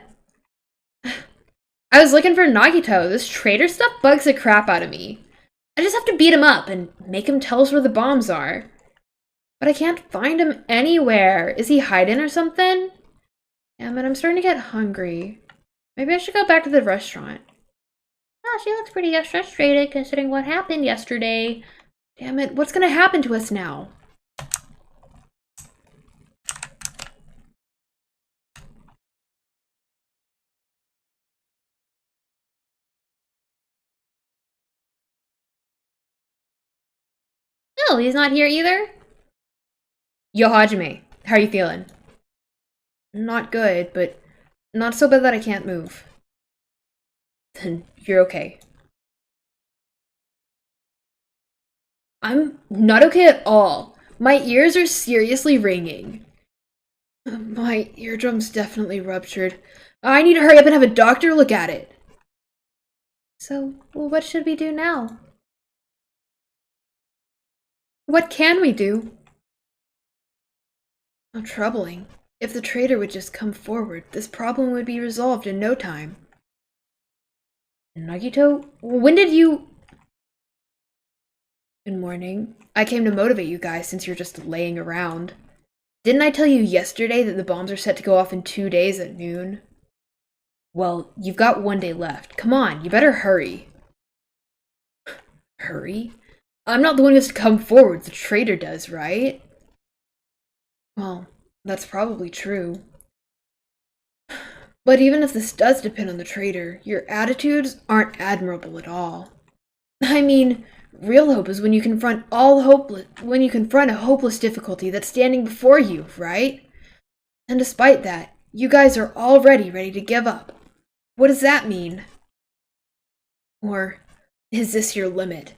I was looking for Nagito. This traitor stuff bugs the crap out of me. I just have to beat him up and make him tell us where the bombs are. But I can't find him anywhere. Is he hiding or something? Damn it, I'm starting to get hungry. Maybe I should go back to the restaurant. Oh, she looks pretty frustrated considering what happened yesterday. Damn it, what's gonna happen to us now? Oh, he's not here either? Yo, Hajime, how are you feeling? Not good, but not so bad that I can't move. Then you're okay. I'm not okay at all. My ears are seriously ringing. My eardrum's definitely ruptured. I need to hurry up and have a doctor look at it. So, what should we do now? What can we do? How troubling. If the traitor would just come forward, this problem would be resolved in no time. Nagito, when did you... Good morning. I came to motivate you guys since you're just laying around. Didn't I tell you yesterday that the bombs are set to go off in 2 days at noon? Well, you've got 1 day left. Come on, you better hurry. Hurry? I'm not the one who has to come forward, the traitor does, right? Well, that's probably true. But even if this does depend on the traitor, your attitudes aren't admirable at all. I mean, real hope is when you confront a hopeless difficulty that's standing before you, right? And despite that, you guys are already ready to give up. What does that mean? Or is this your limit?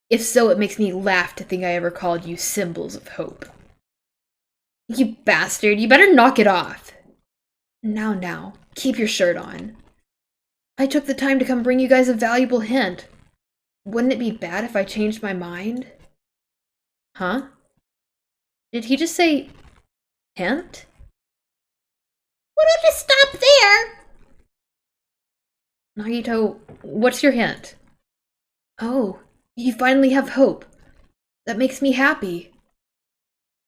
If so, it makes me laugh to think I ever called you symbols of hope. You bastard, you better knock it off. Now, keep your shirt on. I took the time to come bring you guys a valuable hint. Wouldn't it be bad if I changed my mind? Huh? Did he just say hint? Why don't you stop there? Nagito, what's your hint? Oh, you finally have hope. That makes me happy.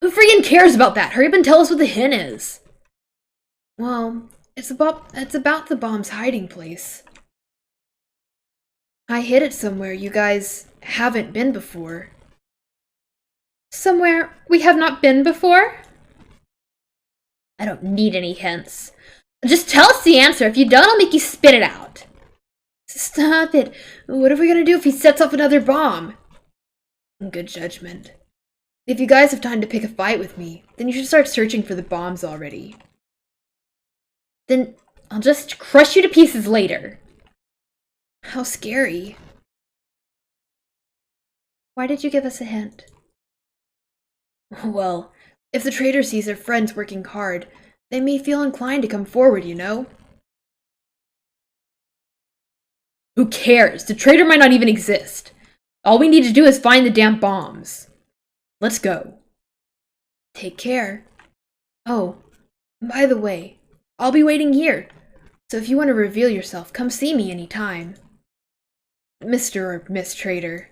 Who friggin' cares about that? Hurry up and tell us what the hint is. Well, it's about the bomb's hiding place. I hid it somewhere you guys haven't been before. Somewhere we have not been before? I don't need any hints. Just tell us the answer. If you don't, I'll make you spit it out. Stop it. What are we gonna do if he sets off another bomb? Good judgment. If you guys have time to pick a fight with me, then you should start searching for the bombs already. Then I'll just crush you to pieces later. How scary. Why did you give us a hint? Well, if the traitor sees their friends working hard, they may feel inclined to come forward, you know? Who cares? The traitor might not even exist. All we need to do is find the damn bombs. Let's go. Take care. Oh, by the way, I'll be waiting here. So if you want to reveal yourself, come see me anytime. Mr. or Miss Traitor.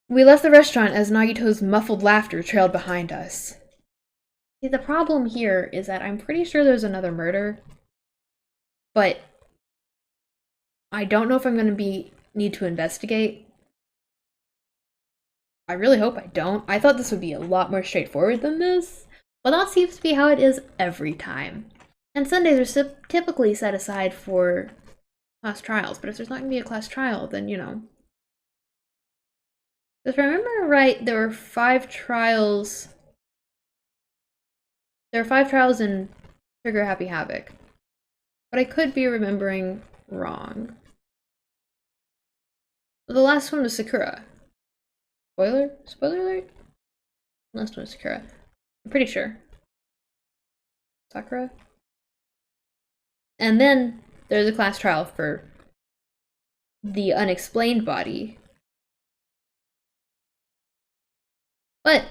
We left the restaurant as Nagito's muffled laughter trailed behind us. See, the problem here is that I'm pretty sure there's another murder, but I don't know if I'm going to need to investigate. I really hope I don't. I thought this would be a lot more straightforward than this, but that seems to be how it is every time. And Sundays are typically set aside for class trials, but if there's not going to be a class trial, then, you know. If I remember right, there were 5 trials. There are 5 trials in Trigger Happy Havoc, but I could be remembering wrong. The last one was Sakura. Spoiler alert? Last one was Sakura. I'm pretty sure. Sakura? And then there's a class trial for the unexplained body. But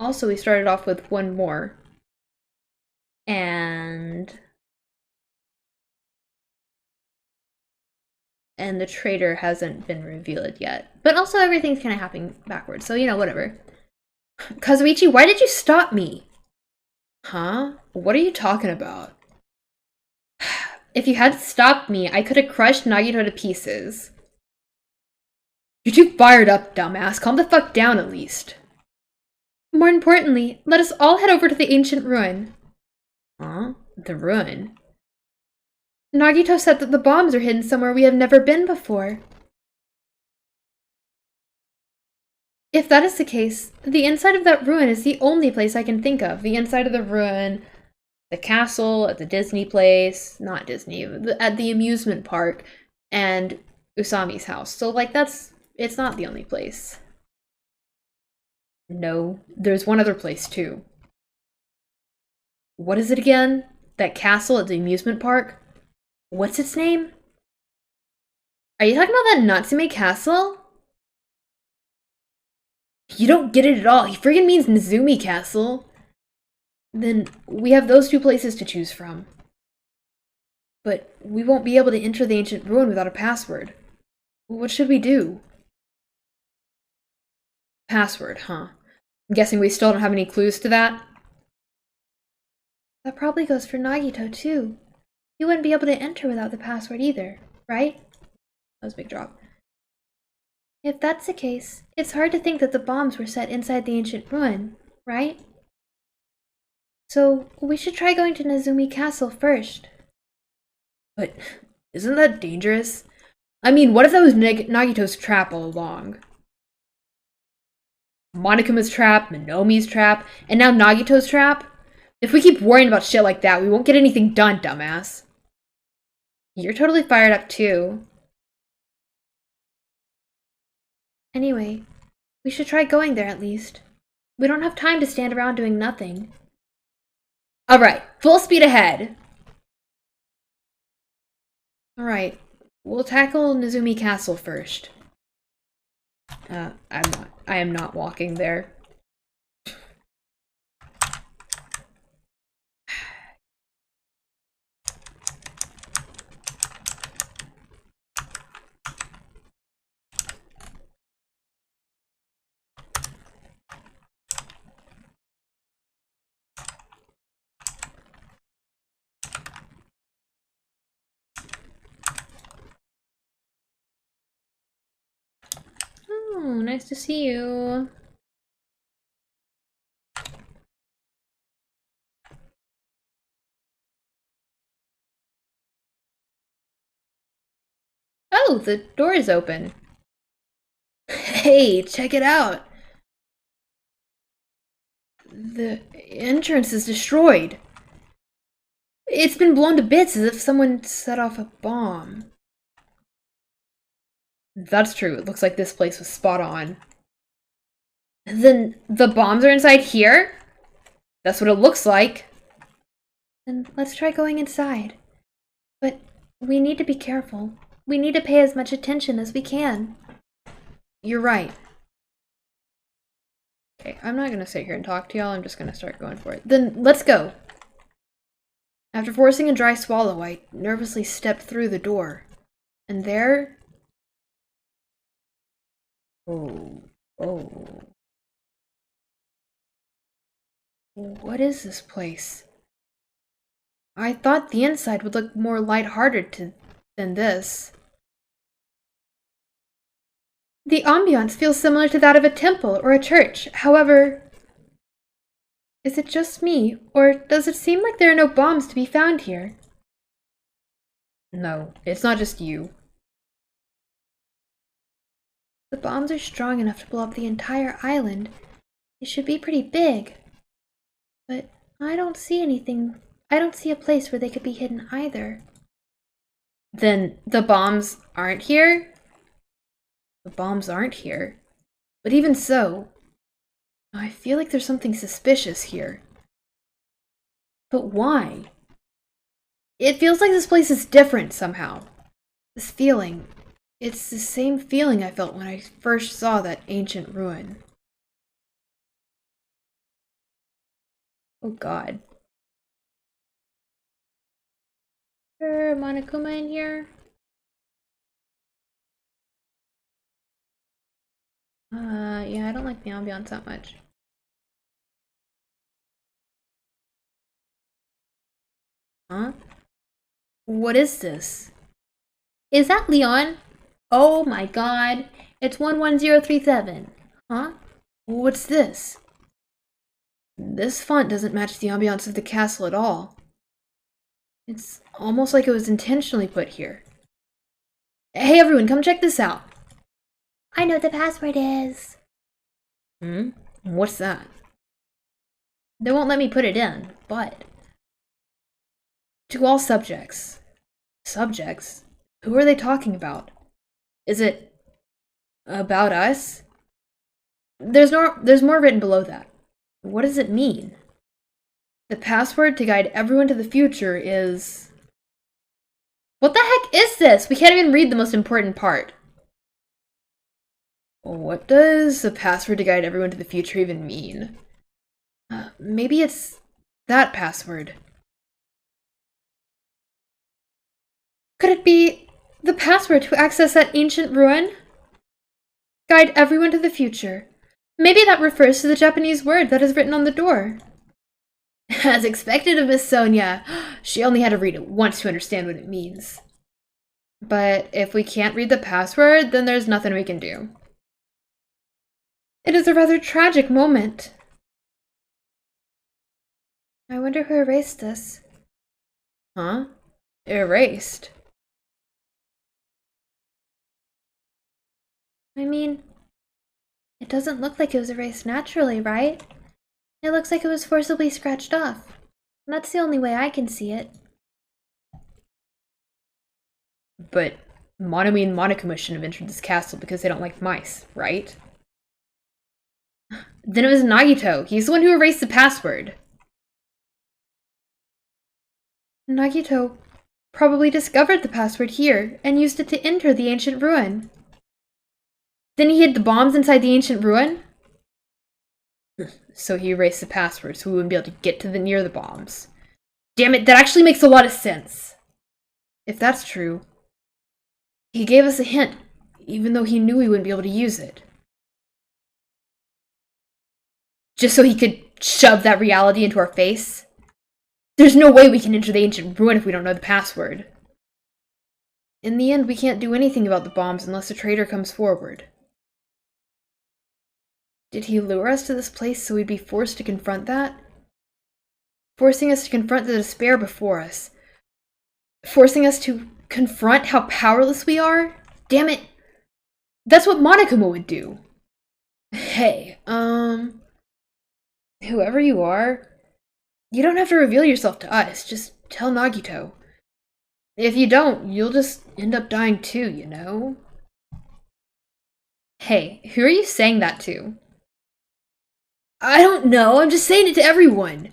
also we started off with one more. And the traitor hasn't been revealed yet. But also everything's kind of happening backwards, so you know, whatever. Kazuichi, why did you stop me? Huh? What are you talking about? If you hadn't stopped me, I could have crushed Nagito to pieces. You're too fired up, dumbass. Calm the fuck down at least. More importantly, let us all head over to the ancient ruin. Huh? The ruin? Nagito said that the bombs are hidden somewhere we have never been before. If that is the case, the inside of that ruin is the only place I can think of. The inside of the ruin, the castle, at the Disney place, not Disney, at the amusement park, and Usami's house. So, like, it's not the only place. No, there's one other place, too. What is it again? That castle at the amusement park? What's its name? Are you talking about that Natsume Castle? You don't get it at all. He friggin' means Nezumi Castle. Then we have those 2 places to choose from. But we won't be able to enter the ancient ruin without a password. What should we do? Password, huh? I'm guessing we still don't have any clues to that? That probably goes for Nagito, too. You wouldn't be able to enter without the password either, right? That was a big drop. If that's the case, it's hard to think that the bombs were set inside the ancient ruin, right? So, we should try going to Nezumi Castle first. But isn't that dangerous? I mean, what if that was Nagito's trap all along? Monokuma's trap, Minomi's trap, and now Nagito's trap? If we keep worrying about shit like that, we won't get anything done, dumbass. You're totally fired up too. Anyway, we should try going there at least. We don't have time to stand around doing nothing. Alright, full speed ahead. Alright, we'll tackle Nezumi Castle first. I am not walking there. Oh, nice to see you. Oh, the door is open. Hey, check it out. The entrance is destroyed. It's been blown to bits as if someone set off a bomb. That's true. It looks like this place was spot on. Then the bombs are inside here? That's what it looks like. Then let's try going inside. But we need to be careful. We need to pay as much attention as we can. You're right. Okay, I'm not gonna sit here and talk to y'all. I'm just gonna start going for it. Then let's go. After forcing a dry swallow, I nervously stepped through the door. And there... Oh. What is this place? I thought the inside would look more lighthearted than this. The ambiance feels similar to that of a temple or a church. However, is it just me, or does it seem like there are no bombs to be found here? No, it's not just you. The bombs are strong enough to blow up the entire island. They should be pretty big. But I don't see anything. I don't see a place where they could be hidden either. Then the bombs aren't here? The bombs aren't here. But even so, I feel like there's something suspicious here. But why? It feels like this place is different somehow. This feeling, it's the same feeling I felt when I first saw that ancient ruin. Oh god. Is there Monokuma in here? Yeah, I don't like the ambiance that much. Huh? What is this? Is that Leon? Oh my god. It's 11037. Huh? What's this? This font doesn't match the ambiance of the castle at all. It's almost like it was intentionally put here. Hey everyone, come check this out. I know what the password is. What's that? They won't let me put it in, but... To all subjects. Subjects? Who are they talking about? Is it... about us? There's more written below that. What does it mean? The password to guide everyone to the future is... What the heck is this? We can't even read the most important part. What does the password to guide everyone to the future even mean? Maybe it's that password. Could it be the password to access that ancient ruin? Guide everyone to the future. Maybe that refers to the Japanese word that is written on the door. As expected of Miss Sonia, she only had to read it once to understand what it means. But if we can't read the password, then there's nothing we can do. It is a rather tragic moment. I wonder who erased this. Huh? Erased? I mean, it doesn't look like it was erased naturally, right? It looks like it was forcibly scratched off. That's the only way I can see it. But Monomi and Monokuma shouldn't have entered this castle because they don't like mice, right? Then it was Nagito. He's the one who erased the password. Nagito probably discovered the password here and used it to enter the ancient ruin. Then he hid the bombs inside the ancient ruin? So he erased the password so we wouldn't be able to get to near the bombs. Damn it, that actually makes a lot of sense. If that's true, he gave us a hint, even though he knew we wouldn't be able to use it. Just so he could shove that reality into our face? There's no way we can enter the ancient ruin if we don't know the password. In the end, we can't do anything about the bombs unless a traitor comes forward. Did he lure us to this place so we'd be forced to confront that? Forcing us to confront the despair before us. Forcing us to confront how powerless we are? Damn it! That's what Monokuma would do. Hey, whoever you are, you don't have to reveal yourself to us. Just tell Nagito. If you don't, you'll just end up dying too, you know? Hey, who are you saying that to? I don't know, I'm just saying it to everyone.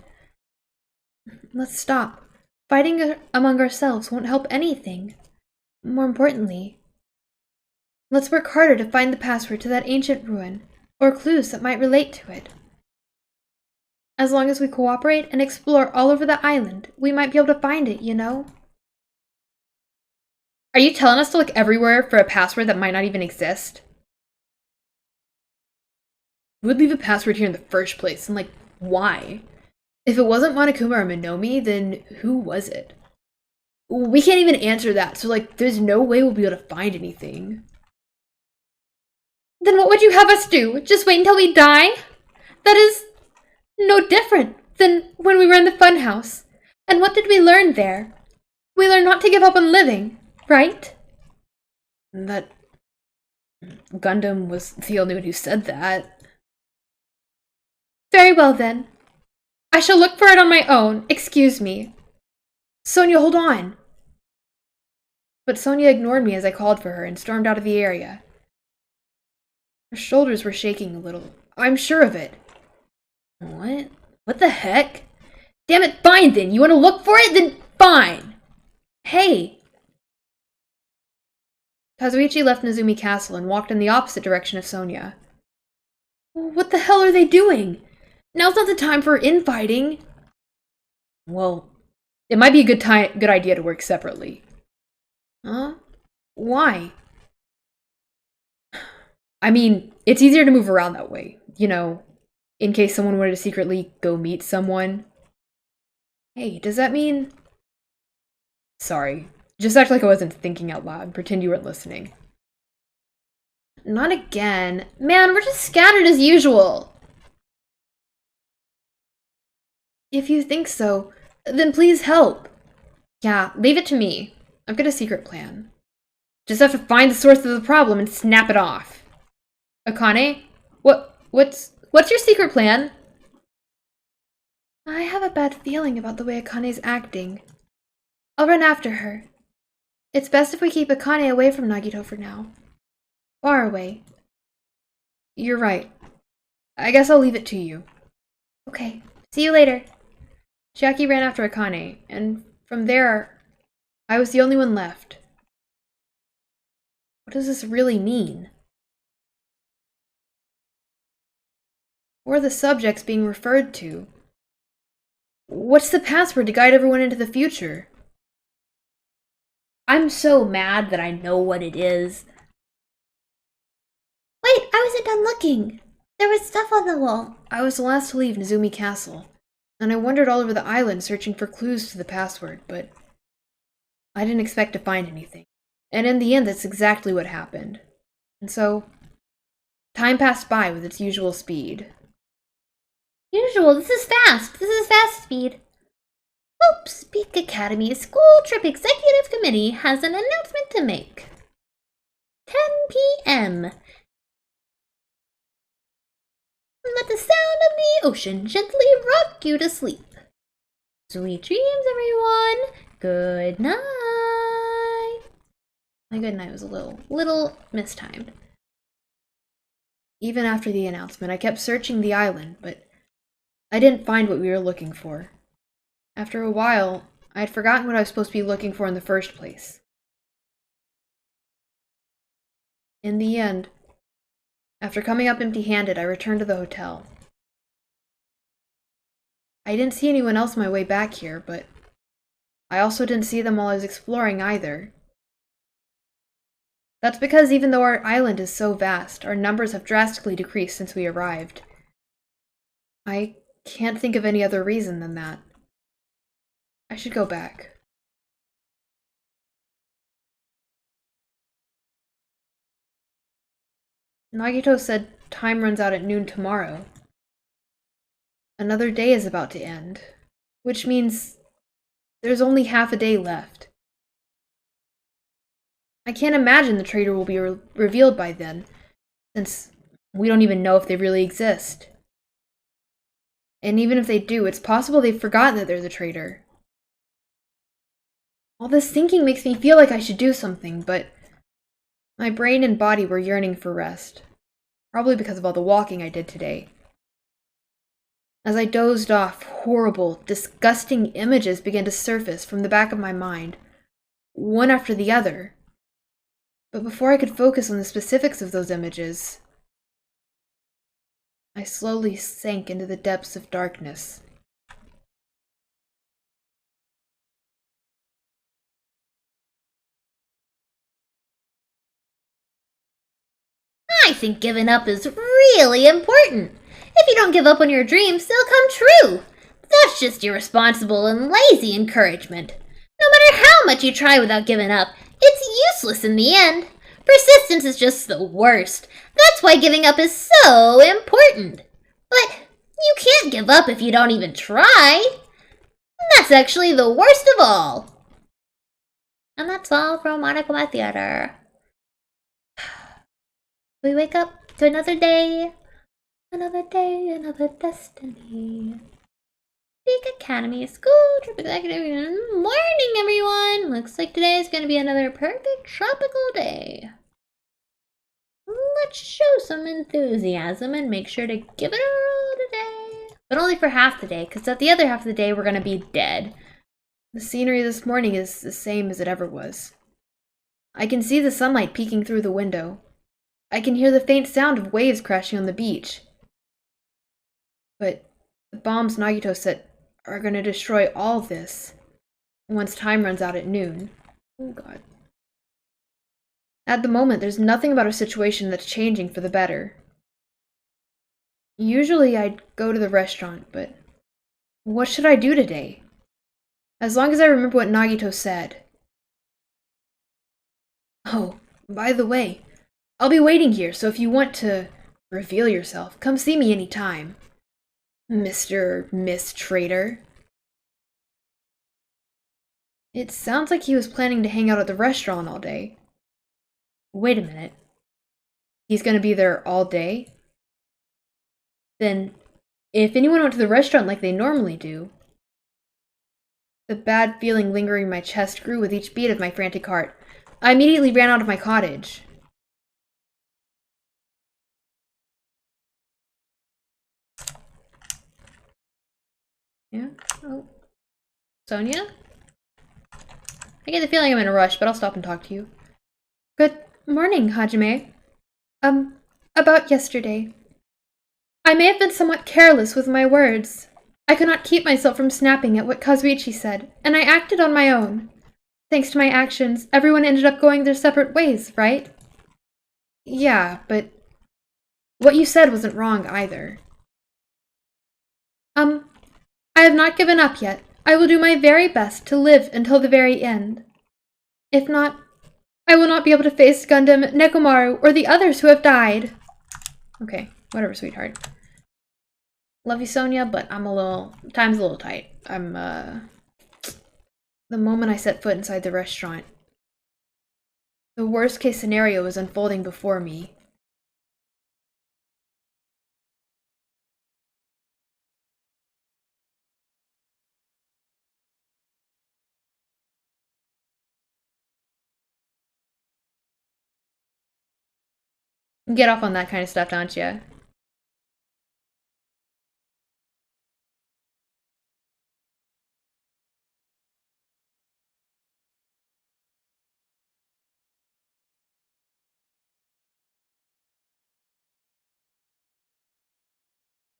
Let's stop. Fighting among ourselves won't help anything. More importantly, let's work harder to find the password to that ancient ruin, or clues that might relate to it. As long as we cooperate and explore all over the island, we might be able to find it, you know? Are you telling us to look everywhere for a password that might not even exist? Who would leave a password here in the first place, and why? If it wasn't Monokuma or Minomi, then who was it? We can't even answer that, so there's no way we'll be able to find anything. Then what would you have us do? Just wait until we die? That is no different than when we were in the funhouse. And what did we learn there? We learned not to give up on living, right? That Gundam was the only one who said that. Very well then. I shall look for it on my own. Excuse me. Sonia, hold on. But Sonia ignored me as I called for her and stormed out of the area. Her shoulders were shaking a little. I'm sure of it. What? What the heck? Damn it, fine then. You want to look for it? Then fine. Hey. Kazuichi left Nezumi Castle and walked in the opposite direction of Sonia. What the hell are they doing? Now's not the time for infighting. Well, it might be a good idea to work separately. Huh? Why? I mean, it's easier to move around that way. You know, in case someone wanted to secretly go meet someone. Hey, does that mean... Sorry. Just act like I wasn't thinking out loud. Pretend you weren't listening. Not again. Man, we're just scattered as usual. If you think so, then please help. Yeah, leave it to me. I've got a secret plan. Just have to find the source of the problem and snap it off. Akane? What's your secret plan? I have a bad feeling about the way Akane's acting. I'll run after her. It's best if we keep Akane away from Nagito for now. Far away. You're right. I guess I'll leave it to you. Okay, see you later. Chiaki ran after Akane, and from there, I was the only one left. What does this really mean? Who are the subjects being referred to? What's the password to guide everyone into the future? I'm so mad that I know what it is. Wait, I wasn't done looking. There was stuff on the wall. I was the last to leave Nezumi Castle, and I wandered all over the island searching for clues to the password, but I didn't expect to find anything. And in the end, that's exactly what happened. And so, time passed by with its usual speed. Usual, this is fast. This is fast speed. Oops, Peak Academy School Trip Executive Committee has an announcement to make. 10 p.m. Let the sound of the ocean gently rock you to sleep. Sweet dreams, everyone. Good night. My good night was a little mistimed. Even after the announcement, I kept searching the island, but I didn't find what we were looking for. After a while, I had forgotten what I was supposed to be looking for in the first place. In the end, after coming up empty-handed, I returned to the hotel. I didn't see anyone else on my way back here, but I also didn't see them while I was exploring either. That's because even though our island is so vast, our numbers have drastically decreased since we arrived. I can't think of any other reason than that. I should go back. Nagito said time runs out at noon tomorrow. Another day is about to end, which means there's only half a day left. I can't imagine the traitor will be revealed by then, since we don't even know if they really exist. And even if they do, it's possible they've forgotten that they're the traitor. All this thinking makes me feel like I should do something, but my brain and body were yearning for rest. Probably because of all the walking I did today. As I dozed off, horrible, disgusting images began to surface from the back of my mind, one after the other. But before I could focus on the specifics of those images, I slowly sank into the depths of darkness. I think giving up is really important. If you don't give up on your dreams, they'll come true. That's just irresponsible and lazy encouragement. No matter how much you try without giving up, it's useless in the end. Persistence is just the worst. That's why giving up is so important. But you can't give up if you don't even try. That's actually the worst of all. And that's all from Monokuma Theater. We wake up to another day, another destiny. Peak Academy School Trip Executive. Morning, everyone! Looks like today is going to be another perfect tropical day. Let's show some enthusiasm and make sure to give it a roll today. But only for half the day, because at the other half of the day we're going to be dead. The scenery this morning is the same as it ever was. I can see the sunlight peeking through the window. I can hear the faint sound of waves crashing on the beach. But the bombs Nagito set are going to destroy all this once time runs out at noon. Oh god. At the moment, there's nothing about our situation that's changing for the better. Usually I'd go to the restaurant, but what should I do today? As long as I remember what Nagito said. Oh, by the way, I'll be waiting here, so if you want to reveal yourself, come see me anytime. Mr. or Miss Traitor. It sounds like he was planning to hang out at the restaurant all day. Wait a minute. He's gonna be there all day? Then, if anyone went to the restaurant like they normally do... The bad feeling lingering in my chest grew with each beat of my frantic heart. I immediately ran out of my cottage. Yeah? Oh. Sonia? I get the feeling I'm in a rush, but I'll stop and talk to you. Good morning, Hajime. About yesterday. I may have been somewhat careless with my words. I could not keep myself from snapping at what Kazuichi said, and I acted on my own. Thanks to my actions, everyone ended up going their separate ways, right? Yeah, but what you said wasn't wrong either. I have not given up yet. I will do my very best to live until the very end. If not, I will not be able to face Gundam, Nekomaru, or the others who have died. Okay, whatever, sweetheart. Love you, Sonia, but time's a little tight. The moment I set foot inside the restaurant, the worst case scenario was unfolding before me. Get off on that kind of stuff, don't you?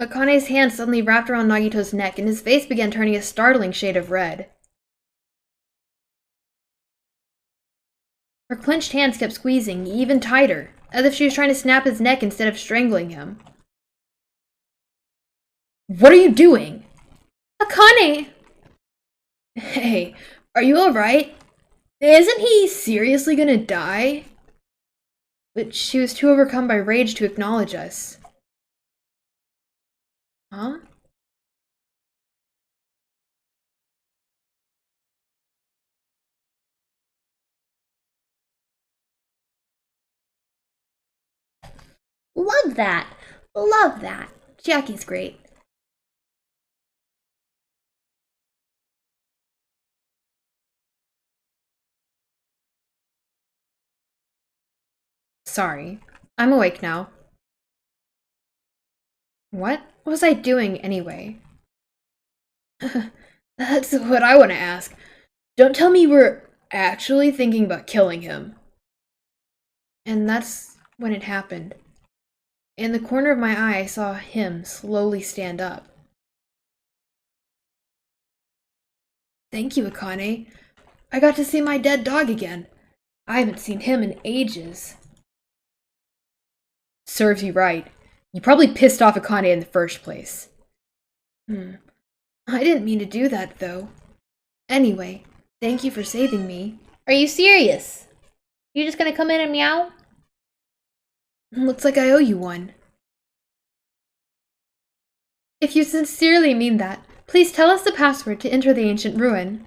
Akane's hand suddenly wrapped around Nagito's neck, and his face began turning a startling shade of red. Her clenched hands kept squeezing, even tighter, as if she was trying to snap his neck instead of strangling him. What are you doing? Akane! Hey, are you alright? Isn't he seriously gonna die? But she was too overcome by rage to acknowledge us. Huh? Love that. Love that. Jackie's great. Sorry. I'm awake now. What was I doing anyway? That's what I want to ask. Don't tell me you were actually thinking about killing him. And that's when it happened. In the corner of my eye, I saw him slowly stand up. Thank you, Akane. I got to see my dead dog again. I haven't seen him in ages. Serves you right. You probably pissed off Akane in the first place. I didn't mean to do that, though. Anyway, thank you for saving me. Are you serious? You just gonna come in and meow? Looks like I owe you one. If you sincerely mean that, please tell us the password to enter the ancient ruin.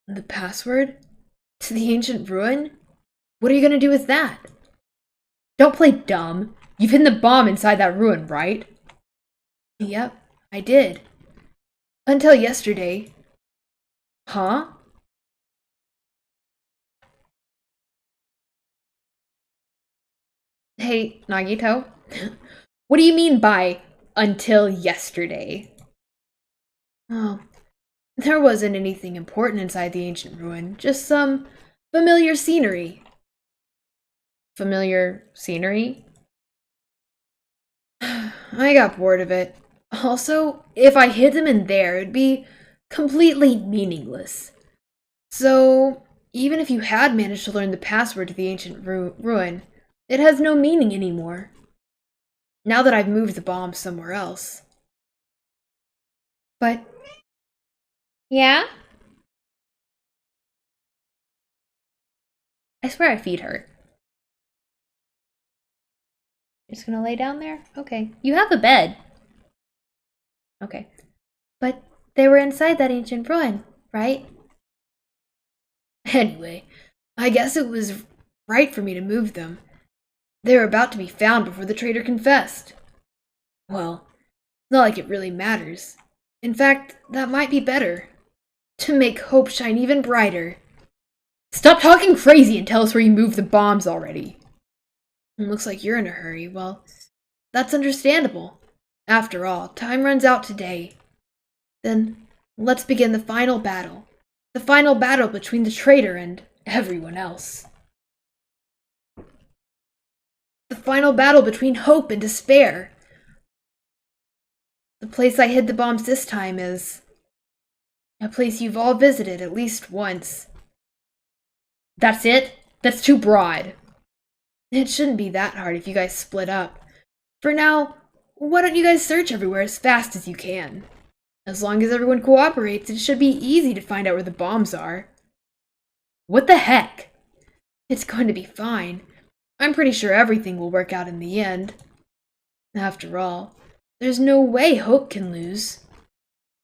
The password? To the ancient ruin? What are you gonna do with that? Don't play dumb. You've hidden the bomb inside that ruin, right? Yep, I did. Until yesterday. Huh? Hey, Nagito. What do you mean by until yesterday? Oh, there wasn't anything important inside the ancient ruin, just some familiar scenery. Familiar scenery? I got bored of it. Also, if I hid them in there, it'd be completely meaningless. So, even if you had managed to learn the password to the ancient ruin, it has no meaning anymore. Now that I've moved the bomb somewhere else. But... Yeah? I swear I feed her. Just gonna lay down there? Okay. You have a bed. Okay. But they were inside that ancient ruin, right? Anyway, I guess it was right for me to move them. They were about to be found before the traitor confessed. Well, it's not like it really matters. In fact, that might be better. To make hope shine even brighter. Stop talking crazy and tell us where you moved the bombs already. It looks like you're in a hurry. Well, that's understandable. After all, time runs out today. Then, let's begin the final battle. The final battle between the traitor and everyone else. The final battle between hope and despair. The place I hid the bombs this time is a place you've all visited at least once. That's it? That's too broad. It shouldn't be that hard if you guys split up. For now, why don't you guys search everywhere as fast as you can? As long as everyone cooperates, it should be easy to find out where the bombs are. What the heck? It's going to be fine. I'm pretty sure everything will work out in the end. After all, there's no way hope can lose.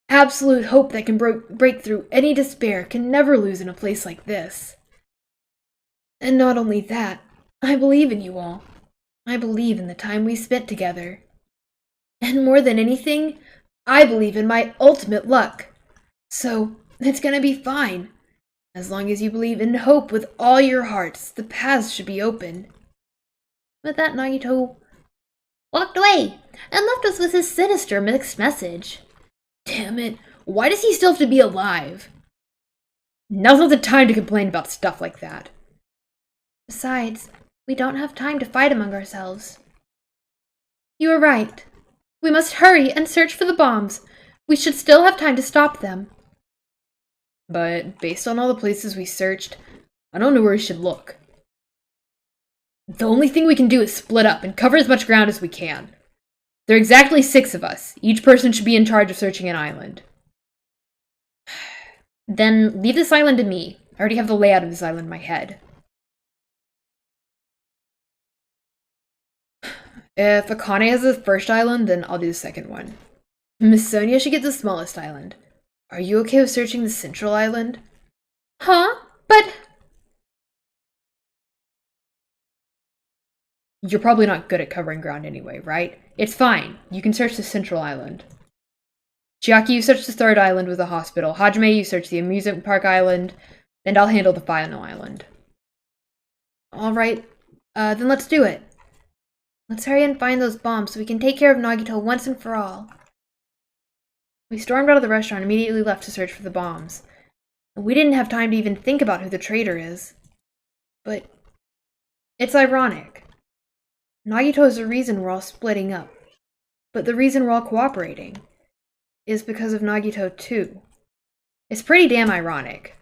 Absolute hope that can break through any despair can never lose in a place like this. And not only that, I believe in you all. I believe in the time we spent together. And more than anything, I believe in my ultimate luck. So, it's gonna be fine. As long as you believe in hope with all your hearts, the paths should be open. With that, Nagito walked away and left us with his sinister mixed message. Damn it, why does he still have to be alive? Now's not the time to complain about stuff like that. Besides, we don't have time to fight among ourselves. You are right. We must hurry and search for the bombs. We should still have time to stop them. But based on all the places we searched, I don't know where we should look. The only thing we can do is split up and cover as much ground as we can. There are exactly 6 of us. Each person should be in charge of searching an island. Then leave this island to me. I already have the layout of this island in my head. If Akane has the first island, then I'll do the second one. Miss Sonia should get the smallest island. Are you okay with searching the central island? Huh? But... You're probably not good at covering ground anyway, right? It's fine. You can search the central island. Chiaki, you search the third island with the hospital. Hajime, you search the amusement park island. And I'll handle the final island. Alright, then let's do it. Let's hurry and find those bombs so we can take care of Nagito once and for all. We stormed out of the restaurant and immediately left to search for the bombs. We didn't have time to even think about who the traitor is. But it's ironic. Nagito is the reason we're all splitting up. But the reason we're all cooperating is because of Nagito too. It's pretty damn ironic.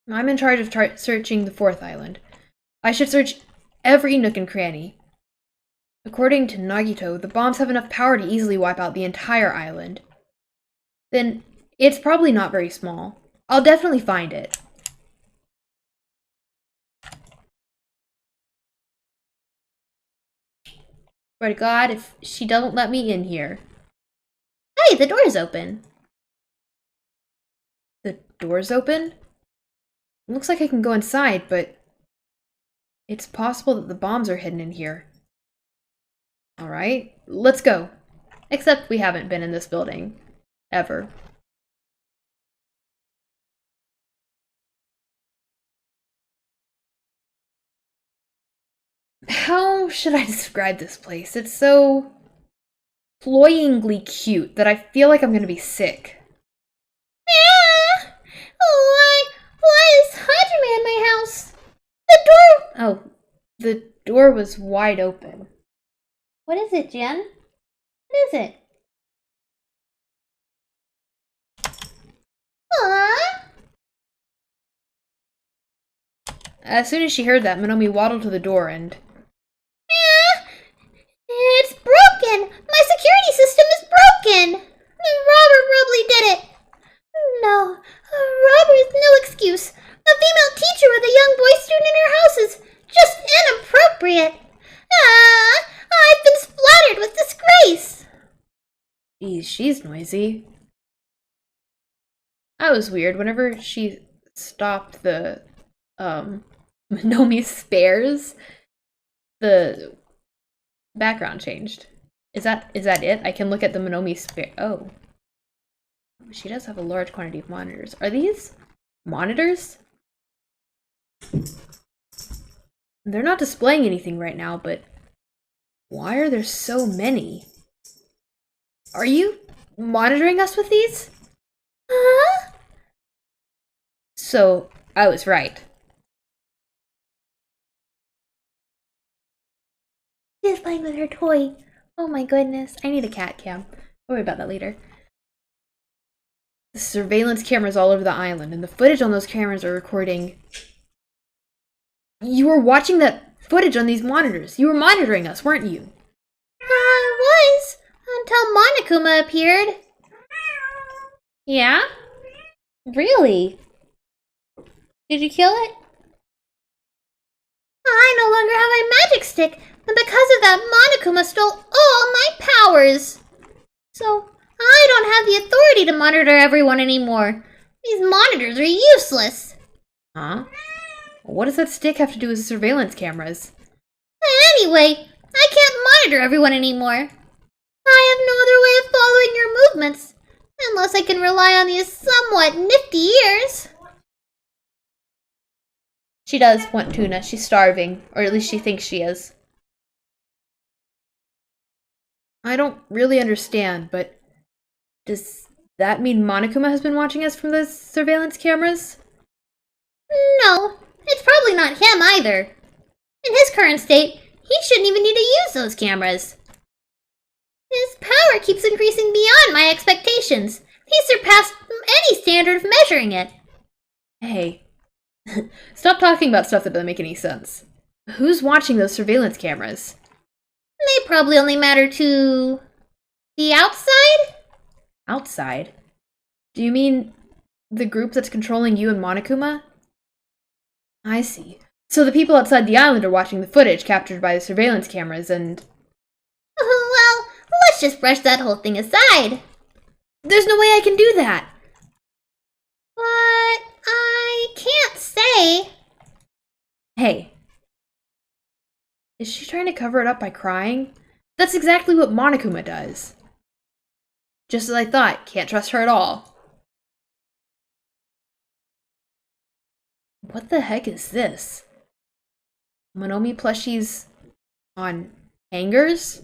I'm in charge of searching the 4th island. I should search every nook and cranny. According to Nagito, the bombs have enough power to easily wipe out the entire island. Then it's probably not very small. I'll definitely find it. Swear to God, if she doesn't let me in here. Hey, the door's open. The door's open? It looks like I can go inside, but it's possible that the bombs are hidden in here. Alright, let's go. Except we haven't been in this building. Ever. How should I describe this place? It's so cloyingly cute that I feel like I'm gonna be sick. Yeah! Why is Hajime in my house? The door... Oh, the door was wide open. What is it, Jen? What is it? Aww. As soon as she heard that, Minomi waddled to the door and... It's broken! My security system is broken! Robert probably did it! No, Robert is no excuse. A female teacher with a young boy student in her house is just inappropriate. I've been splattered with disgrace. Geez, she's noisy. That was weird. Whenever she stopped the, Minomi spares, the background changed. Is that it? I can look at the Minomi spare. Oh. She does have a large quantity of monitors. Are these monitors? They're not displaying anything right now, but why are there so many? Are you monitoring us with these? Huh? So, I was right. She's playing with her toy. Oh my goodness, I need a cat cam. I'll worry about that later. The surveillance cameras all over the island, and the footage on those cameras are recording. You were watching that footage on these monitors. You were monitoring us, weren't you? I was, until Monokuma appeared. Yeah? Really? Did you kill it? I no longer have my magic stick, and because of that, Monokuma stole all my powers. So, I don't have the authority to monitor everyone anymore. These monitors are useless. Huh? What does that stick have to do with surveillance cameras? Anyway, I can't monitor everyone anymore. I have no other way of following your movements, unless I can rely on these somewhat nifty ears. She does want tuna. She's starving, or at least she thinks she is. I don't really understand, but does that mean Monokuma has been watching us from the surveillance cameras? No, it's probably not him either. In his current state, he shouldn't even need to use those cameras. His power keeps increasing beyond my expectations. He surpassed any standard of measuring it. Hey, stop talking about stuff that doesn't make any sense. Who's watching those surveillance cameras? They probably only matter to the outside? Outside? Do you mean the group that's controlling you and Monokuma? I see. So the people outside the island are watching the footage captured by the surveillance cameras and... Well, let's just brush that whole thing aside. There's no way I can do that! But I can't say. Hey. Is she trying to cover it up by crying? That's exactly what Monokuma does. Just as I thought, can't trust her at all. What the heck is this? Monomi plushies on hangers?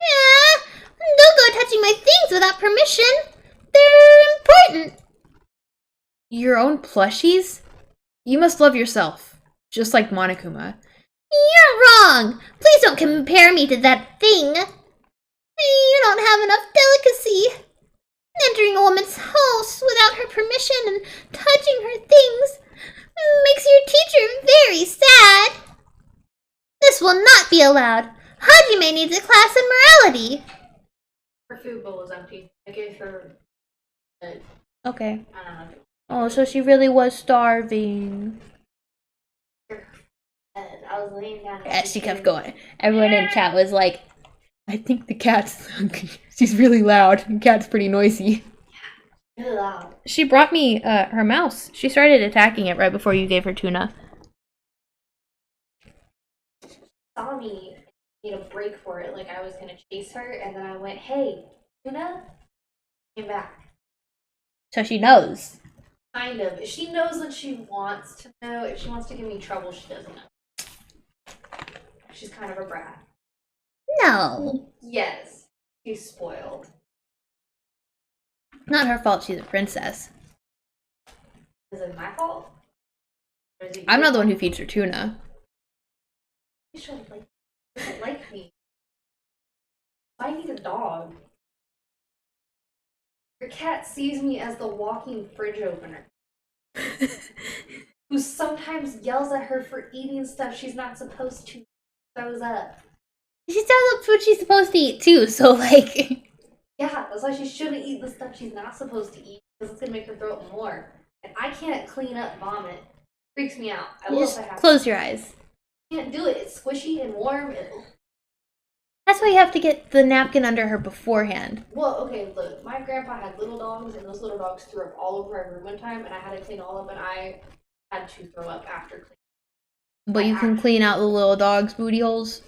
Yeah, don't go touching my things without permission. They're important. Your own plushies? You must love yourself, just like Monokuma. You're wrong. Please don't compare me to that thing. You don't have enough delicacy. Entering a woman's house without her permission and touching her things makes your teacher very sad. This will not be allowed. Hajime needs a class in morality. Her food bowl was empty. I gave her Okay. I don't know. Oh, so she really was starving. I was laying down. Yeah, she kept going. Everyone in chat was like, I think the cat's hungry. She's really loud. The cat's pretty noisy. Really loud. She brought me her mouse. She started attacking it right before you gave her tuna. Saw me need a break for it, like I was gonna chase her, and then I went, "Hey, tuna," came back. So she knows. Kind of. She knows when she wants to know. If she wants to give me trouble, she doesn't know. She's kind of a brat. No. Yes, she's spoiled. Not her fault she's a princess. Is it my fault? Or is it I'm your not the one fault? who feeds her tuna. You should doesn't like me. I need a dog. Your cat sees me as the walking fridge opener, who sometimes yells at her for eating stuff she's not supposed to. Throws up. She tells what she's supposed to eat too, so like... Yeah, that's why she shouldn't eat the stuff she's not supposed to eat, because it's gonna make her throw up more. And I can't clean up vomit. Freaks me out. I will Just if I have close your eyes. to. Can't do it. It's squishy and warm. And... That's why you have to get the napkin under her beforehand. Well, okay, look. My grandpa had little dogs, and those little dogs threw up all over my room one time, and I had to clean all up, and I had to throw up after cleaning. But you can clean out the little dog's booty holes.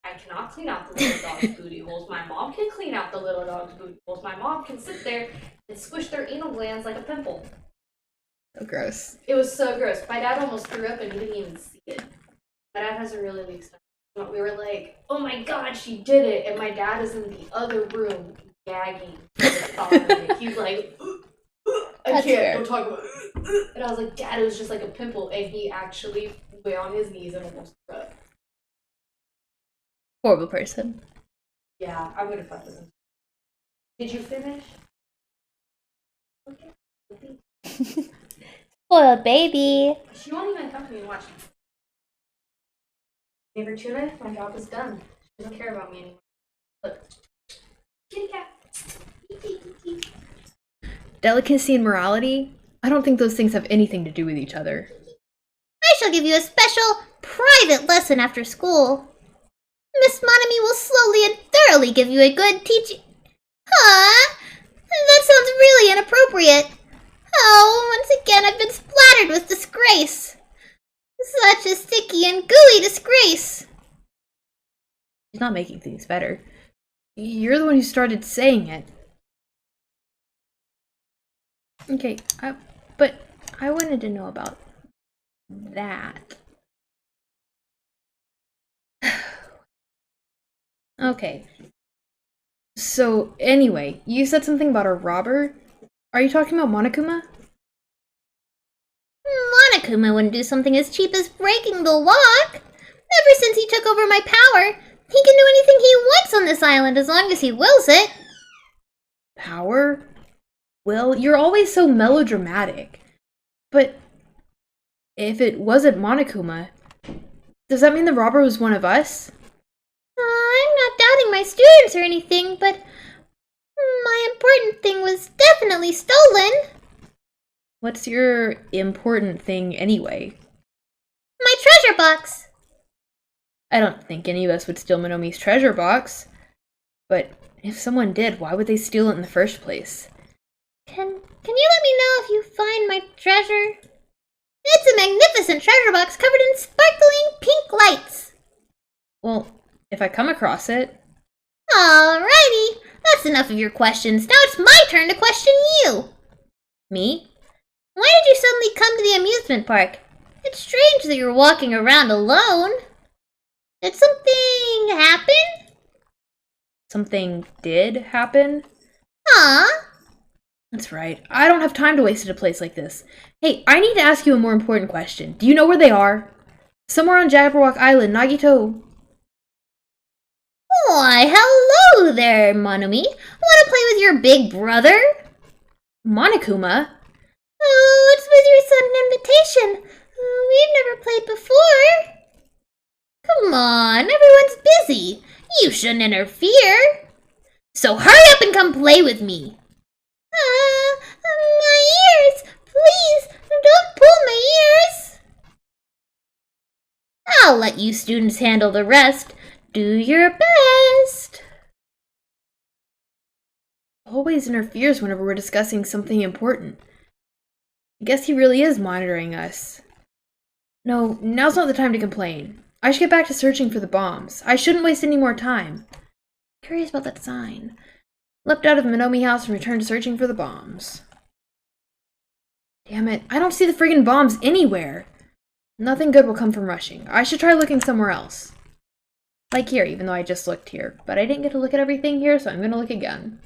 I cannot clean out the little dog's booty holes. My mom can clean out the little dog's booty holes. My mom can sit there and squish their anal glands like a pimple. So gross. It was so gross. My dad almost threw up and he didn't even see it. My dad has a really weak stomach. We were like, oh my god, she did it. And my dad is in the other room gagging for the thought of it. He's like, I That's can't, fair. don't talk about it. And I was like, Dad, it was just like a pimple. And he actually went on his knees and almost threw up. Horrible person. Yeah, I'm gonna fuck with him. Did you finish? Okay. Spoiled baby. She won't even come to me and watch me. Gave her tuna, my job is done. She doesn't care about me anymore. Look. Kitty cat. Delicacy and morality? I don't think those things have anything to do with each other. I shall give you a special, private lesson after school. Miss Monami will slowly and thoroughly give you a good teaching. Huh? That sounds really inappropriate. Oh, once again I've been splattered with disgrace. Such a sticky and gooey disgrace. She's not making things better. You're the one who started saying it. Okay, but I wanted to know about that. Okay. So, anyway, you said something about a robber? Are you talking about Monokuma? Monokuma wouldn't do something as cheap as breaking the lock. Ever since he took over my power, he can do anything he wants on this island as long as he wills it. Power? Well, you're always so melodramatic. But if it wasn't Monokuma, does that mean the robber was one of us? I'm not doubting my students or anything, but my important thing was definitely stolen. What's your important thing anyway? My treasure box. I don't think any of us would steal Monomi's treasure box. But if someone did, why would they steal it in the first place? Can you let me know if you find my treasure? It's a magnificent treasure box covered in sparkling pink lights. Well, if I come across it... Alrighty, that's enough of your questions. Now it's my turn to question you. Me? Why did you suddenly come to the amusement park? It's strange that you're walking around alone. Did something happen? Something did happen? Huh? That's right. I don't have time to waste at a place like this. Hey, I need to ask you a more important question. Do you know where they are? Somewhere on Jabberwock Island, Nagito. Why, hello there, Monomi. Want to play with your big brother? Monokuma? Oh, it's with your sudden invitation. We've never played before. Come on, everyone's busy. You shouldn't interfere. So hurry up and come play with me. My ears! Please, don't pull my ears! I'll let you students handle the rest. Do your best. Always interferes whenever we're discussing something important. I guess he really is monitoring us. No, now's not the time to complain. I should get back to searching for the bombs. I shouldn't waste any more time. Curious about that sign. Leapt out of Monomi house and returned to searching for the bombs. Damn it, I don't see the friggin' bombs anywhere. Nothing good will come from rushing. I should try looking somewhere else. Like here, even though I just looked here. But I didn't get to look at everything here, so I'm gonna look again.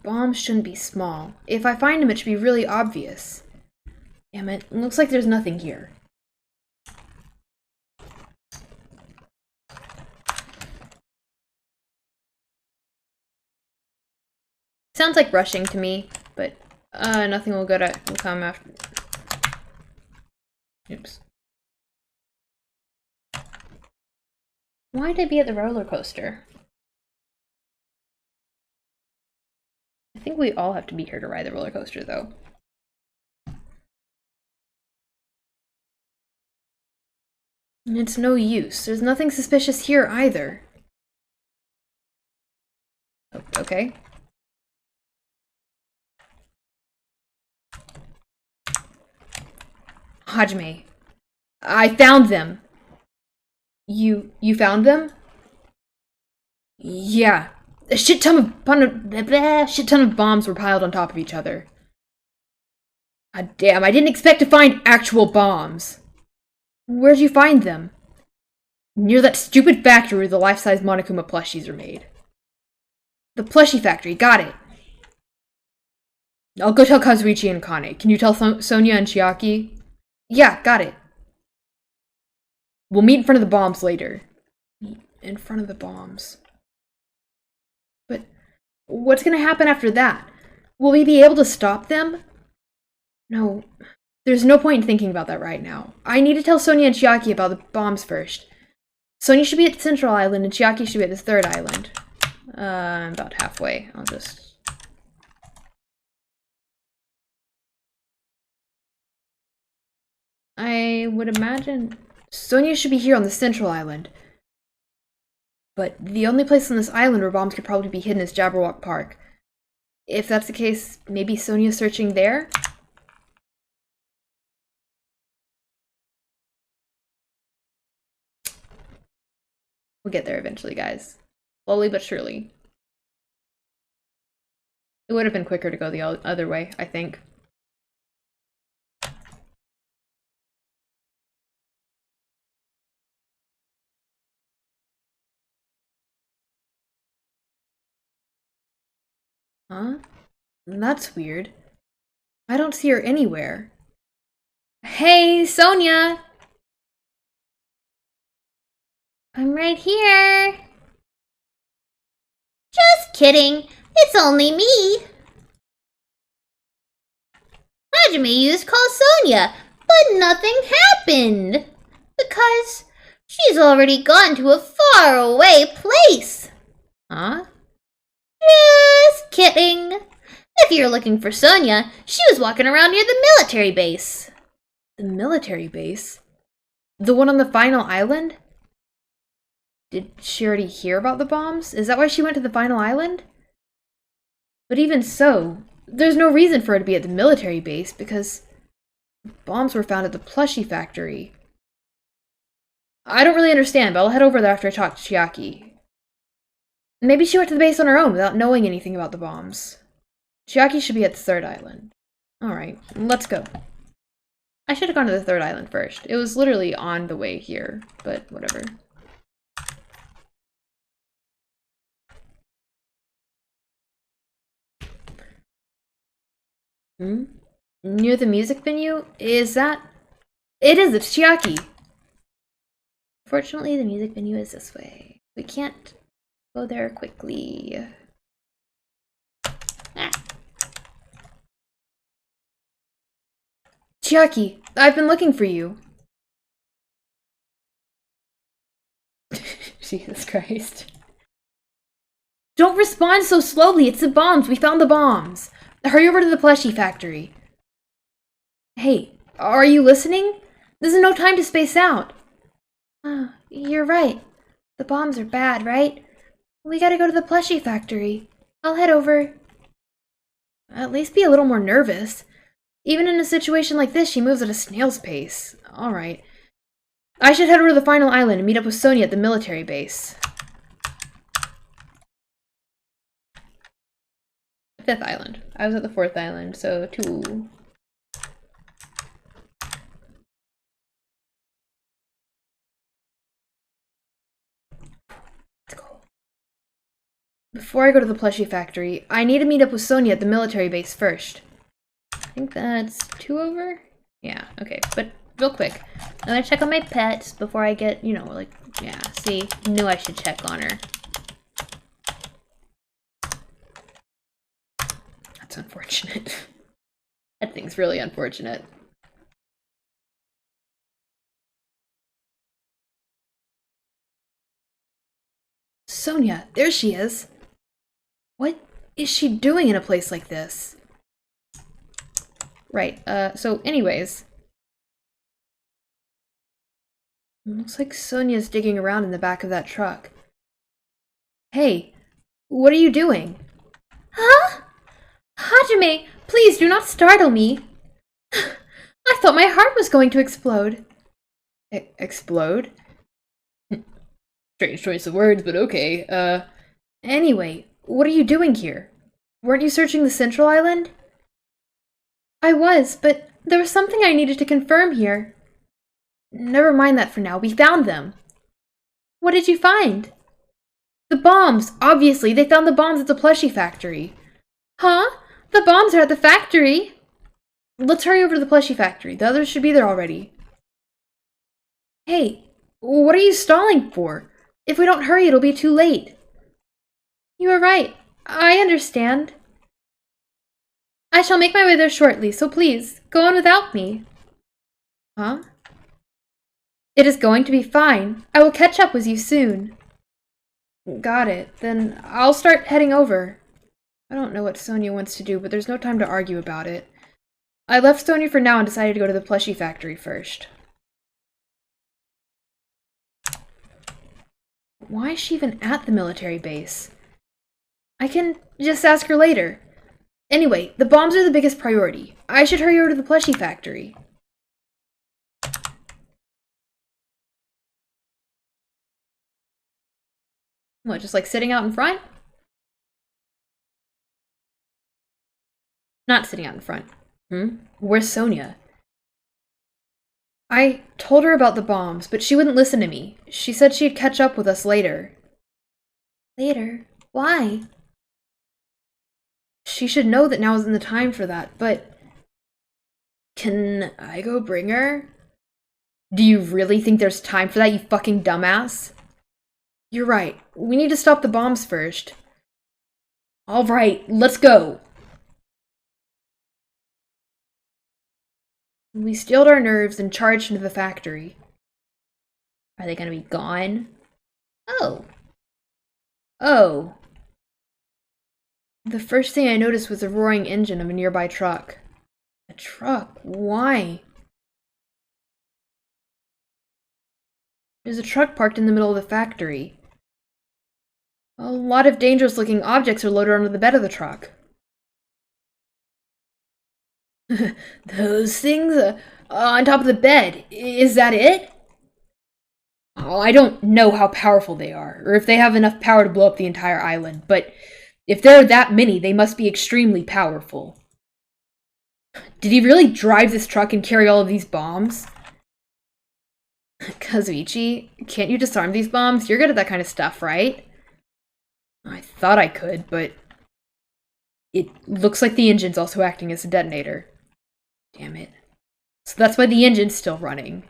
Bombs shouldn't be small. If I find them, it should be really obvious. Damn it, looks like there's nothing here. Sounds like rushing to me, but nothing will come after. Oops. Why'd I be at the roller coaster? I think we all have to be here to ride the roller coaster, though. And it's no use. There's nothing suspicious here either. Okay. Hajime. I found them. You found them? Yeah. A shit ton of bombs were piled on top of each other. God damn, I didn't expect to find actual bombs. Where'd you find them? Near that stupid factory where the life-size Monokuma plushies are made. The plushie factory, got it. I'll go tell Kazuichi and Kane. Can you tell Sonia and Chiaki? Yeah, got it. We'll meet in front of the bombs later. Meet in front of the bombs. But what's gonna happen after that? Will we be able to stop them? No, there's no point in thinking about that right now. I need to tell Sonia and Chiaki about the bombs first. Sonia should be at the Central Island and Chiaki should be at the third island. I'm about halfway. I'll just... I would imagine Sonia should be here on the Central Island. But the only place on this island where bombs could probably be hidden is Jabberwock Park. If that's the case, maybe Sonia's searching there? We'll get there eventually, guys. Slowly but surely. It would have been quicker to go the other way, I think. Huh? That's weird. I don't see her anywhere. Hey, Sonia! I'm right here. Just kidding. It's only me. Hajime used call Sonia, but nothing happened. Because she's already gone to a faraway place. Huh? Just kidding. If you're looking for Sonia, she was walking around near the military base. The military base? The one on the final island? Did she already hear about the bombs? Is that why she went to the final island? But even so, there's no reason for her to be at the military base because bombs were found at the plushie factory. I don't really understand, but I'll head over there after I talk to Chiaki. Maybe she went to the base on her own without knowing anything about the bombs. Chiaki should be at the third island. Alright, let's go. I should have gone to the third island first. It was literally on the way here, but whatever. Near the music venue? Is that... It is, it's Chiaki! Fortunately, the music venue is this way. We can't go there quickly. Chiaki, I've been looking for you. Jesus Christ. Don't respond so slowly, it's the bombs, we found the bombs. Hurry over to the plushie factory. Hey, are you listening? This is no time to space out. You're right. The bombs are bad, right? We gotta go to the plushie factory. I'll head over. At least be a little more nervous. Even in a situation like this, she moves at a snail's pace. Alright. I should head over to the final island and meet up with Sonia at the military base. Fifth island. I was at the fourth island, so 2. Let's go. Before I go to the plushie factory, I need to meet up with Sonia at the military base first. I think that's 2 over? Yeah, okay, but real quick. I'm gonna check on my pets before I get, you know, like, yeah, see? Knew I should check on her. That's unfortunate. That thing's really unfortunate. Sonia, there she is. What is she doing in a place like this? Right, so anyways. Looks like Sonia's digging around in the back of that truck. Hey, what are you doing? Huh? Hajime, please do not startle me. I thought my heart was going to explode. Explode? Strange choice of words, but okay. Anyway, what are you doing here? Weren't you searching the Central Island? I was, but there was something I needed to confirm here. Never mind that for now. We found them. What did you find? The bombs! Obviously, they found the bombs at the plushie factory. Huh? The bombs are at the factory? Let's hurry over to the plushie factory. The others should be there already. Hey, What are you stalling for? If we don't hurry, it'll be too late. You are right. I understand. I shall make my way there shortly, so please, go on without me. Huh? It is going to be fine. I will catch up with you soon. Got it. Then I'll start heading over. I don't know what Sonia wants to do, but there's no time to argue about it. I left Sonia for now and decided to go to the plushie factory first. Why is she even at the military base? I can just ask her later. Anyway, the bombs are the biggest priority. I should hurry over to the plushie factory. What, just like sitting out in front? Not sitting out in front. Where's Sonia? I told her about the bombs, but she wouldn't listen to me. She said she'd catch up with us later. Later? Why? She should know that now isn't the time for that, but... Can I go bring her? Do you really think there's time for that, you fucking dumbass? You're right. We need to stop the bombs first. Alright, let's go! We steeled our nerves and charged into the factory. Are they gonna be gone? Oh. Oh. The first thing I noticed was the roaring engine of a nearby truck. A truck? Why? There's a truck parked in the middle of the factory. A lot of dangerous-looking objects are loaded onto the bed of the truck. Those things on top of the bed, is that it? Oh, I don't know how powerful they are, or if they have enough power to blow up the entire island, but if there are that many, they must be extremely powerful. Did he really drive this truck and carry all of these bombs? Kazuichi, can't you disarm these bombs? You're good at that kind of stuff, right? I thought I could, but it looks like the engine's also acting as a detonator. Damn it. So that's why the engine's still running.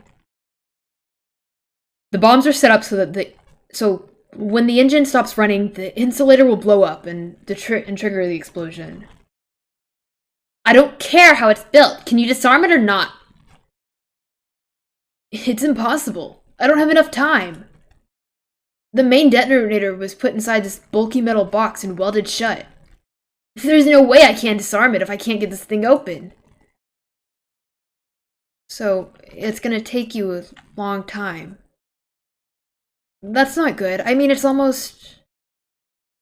The bombs are set up so that so when the engine stops running, the insulator will blow up and trigger the explosion. I don't care how it's built. Can you disarm it or not? It's impossible. I don't have enough time. The main detonator was put inside this bulky metal box and welded shut. There's no way I can disarm it if I can't get this thing open. So, it's gonna take you a long time. That's not good. I mean, it's almost...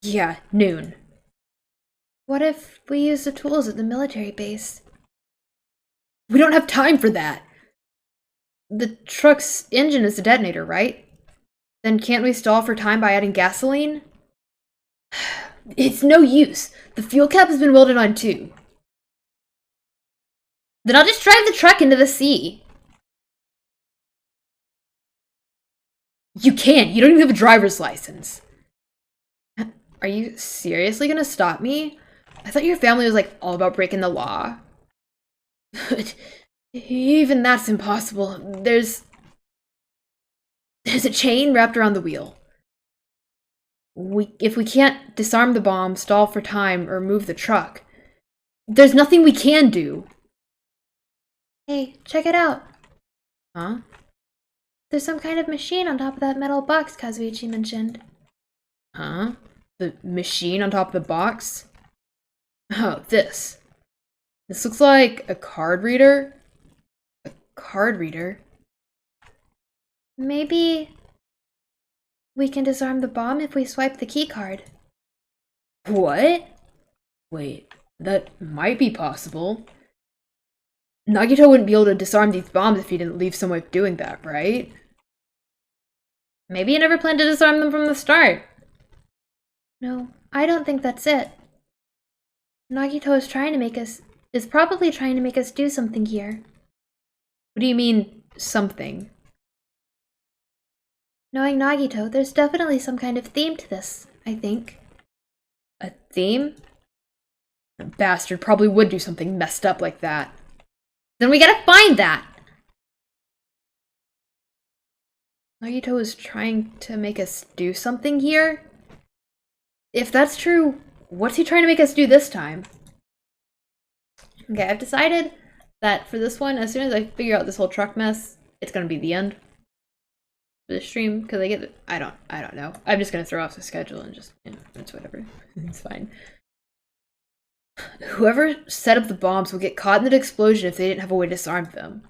Yeah, noon. What if we use the tools at the military base? We don't have time for that! The truck's engine is the detonator, right? Then can't we stall for time by adding gasoline? It's no use. The fuel cap has been welded on too. Then I'll just drive the truck into the sea. You can't. You don't even have a driver's license. Are you seriously gonna stop me? I thought your family was like all about breaking the law. But even that's impossible. There's a chain wrapped around the wheel. If we can't disarm the bomb, stall for time, or move the truck, there's nothing we can do. Hey, check it out. Huh? There's some kind of machine on top of that metal box Kazuichi mentioned. Huh? The machine on top of the box? Oh, this. This looks like a card reader? A card reader? Maybe we can disarm the bomb if we swipe the key card. What? Wait, that might be possible. Nagito wouldn't be able to disarm these bombs if he didn't leave some way of doing that, right? Maybe he never planned to disarm them from the start. No, I don't think that's it. Nagito is probably trying to make us do something here. What do you mean, something? Knowing Nagito, there's definitely some kind of theme to this, I think. A theme? The bastard probably would do something messed up like that. Then we gotta find that! Nagito is trying to make us do something here? If that's true, what's he trying to make us do this time? Okay, I've decided that for this one, as soon as I figure out this whole truck mess, it's gonna be the end for the stream, because I don't know. I'm just gonna throw off the schedule and just, it's whatever. It's fine. Whoever set up the bombs will get caught in the explosion if they didn't have a way to disarm them.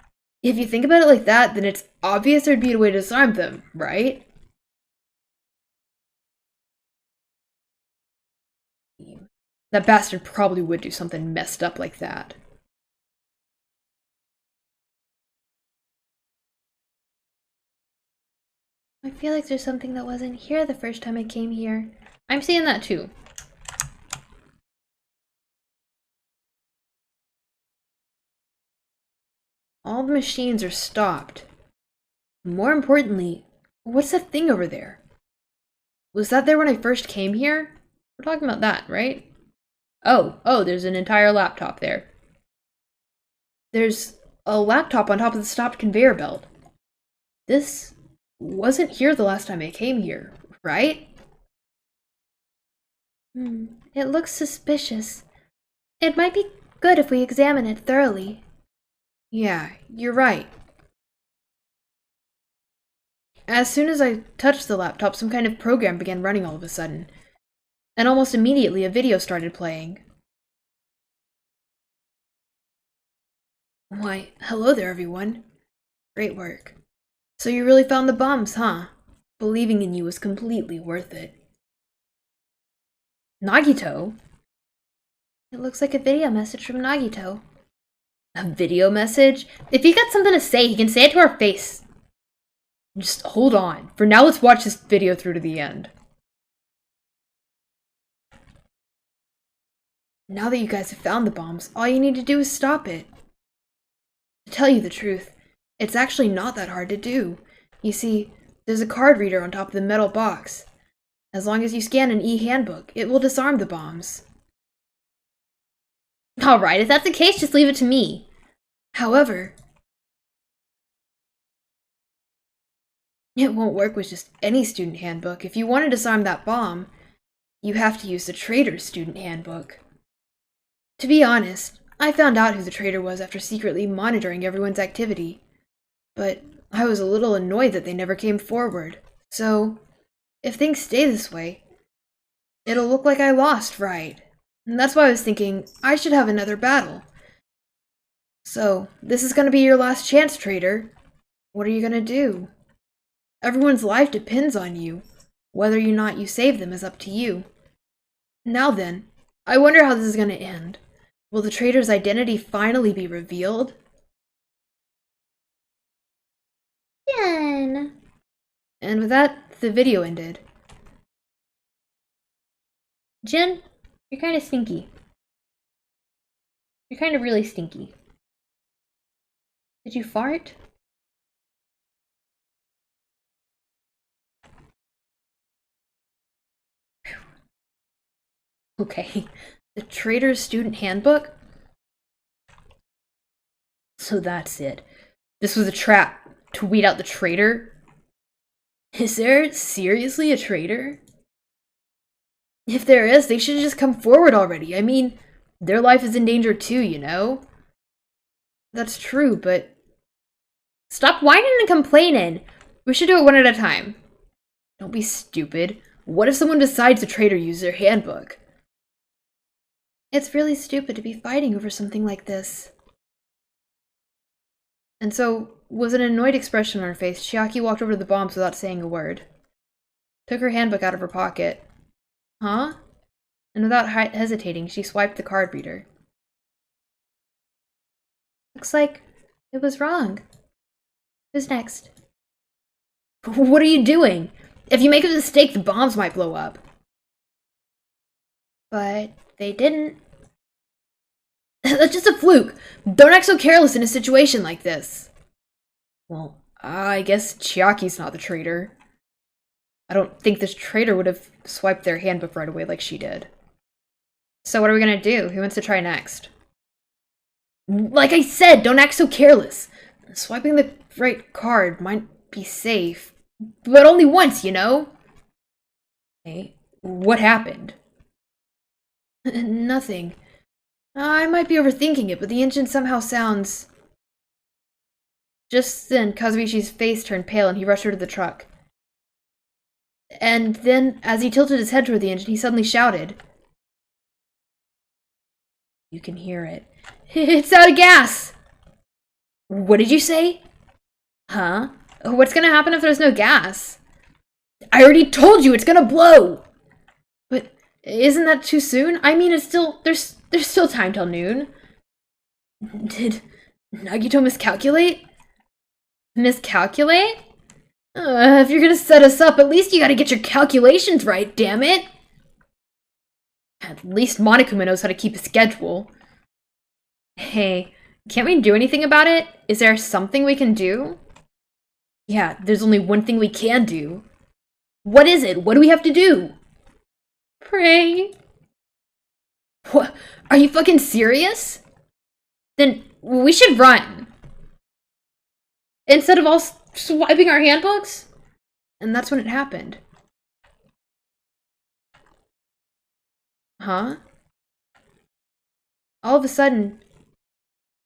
If you think about it like that, then it's obvious there'd be a way to disarm them, right? That bastard probably would do something messed up like that. I feel like there's something that wasn't here the first time I came here. I'm seeing that too. All the machines are stopped. More importantly, what's that thing over there? Was that there when I first came here? We're talking about that, right? Oh, there's an entire laptop there. There's a laptop on top of the stopped conveyor belt. This wasn't here the last time I came here, right? It looks suspicious. It might be good if we examine it thoroughly. Yeah, you're right. As soon as I touched the laptop, some kind of program began running all of a sudden. And almost immediately, a video started playing. Why, hello there, everyone. Great work. So you really found the bombs, huh? Believing in you was completely worth it. Nagito? It looks like a video message from Nagito. A video message? If he got something to say, he can say it to our face. Just hold on. For now, let's watch this video through to the end. Now that you guys have found the bombs, all you need to do is stop it. To tell you the truth, it's actually not that hard to do. You see, there's a card reader on top of the metal box. As long as you scan an e-handbook, it will disarm the bombs. Alright, if that's the case, just leave it to me. However, it won't work with just any student handbook. If you want to disarm that bomb, you have to use the traitor's student handbook. To be honest, I found out who the traitor was after secretly monitoring everyone's activity. But I was a little annoyed that they never came forward. So, if things stay this way, it'll look like I lost, right? And that's why I was thinking I should have another battle. So, this is gonna be your last chance, traitor. What are you gonna do? Everyone's life depends on you. Whether or not you save them is up to you. Now then, I wonder how this is gonna end. Will the traitor's identity finally be revealed? Jen. And with that, the video ended. Jen, you're kind of stinky. You're kind of really stinky. Did you fart? Okay, the traitor's student handbook? So that's it. This was a trap to weed out the traitor? Is there seriously a traitor? If there is, they should have just come forward already. I mean, their life is in danger too, you know? That's true, but... Stop whining and complaining! We should do it one at a time. Don't be stupid. What if someone besides the traitor used their handbook? It's really stupid to be fighting over something like this. And so, with an annoyed expression on her face, Chiaki walked over to the bombs without saying a word. Took her handbook out of her pocket. Huh? And without hesitating, she swiped the card reader. Looks like it was wrong. Who's next? What are you doing? If you make a mistake, the bombs might blow up. But they didn't. That's just a fluke. Don't act so careless in a situation like this. Well, I guess Chiaki's not the traitor. I don't think this traitor would have swiped their handbook right away like she did. So what are we gonna do? Who wants to try next? Like I said, don't act so careless. Swiping the right card might be safe, But only once, you know? Hey, what happened? Nothing. I might be overthinking it, but the engine somehow sounds... Just then, Kazuishi's face turned pale and he rushed her to the truck. And then, as he tilted his head toward the engine, he suddenly shouted. You can hear it. It's out of gas! What did you say? Huh? What's gonna happen if there's no gas? I already told you it's gonna blow! But isn't that too soon? I mean, there's still time till noon. Did Nagito miscalculate? Miscalculate? If you're gonna set us up, at least you gotta get your calculations right, damn it! At least Monokuma knows how to keep a schedule. Hey, can't we do anything about it? Is there something we can do? Yeah, there's only one thing we can do. What is it? What do we have to do? Pray. What? Are you fucking serious? Then we should run. Instead of all swiping our handbooks? And that's when it happened. Huh? All of a sudden,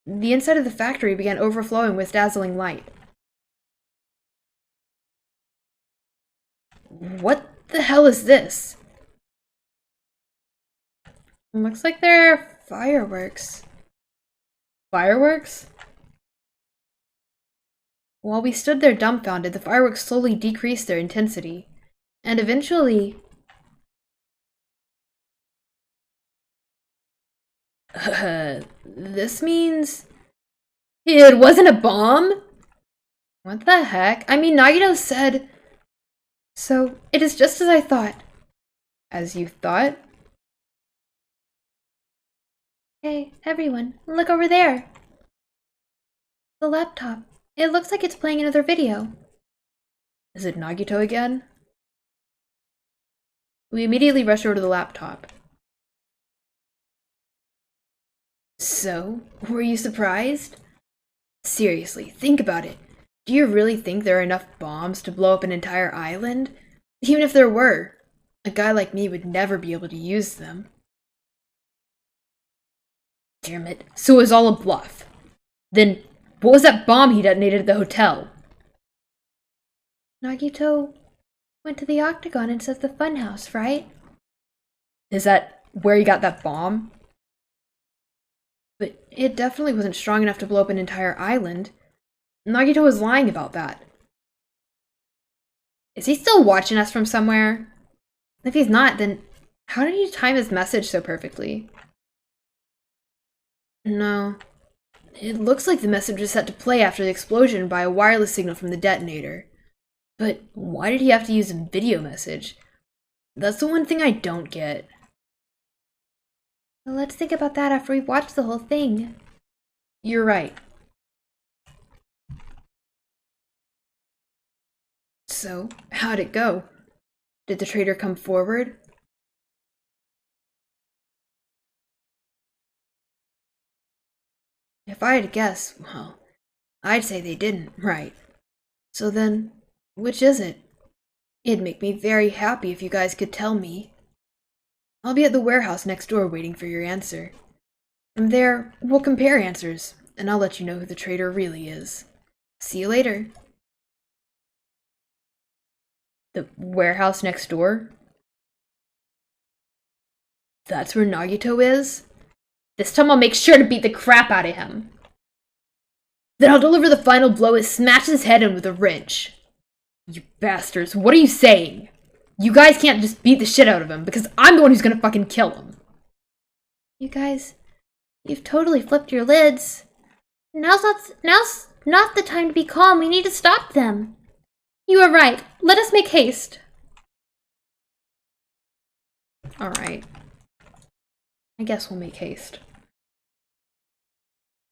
the inside of the factory began overflowing with dazzling light. What the hell is this? Looks like they're fireworks. Fireworks? While we stood there dumbfounded, the fireworks slowly decreased their intensity, and eventually... this means... It wasn't a bomb? What the heck? I mean, Nagito said... So, it is just as I thought. As you thought? Hey, everyone, look over there. The laptop. It looks like it's playing another video. Is it Nagito again? We immediately rushed over to the laptop. So, were you surprised? Seriously, think about it. Do you really think there are enough bombs to blow up an entire island? Even if there were, a guy like me would never be able to use them. Damn it. So it was all a bluff. Then, what was that bomb he detonated at the hotel? Nagito went to the Octagon instead of the funhouse, right? Is that where he got that bomb? But it definitely wasn't strong enough to blow up an entire island. Nagito was lying about that. Is he still watching us from somewhere? If he's not, then how did he time his message so perfectly? No. It looks like the message was set to play after the explosion by a wireless signal from the detonator. But why did he have to use a video message? That's the one thing I don't get. Well, let's think about that after we've watched the whole thing. You're right. So, how'd it go? Did the traitor come forward? If I had to guess, well, I'd say they didn't, right? So then, which is it? It'd make me very happy if you guys could tell me. I'll be at the warehouse next door waiting for your answer. From there, we'll compare answers, and I'll let you know who the traitor really is. See you later. The warehouse next door? That's where Nagito is? This time I'll make sure to beat the crap out of him. Then I'll deliver the final blow and smash his head in with a wrench. You bastards, what are you saying? You guys can't just beat the shit out of him, because I'm the one who's gonna fucking kill him. You guys, you've totally flipped your lids. Now's not the time to be calm. We need to stop them. You are right. Let us make haste. Alright. I guess we'll make haste.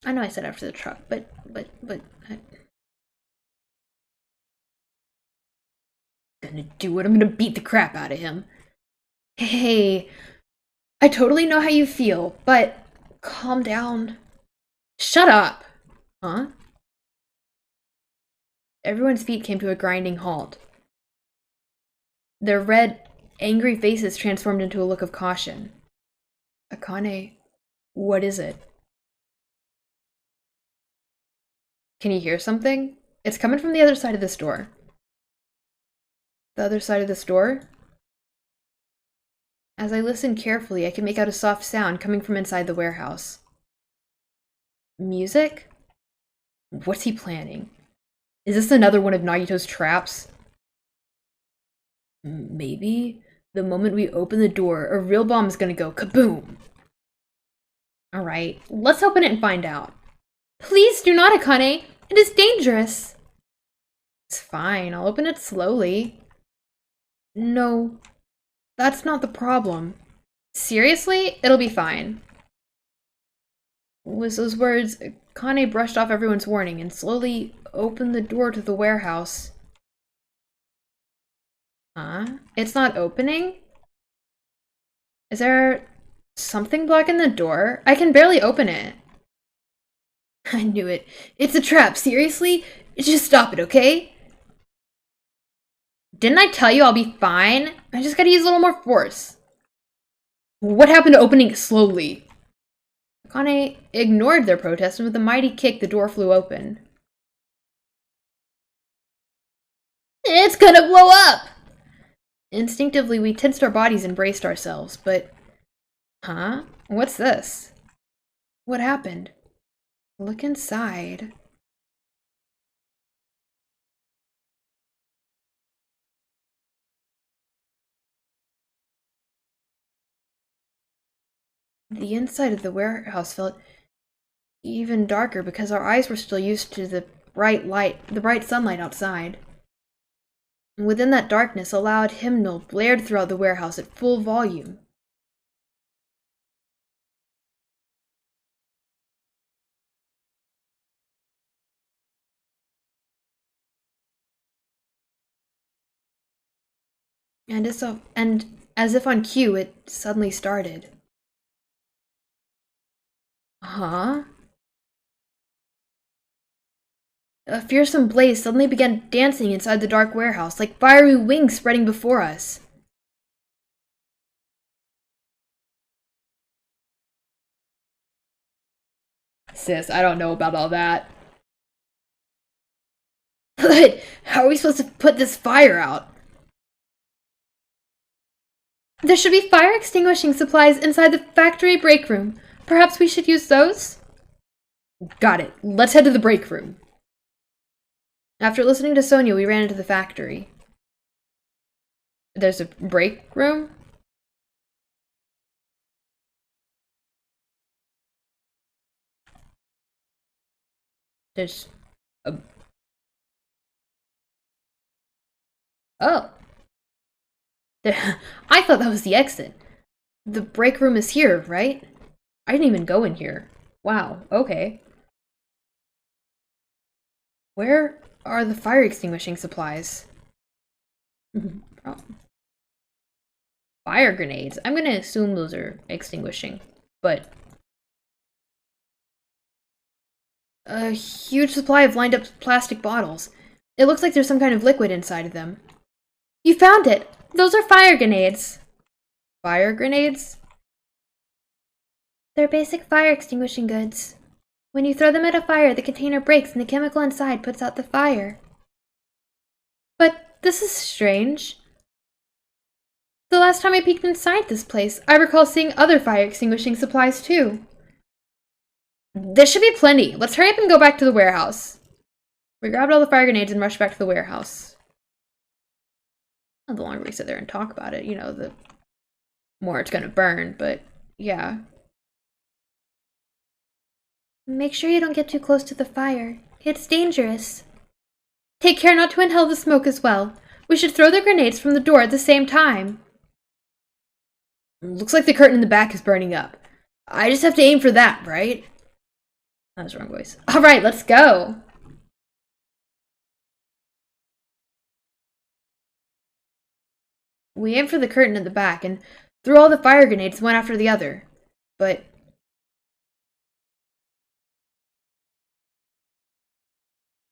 I know I said after the truck, but... I'm gonna do it. I'm gonna beat the crap out of him. Hey, I totally know how you feel, but calm down. Shut up. Huh? Everyone's feet came to a grinding halt. Their red, angry faces transformed into a look of caution. Akane, what is it? Can you hear something? It's coming from the other side of this door. The other side of this door? As I listen carefully, I can make out a soft sound coming from inside the warehouse. Music? What's he planning? Is this another one of Nagito's traps? Maybe. The moment we open the door, a real bomb is gonna go kaboom! Alright, let's open it and find out. Please do not, Akane! It is dangerous! It's fine, I'll open it slowly. No, that's not the problem. Seriously? It'll be fine. With those words, Akane brushed off everyone's warning and slowly opened the door to the warehouse. Huh? It's not opening? Is there something blocking the door? I can barely open it. I knew it. It's a trap, seriously? Just stop it, okay? Didn't I tell you I'll be fine? I just gotta use a little more force. What happened to opening it slowly? Akane ignored their protest, and with a mighty kick, the door flew open. It's gonna blow up! Instinctively, we tensed our bodies and braced ourselves, but... Huh? What's this? What happened? Look inside. The inside of the warehouse felt even darker because our eyes were still used to the bright sunlight outside. And within that darkness, a loud hymnal blared throughout the warehouse at full volume. And as if on cue, it suddenly started. Huh? A fearsome blaze suddenly began dancing inside the dark warehouse, like fiery wings spreading before us. Sis, I don't know about all that. But how are we supposed to put this fire out? There should be fire extinguishing supplies inside the factory break room. Perhaps we should use those? Got it. Let's head to the break room. After listening to Sonia, we ran into the factory. There's a break room? There's a... Oh. I thought that was the exit. The break room is here, right? I didn't even go in here. Wow, okay. Where are the fire extinguishing supplies? Oh. Fire grenades. I'm gonna assume those are extinguishing, but... A huge supply of lined up plastic bottles. It looks like there's some kind of liquid inside of them. You found it! Those are fire grenades. Fire grenades? They're basic fire extinguishing goods. When you throw them at a fire, the container breaks and the chemical inside puts out the fire. But this is strange. The last time I peeked inside this place, I recall seeing other fire extinguishing supplies too. This should be plenty. Let's hurry up and go back to the warehouse. We grabbed all the fire grenades and rushed back to the warehouse. The longer we sit there and talk about it, you know, the more it's gonna burn, but yeah. Make sure you don't get too close to the fire. It's dangerous. Take care not to inhale the smoke as well. We should throw the grenades from the door at the same time. Looks like the curtain in the back is burning up. I just have to aim for that, right? That was the wrong voice. Alright, let's go! We aimed for the curtain at the back and threw all the fire grenades one after the other. But...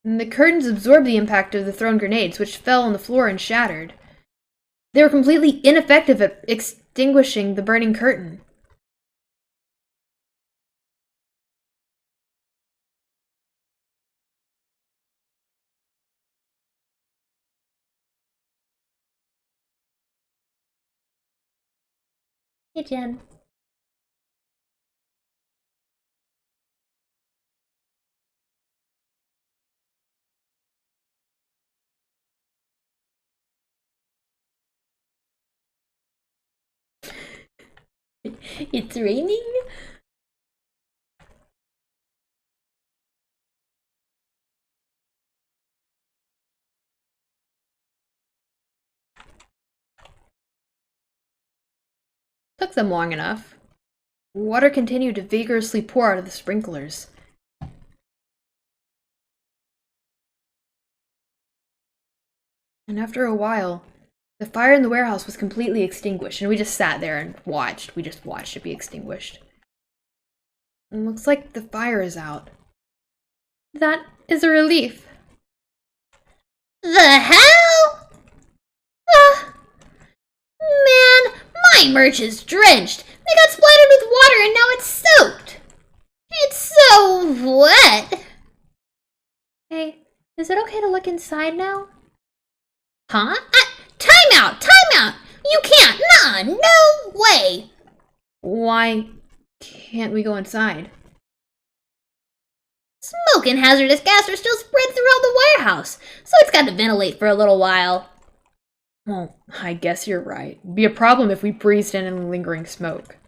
the curtains absorbed the impact of the thrown grenades, which fell on the floor and shattered. They were completely ineffective at extinguishing the burning curtain. Hey, Jen. It's raining? Took them long enough. Water continued to vigorously pour out of the sprinklers. And after a while, the fire in the warehouse was completely extinguished, and we just sat there and watched. We just watched it be extinguished. It looks like the fire is out. That is a relief. The hell? Ah, man, my merch is drenched. They got splattered with water and now it's soaked. It's so wet. Hey, is it okay to look inside now? Huh? Time out! Time out! You can't! Nah, no way! Why can't we go inside? Smoke and hazardous gas are still spread throughout the warehouse, so it's got to ventilate for a little while. Well, I guess you're right. It'd be a problem if we breathed in lingering smoke.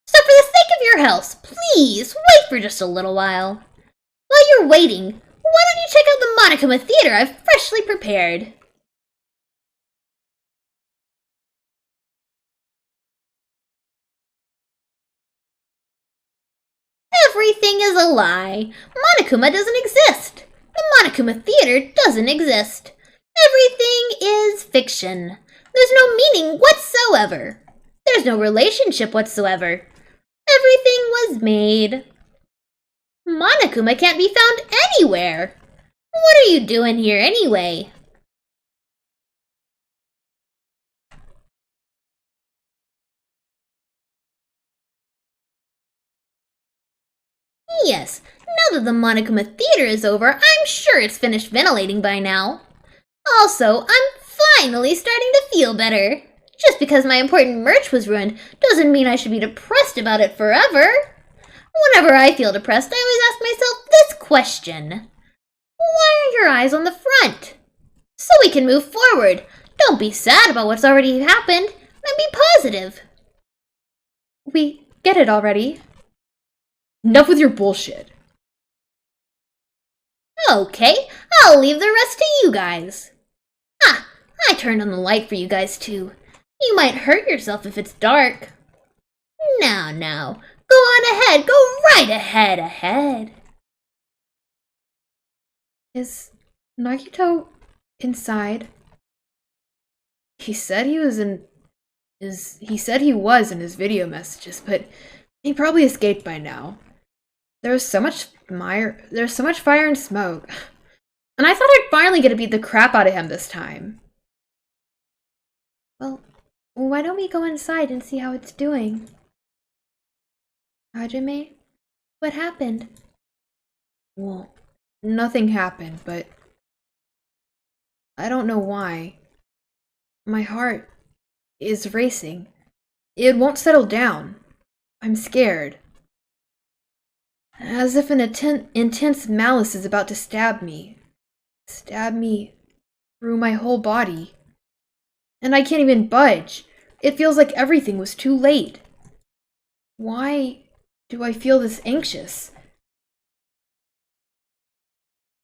So for the sake of your health, please wait for just a little while. While you're waiting, why don't you check out the Monokuma Theater I've freshly prepared? Everything is a lie. Monokuma doesn't exist. The Monokuma Theater doesn't exist. Everything is fiction. There's no meaning whatsoever. There's no relationship whatsoever. Everything was made. Monokuma can't be found anywhere. What are you doing here anyway? Yes, now that the Monokuma Theater is over, I'm sure it's finished ventilating by now. Also, I'm finally starting to feel better. Just because my important merch was ruined doesn't mean I should be depressed about it forever. Whenever I feel depressed, I always ask myself this question. Why are your eyes on the front? So we can move forward. Don't be sad about what's already happened, and be positive. We get it already. Enough with your bullshit. Okay, I'll leave the rest to you guys. Ah, I turned on the light for you guys too. You might hurt yourself if it's dark. Now, go on ahead, go right ahead. Is Nagito inside? He said he was in his video messages, but he probably escaped by now. There's so much fire and smoke. And I thought I'd finally get to beat the crap out of him this time. Well, why don't we go inside and see how it's doing? Hajime? What happened? Well, nothing happened, but I don't know why. My heart is racing. It won't settle down. I'm scared. As if an intense malice is about to stab me. Stab me through my whole body. And I can't even budge. It feels like everything was too late. Why do I feel this anxious?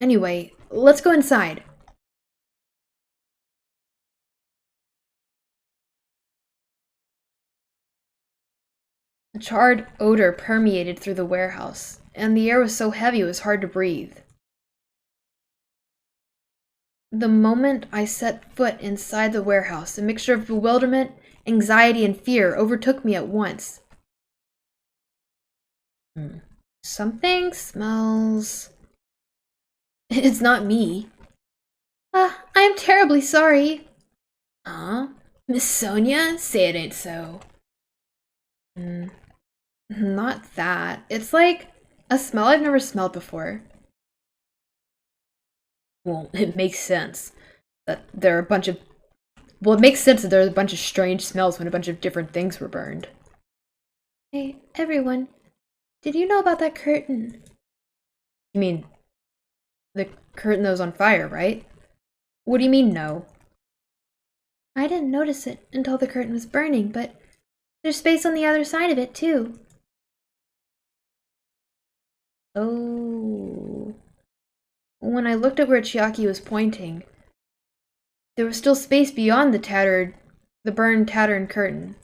Anyway, let's go inside. A charred odor permeated through the warehouse, and the air was so heavy it was hard to breathe. The moment I set foot inside the warehouse, a mixture of bewilderment, anxiety, and fear overtook me at once. Something smells... It's not me. I am terribly sorry. Miss Sonia? Say it ain't so. Not that. It's like a smell I've never smelled before. Well, it makes sense that there are a bunch of. Well, it makes sense that there are a bunch of strange smells when a bunch of different things were burned. Hey, everyone. Did you know about that curtain? You mean the curtain that was on fire, right? What do you mean, no? I didn't notice it until the curtain was burning, but there's space on the other side of it, too. Oh. When I looked at where Chiaki was pointing, there was still space beyond the burned, tattered curtain.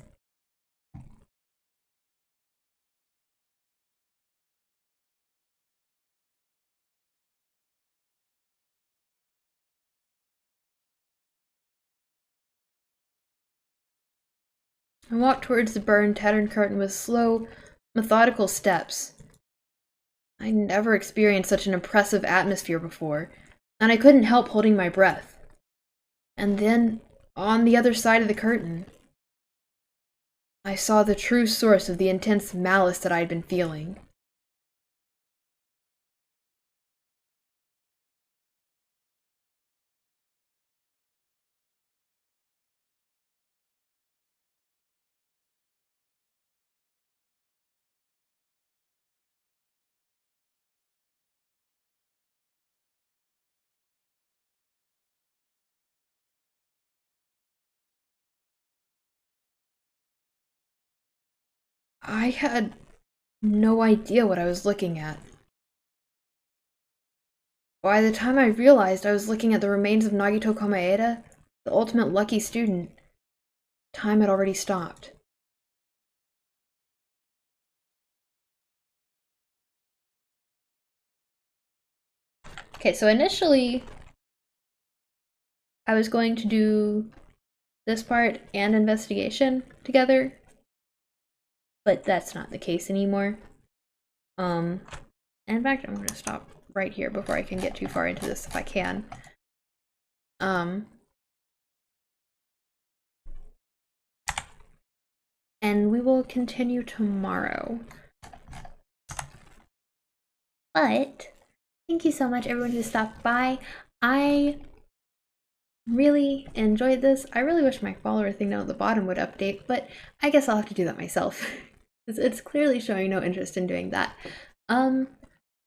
I walked towards the burned, tattered curtain with slow, methodical steps. I never experienced such an impressive atmosphere before, and I couldn't help holding my breath. And then, on the other side of the curtain, I saw the true source of the intense malice that I had been feeling. I had no idea what I was looking at. By the time I realized I was looking at the remains of Nagito Komaeda, the ultimate lucky student, time had already stopped. Okay, so initially, I was going to do this part and investigation together, but that's not the case anymore. And in fact, I'm gonna stop right here before I can get too far into this if I can. And we will continue tomorrow. But thank you so much, everyone who stopped by. I really enjoyed this. I really wish my follower thing down at the bottom would update, but I guess I'll have to do that myself. It's clearly showing no interest in doing that. I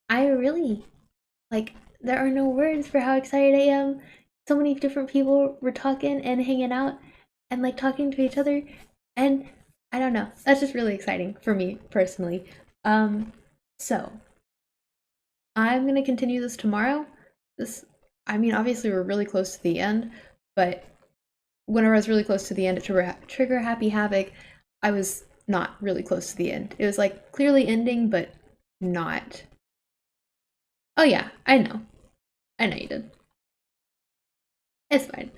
really, like, there are no words for how excited I am. So many different people were talking and hanging out and, like, talking to each other, and I don't know. That's just really exciting for me, personally. So, I'm gonna continue this tomorrow. I mean, obviously we're really close to the end, but whenever I was really close to the end at Trigger Happy Havoc, I was not really close to the end. It was like clearly ending, but not. Oh yeah, I know. I know you did. It's fine.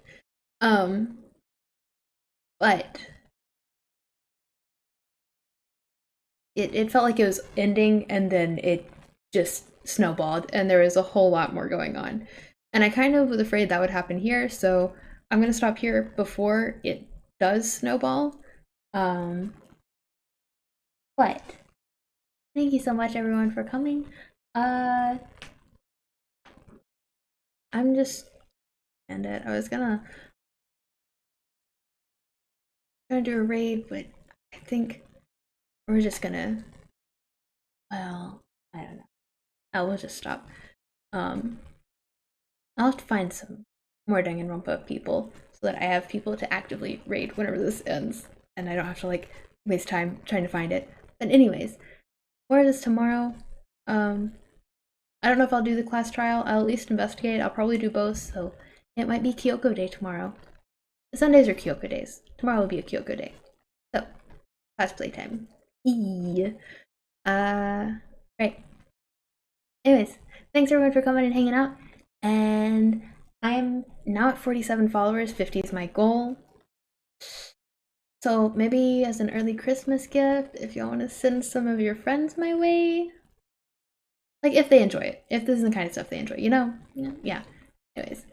But it felt like it was ending and then it just snowballed and there was a whole lot more going on. And I kind of was afraid that would happen here, so I'm gonna stop here before it does snowball. But thank you so much everyone for coming. I'm just end it. I was gonna do a raid, but I think we're just gonna, well, I don't know. We'll just stop. I'll have to find some more Danganronpa people so that I have people to actively raid whenever this ends, and I don't have to like waste time trying to find it. But anyways, more of this tomorrow. I don't know if I'll do the class trial. I'll at least investigate. I'll probably do both, so it might be Kyoko Day tomorrow. Sundays are Kyoko days. Tomorrow will be a Kyoko Day. So, class playtime. Right. Anyways, thanks everyone for coming and hanging out. And I'm now at 47 followers. 50 is my goal. So maybe as an early Christmas gift, if y'all want to send some of your friends my way. Like if they enjoy it. If this is the kind of stuff they enjoy, you know? Yeah. Anyways.